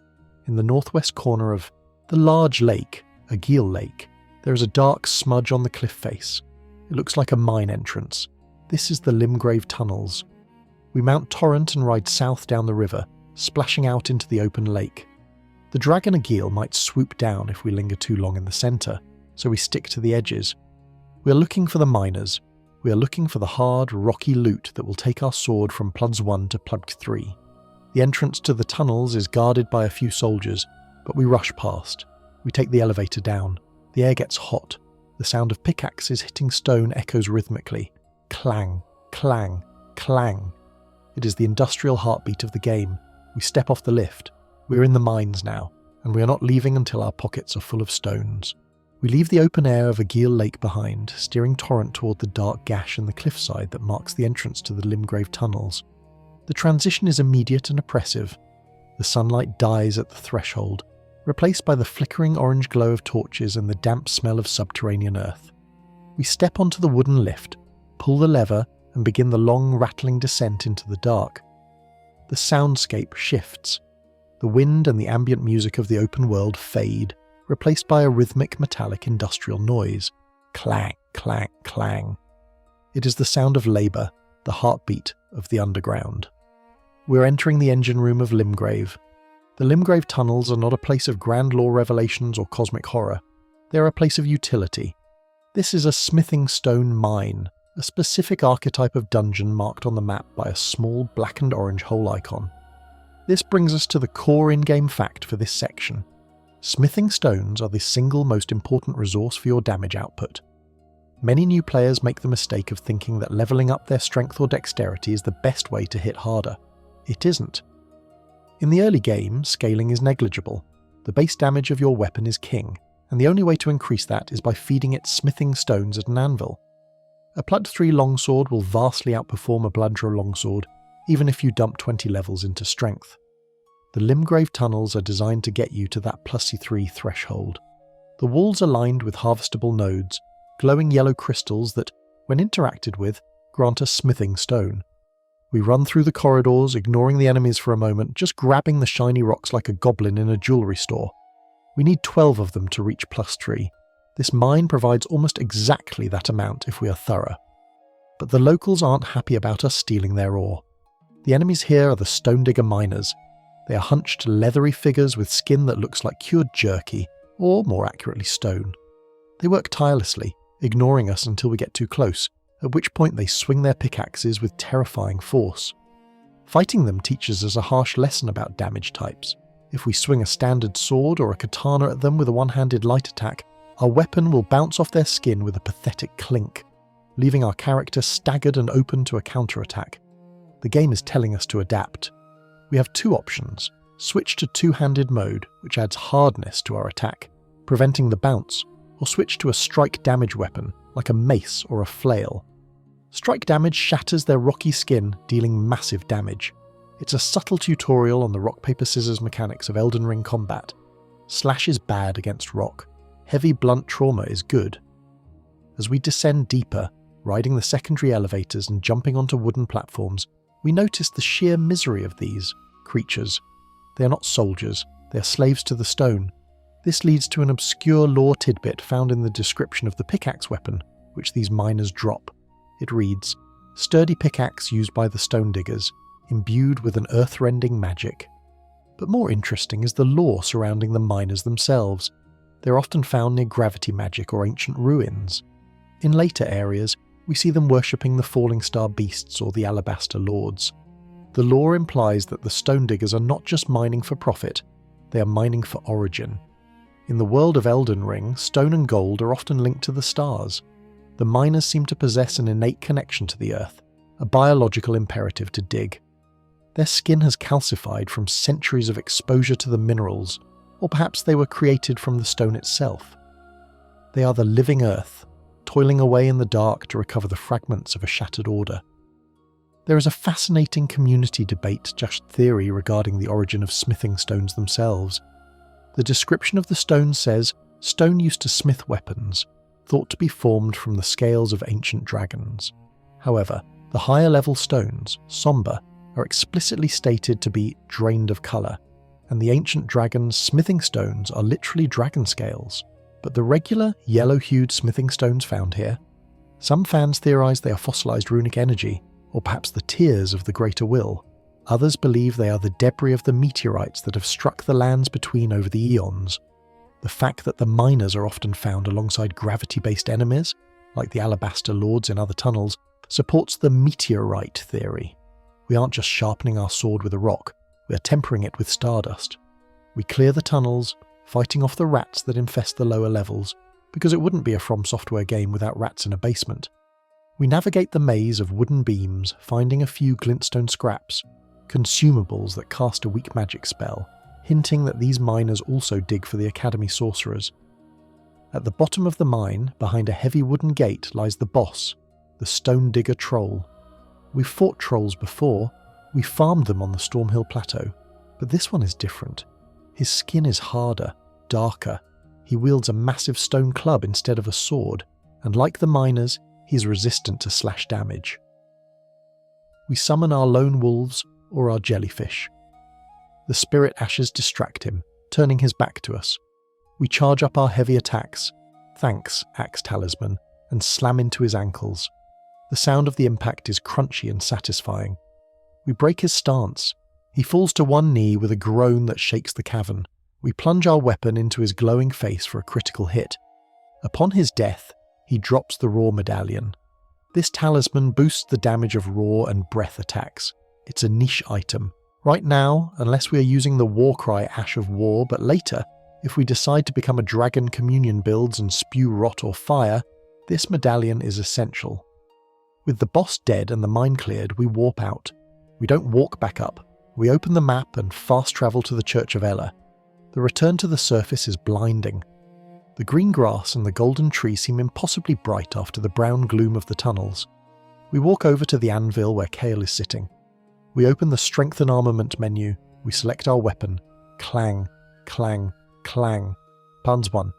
[SPEAKER 1] In the northwest corner of the large lake, A Geel Lake. There is a dark smudge on the cliff face. It looks like a mine entrance. This is the Limgrave tunnels. We mount Torrent and ride south down the river, splashing out into the open lake. The dragon Agil might swoop down if we linger too long in the centre, so we stick to the edges. We are looking for the miners. We are looking for the hard, rocky loot that will take our sword from Plugs 1 to Plug 3. The entrance to the tunnels is guarded by a few soldiers, but we rush past. We take the elevator down. The air gets hot. The sound of pickaxes hitting stone echoes rhythmically. Clang, clang, clang. It is the industrial heartbeat of the game. We step off the lift. We're in the mines now, and we are not leaving until our pockets are full of stones. We leave the open air of Agil Lake behind, steering Torrent toward the dark gash in the cliffside that marks the entrance to the Limgrave tunnels. The transition is immediate and oppressive. The sunlight dies at the threshold, replaced by the flickering orange glow of torches and the damp smell of subterranean earth. We step onto the wooden lift, pull the lever, and begin the long, rattling descent into the dark. The soundscape shifts. The wind and the ambient music of the open world fade, replaced by a rhythmic metallic industrial noise. Clang, clang, clang. It is the sound of labour, the heartbeat of the underground. We're entering the engine room of Limgrave. The Limgrave tunnels are not a place of grand lore revelations or cosmic horror. They are a place of utility. This is a smithing stone mine, a specific archetype of dungeon marked on the map by a small black and orange hole icon. This brings us to the core in-game fact for this section. Smithing stones are the single most important resource for your damage output. Many new players make the mistake of thinking that levelling up their strength or dexterity is the best way to hit harder. It isn't. In the early game, scaling is negligible. The base damage of your weapon is king, and the only way to increase that is by feeding it smithing stones at an anvil. A Plug 3 longsword will vastly outperform a Blooddraw longsword, even if you dump 20 levels into strength. The Limgrave tunnels are designed to get you to that +3 threshold. The walls are lined with harvestable nodes, glowing yellow crystals that, when interacted with, grant us smithing stone. We run through the corridors, ignoring the enemies for a moment, just grabbing the shiny rocks like a goblin in a jewellery store. We need 12 of them to reach +3. This mine provides almost exactly that amount if we are thorough. But the locals aren't happy about us stealing their ore. The enemies here are the Stone Digger miners. They are hunched, leathery figures with skin that looks like cured jerky, or more accurately stone. They work tirelessly, ignoring us until we get too close, at which point they swing their pickaxes with terrifying force. Fighting them teaches us a harsh lesson about damage types. If we swing a standard sword or a katana at them with a one-handed light attack, our weapon will bounce off their skin with a pathetic clink, leaving our character staggered and open to a counterattack. The game is telling us to adapt. We have two options: switch to two-handed mode, which adds hardness to our attack, preventing the bounce, or switch to a strike damage weapon, like a mace or a flail. Strike damage shatters their rocky skin, dealing massive damage. It's a subtle tutorial on the rock-paper-scissors mechanics of Elden Ring combat. Slash is bad against rock. Heavy blunt trauma is good. As we descend deeper, riding the secondary elevators and jumping onto wooden platforms, we notice the sheer misery of these creatures. They are not soldiers, they are slaves to the stone. This leads to an obscure lore tidbit found in the description of the pickaxe weapon, which these miners drop. It reads, "Sturdy pickaxe used by the stone diggers, imbued with an earth-rending magic." But more interesting is the lore surrounding the miners themselves. They're often found near gravity magic or ancient ruins. In later areas, we see them worshipping the falling star beasts or the alabaster lords. The lore implies that the stone diggers are not just mining for profit, they are mining for origin. In the world of Elden Ring, stone and gold are often linked to the stars. The miners seem to possess an innate connection to the earth, a biological imperative to dig. Their skin has calcified from centuries of exposure to the minerals, or perhaps they were created from the stone itself. They are the living earth, toiling away in the dark to recover the fragments of a shattered order. There is a fascinating community debate, just theory, regarding the origin of smithing stones themselves. The description of the stone says, stone used to smith weapons, thought to be formed from the scales of ancient dragons. However, the higher level stones, somber, are explicitly stated to be drained of colour, and the ancient dragon's smithing stones are literally dragon scales. but the regular yellow-hued smithing stones found here. Some fans theorise they are fossilised runic energy, or perhaps the tears of the Greater Will. Others believe they are the debris of the meteorites that have struck the lands between over the eons. The fact that the miners are often found alongside gravity-based enemies, like the Alabaster Lords in other tunnels, supports the meteorite theory. We aren't just sharpening our sword with a rock, we are tempering it with stardust. We clear the tunnels, fighting off the rats that infest the lower levels, because it wouldn't be a From Software game without rats in a basement. We navigate the maze of wooden beams, finding a few glintstone scraps, consumables that cast a weak magic spell, hinting that these miners also dig for the Academy sorcerers. At the bottom of the mine, behind a heavy wooden gate, lies the boss, the Stone Digger Troll. We've fought trolls before, we farmed them on the Stormhill Plateau, but this one is different. His skin is harder, darker. He wields a massive stone club instead of a sword, and like the miners, he is resistant to slash damage. We summon our lone wolves or our jellyfish. The spirit ashes distract him, turning his back to us. We charge up our heavy attacks, thanks Axe Talisman, and slam into his ankles. The sound of the impact is crunchy and satisfying. We break his stance. He falls to one knee with a groan that shakes the cavern. We plunge our weapon into his glowing face for a critical hit. Upon his death, he drops the Raw Medallion. This talisman boosts the damage of Raw and Breath attacks. It's a niche item. Right now, unless we are using the Warcry Ash of War, but later, if we decide to become a Dragon Communion builds and spew rot or fire, this medallion is essential. With the boss dead and the mine cleared, we warp out. We don't walk back up. We open the map and fast travel to the Church of Ella. The return to the surface is blinding. The green grass and the golden tree seem impossibly bright after the brown gloom of the tunnels. We walk over to the anvil where Kale is sitting. We open the Strength and Armament menu. We select our weapon. Clang, clang, clang. Puns 1.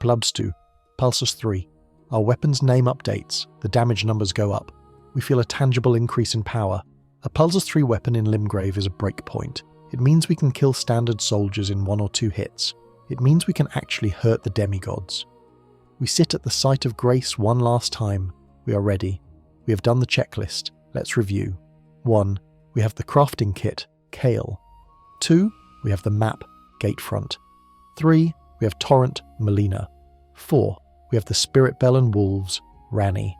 [SPEAKER 1] Blubs 2. Pulses 3. Our weapon's name updates. The damage numbers go up. We feel a tangible increase in power. A Pulses 3 weapon in Limgrave is a breakpoint. It means we can kill standard soldiers in 1 or 2 hits. It means we can actually hurt the demigods. We sit at the site of grace one last time. We are ready. We have done the checklist. Let's review. 1. We have the crafting kit, Kale. 2. We have the map, Gatefront. 3. We have Torrent, Melina. 4. We have the Spirit Bell and Wolves, Ranni.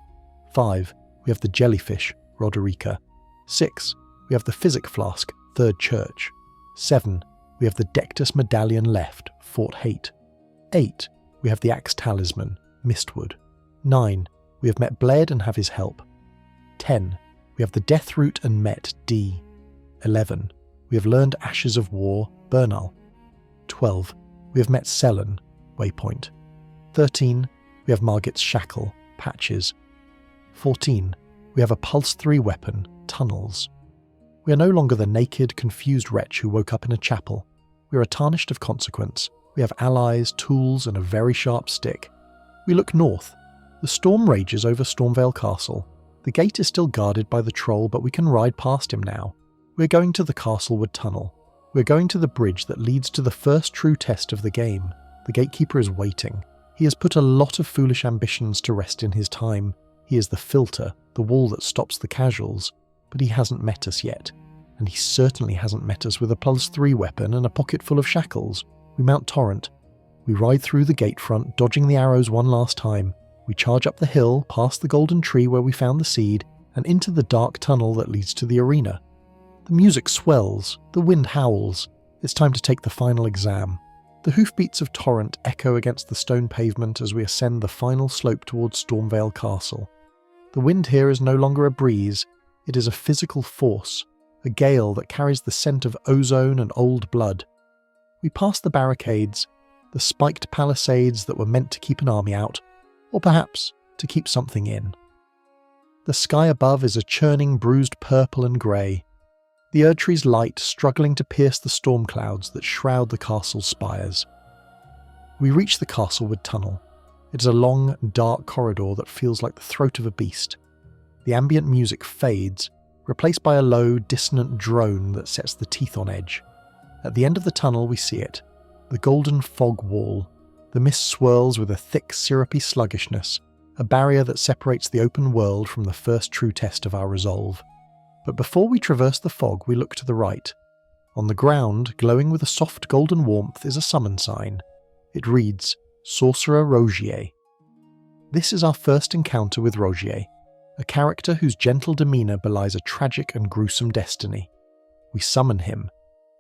[SPEAKER 1] 5. We have the Jellyfish, Roderica. 6. We have the Physick Flask, Third Church. 7. We have the Dectus Medallion left, Fort Hate. 8. We have the Axe Talisman, Mistwood. 9. We have met Blaidd and have his help. 10. We have the Deathroot and met D. 11. We have learned Ashes of War, Bernal. 12. We have met Sellen, Waypoint. 13. We have Margit's Shackle, Patches. 14. We have a Pulse 3 weapon, Tunnels. We are no longer the naked, confused wretch who woke up in a chapel. We are tarnished of consequence. We have allies, tools, and a very sharp stick. We look north. The storm rages over Stormveil Castle. The gate is still guarded by the troll, but we can ride past him now. We're going to the Castlewood Tunnel. We're going to the bridge that leads to the first true test of the game. The gatekeeper is waiting. He has put a lot of foolish ambitions to rest in his time. He is the filter, the wall that stops the casuals, but he hasn't met us yet. And he certainly hasn't met us with a Pulse 3 weapon and a pocket full of shackles. We mount Torrent. We ride through the gatefront, dodging the arrows one last time. We charge up the hill, past the golden tree where we found the seed, and into the dark tunnel that leads to the arena. The music swells, the wind howls. It's time to take the final exam. The hoofbeats of Torrent echo against the stone pavement as we ascend the final slope towards Stormveil Castle. The wind here is no longer a breeze, it is a physical force, a gale that carries the scent of ozone and old blood. We pass the barricades, the spiked palisades that were meant to keep an army out, or perhaps to keep something in. The sky above is a churning bruised purple and grey, the Erdtree's light struggling to pierce the storm clouds that shroud the castle's spires. We reach the Castlewood Tunnel. It is a long, dark corridor that feels like the throat of a beast. The ambient music fades, replaced by a low, dissonant drone that sets the teeth on edge. At the end of the tunnel we see it, the golden fog wall. The mist swirls with a thick, syrupy sluggishness, a barrier that separates the open world from the first true test of our resolve. But before we traverse the fog, we look to the right. On the ground, glowing with a soft golden warmth, is a summon sign. It reads, Sorcerer Rogier. This is our first encounter with Rogier, a character whose gentle demeanour belies a tragic and gruesome destiny. We summon him.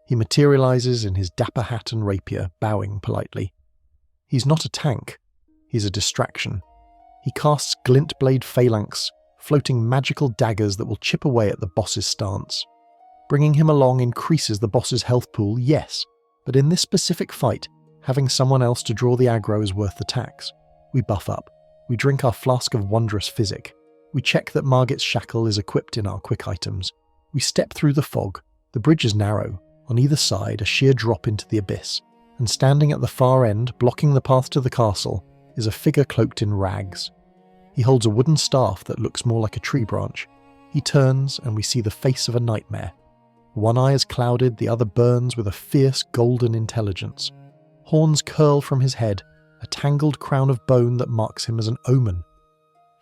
[SPEAKER 1] He materialises in his dapper hat and rapier, bowing politely. He's not a tank. He's a distraction. He casts glint blade phalanx, floating magical daggers that will chip away at the boss's stance. Bringing him along increases the boss's health pool, yes, but in this specific fight, having someone else to draw the aggro is worth the tax. We buff up. We drink our Flask of Wondrous Physick. We check that Margit's shackle is equipped in our quick items. We step through the fog. The bridge is narrow. On either side, a sheer drop into the abyss. And standing at the far end, blocking the path to the castle, is a figure cloaked in rags. He holds a wooden staff that looks more like a tree branch. He turns, and we see the face of a nightmare. One eye is clouded, the other burns with a fierce golden intelligence. Horns curl from his head, a tangled crown of bone that marks him as an omen.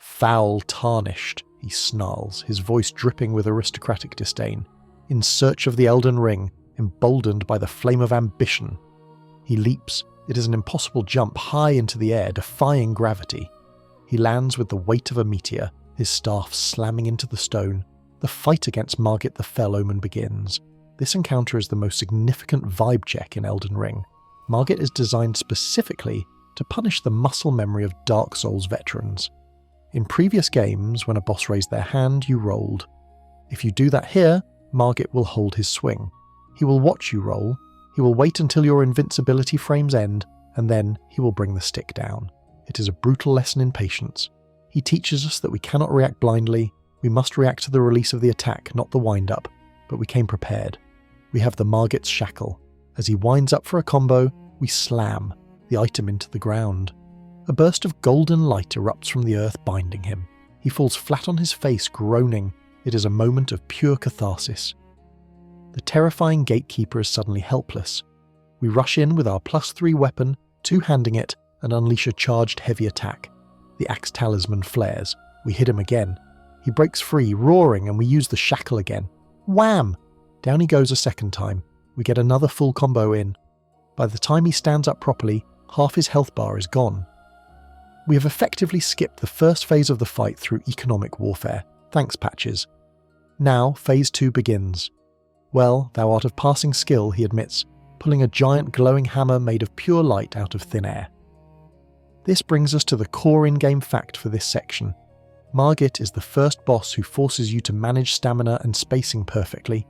[SPEAKER 1] Foul tarnished, he snarls, his voice dripping with aristocratic disdain. In search of the Elden Ring, emboldened by the flame of ambition. He leaps. It is an impossible jump high into the air, defying gravity. He lands with the weight of a meteor, his staff slamming into the stone. The fight against Margit the Fell Omen begins. This encounter is the most significant vibe check in Elden Ring. Margit is designed specifically to punish the muscle memory of Dark Souls veterans. In previous games, when a boss raised their hand, you rolled. If you do that here, Margit will hold his swing. He will watch you roll. He will wait until your invincibility frames end, and then he will bring the stick down. It is a brutal lesson in patience. He teaches us that we cannot react blindly. We must react to the release of the attack, not the wind-up. But we came prepared. We have the Margit's shackle. As he winds up for a combo, we slam the item into the ground. A burst of golden light erupts from the earth, binding him. He falls flat on his face, groaning. It is a moment of pure catharsis. The terrifying gatekeeper is suddenly helpless. We rush in with our +3 weapon, two-handing it, and unleash a charged heavy attack. The axe talisman flares. We hit him again. He breaks free, roaring, and we use the shackle again. Wham! Down he goes a second time. We get another full combo in. By the time he stands up properly, half his health bar is gone. We have effectively skipped the first phase of the fight through economic warfare. Thanks, Patches. Now, phase 2 begins. Well, thou art of passing skill, he admits, pulling a giant glowing hammer made of pure light out of thin air. This brings us to the core in-game fact for this section. Margit is the first boss who forces you to manage stamina and spacing perfectly.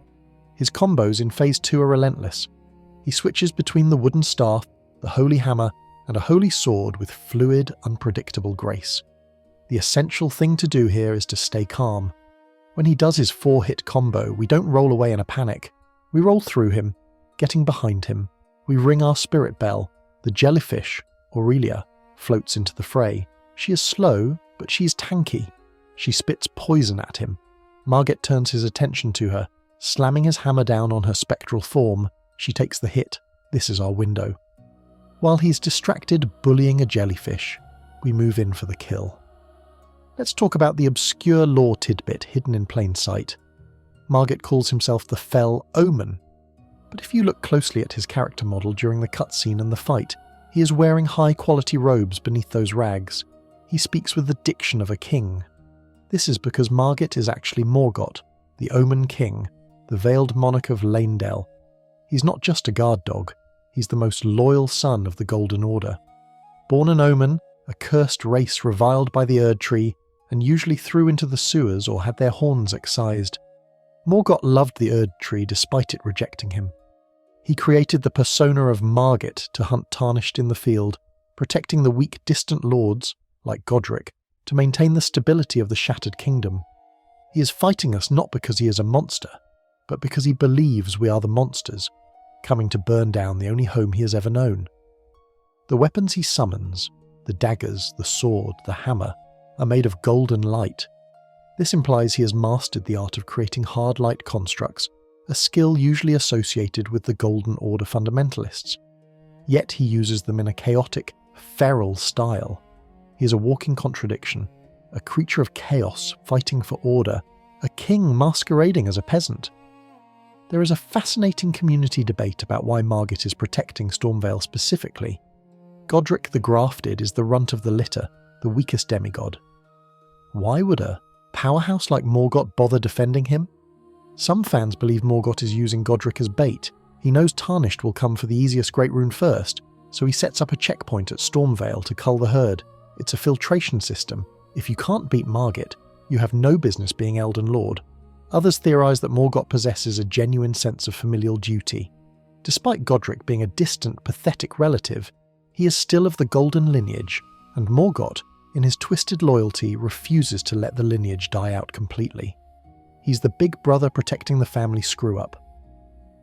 [SPEAKER 1] His combos in phase 2 are relentless. He switches between the wooden staff, the holy hammer, and a holy sword with fluid, unpredictable grace. The essential thing to do here is to stay calm. When he does his 4-hit combo, we don't roll away in a panic. We roll through him, getting behind him. We ring our spirit bell. The jellyfish, Aurelia, floats into the fray. She is slow, but she is tanky. She spits poison at him. Margit turns his attention to her. Slamming his hammer down on her spectral form, she takes the hit. This is our window. While he's distracted bullying a jellyfish, we move in for the kill. Let's talk about the obscure lore tidbit hidden in plain sight. Margit calls himself the Fell Omen, but if you look closely at his character model during the cutscene and the fight, he is wearing high-quality robes beneath those rags. He speaks with the diction of a king. This is because Margit is actually Morgott, the Omen King, the veiled monarch of Leyndell. He's not just a guard dog, he's the most loyal son of the Golden Order. Born an Omen, a cursed race reviled by the Erd Tree, and usually threw into the sewers or had their horns excised. Morgott loved the Erd Tree despite it rejecting him. He created the persona of Margit to hunt tarnished in the field, protecting the weak distant lords, like Godric, to maintain the stability of the shattered kingdom. He is fighting us not because he is a monster, but because he believes we are the monsters, coming to burn down the only home he has ever known. The weapons he summons, the daggers, the sword, the hammer, are made of golden light. This implies he has mastered the art of creating hard light constructs, a skill usually associated with the Golden Order fundamentalists. Yet he uses them in a chaotic, feral style. He is a walking contradiction, a creature of chaos fighting for order, a king masquerading as a peasant. There is a fascinating community debate about why Margit is protecting Stormveil specifically. Godric the Grafted is the runt of the litter, the weakest demigod. Why would a powerhouse like Morgott bother defending him? Some fans believe Morgott is using Godric as bait. He knows Tarnished will come for the easiest Great Rune first, so he sets up a checkpoint at Stormveil to cull the herd. It's a filtration system. If you can't beat Margit, you have no business being Elden Lord. Others theorise that Morgott possesses a genuine sense of familial duty. Despite Godric being a distant, pathetic relative, he is still of the golden lineage, and Morgott, in his twisted loyalty, refuses to let the lineage die out completely. He's the big brother protecting the family screw-up.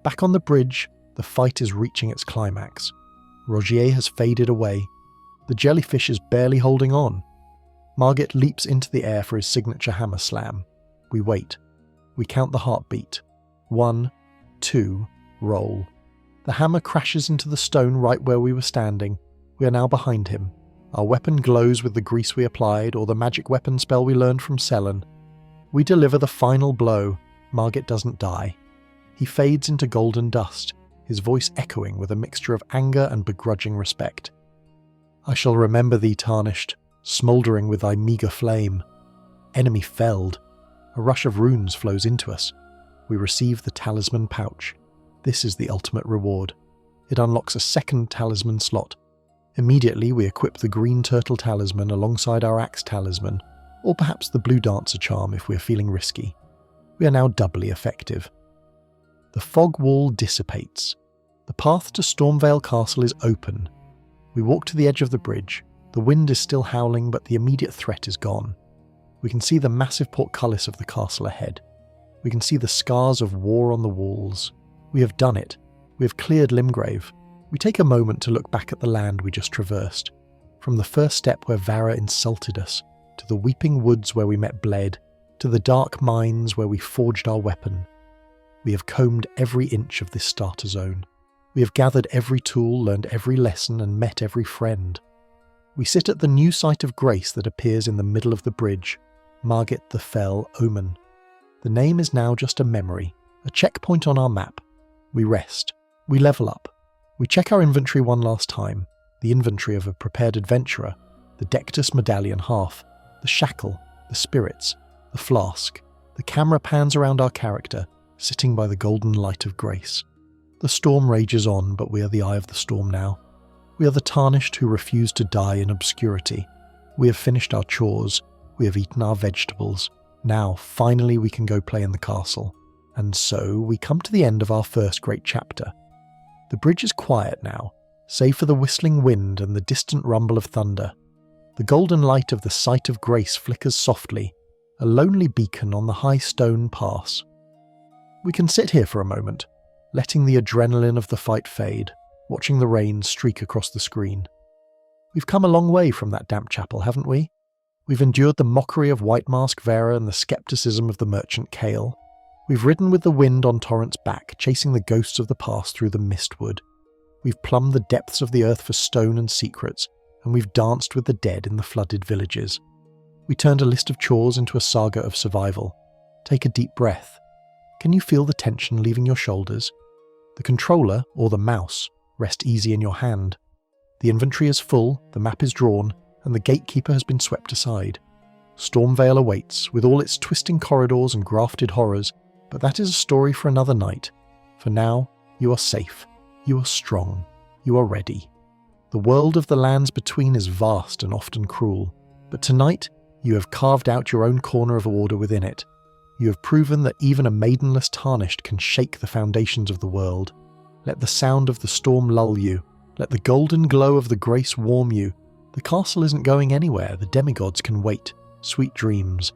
[SPEAKER 1] Back on the bridge, the fight is reaching its climax. Rogier has faded away. The jellyfish is barely holding on. Margit leaps into the air for his signature hammer slam. We wait. We count the heartbeat. 1, 2, roll. The hammer crashes into the stone right where we were standing. We are now behind him. Our weapon glows with the grease we applied, or the magic weapon spell we learned from Sellen. We deliver the final blow. Margit doesn't die. He fades into golden dust, his voice echoing with a mixture of anger and begrudging respect. I shall remember thee, Tarnished, smouldering with thy meagre flame. Enemy felled. A rush of runes flows into us. We receive the talisman pouch. This is the ultimate reward. It unlocks a second talisman slot. Immediately we equip the green turtle talisman alongside our axe talisman, or perhaps the blue dancer charm if we're feeling risky. We are now doubly effective. The fog wall dissipates. The path to Stormveil Castle is open. We walk to the edge of the bridge. The wind is still howling, but the immediate threat is gone. We can see the massive portcullis of the castle ahead. We can see the scars of war on the walls. We have done it. We have cleared Limgrave. We take a moment to look back at the land we just traversed. From the first step where Vara insulted us, to the weeping woods where we met Blaidd, to the dark mines where we forged our weapon. We have combed every inch of this starter zone. We have gathered every tool, learned every lesson, and met every friend. We sit at the new site of grace that appears in the middle of the bridge, Margit the Fell Omen. The name is now just a memory, a checkpoint on our map. We rest. We level up. We check our inventory one last time, the inventory of a prepared adventurer, the Dectus medallion half, the shackle, the spirits, the flask. The camera pans around our character, sitting by the golden light of grace. The storm rages on, but we are the eye of the storm now. We are the Tarnished who refuse to die in obscurity. We have finished our chores. We have eaten our vegetables. Now, finally, we can go play in the castle. And so, we come to the end of our first great chapter. The bridge is quiet now, save for the whistling wind and the distant rumble of thunder. The golden light of the Sight of Grace flickers softly, a lonely beacon on the high stone pass. We can sit here for a moment, letting the adrenaline of the fight fade, watching the rain streak across the screen. We've come a long way from that damp chapel, haven't we? We've endured the mockery of White Mask Vera and the skepticism of the merchant Kale. We've ridden with the wind on Torrent's back, chasing the ghosts of the past through the mistwood. We've plumbed the depths of the earth for stone and secrets, and we've danced with the dead in the flooded villages. We turned a list of chores into a saga of survival. Take a deep breath. Can you feel the tension leaving your shoulders? The controller, or the mouse, rest easy in your hand. The inventory is full, the map is drawn, and the gatekeeper has been swept aside. Stormveil awaits, with all its twisting corridors and grafted horrors, but that is a story for another night. For now, you are safe, you are strong, you are ready. The world of the lands between is vast and often cruel, but tonight you have carved out your own corner of order within it. You have proven that even a maidenless Tarnished can shake the foundations of the world. Let the sound of the storm lull you. Let the golden glow of the grace warm you. The castle isn't going anywhere. The demigods can wait. Sweet dreams.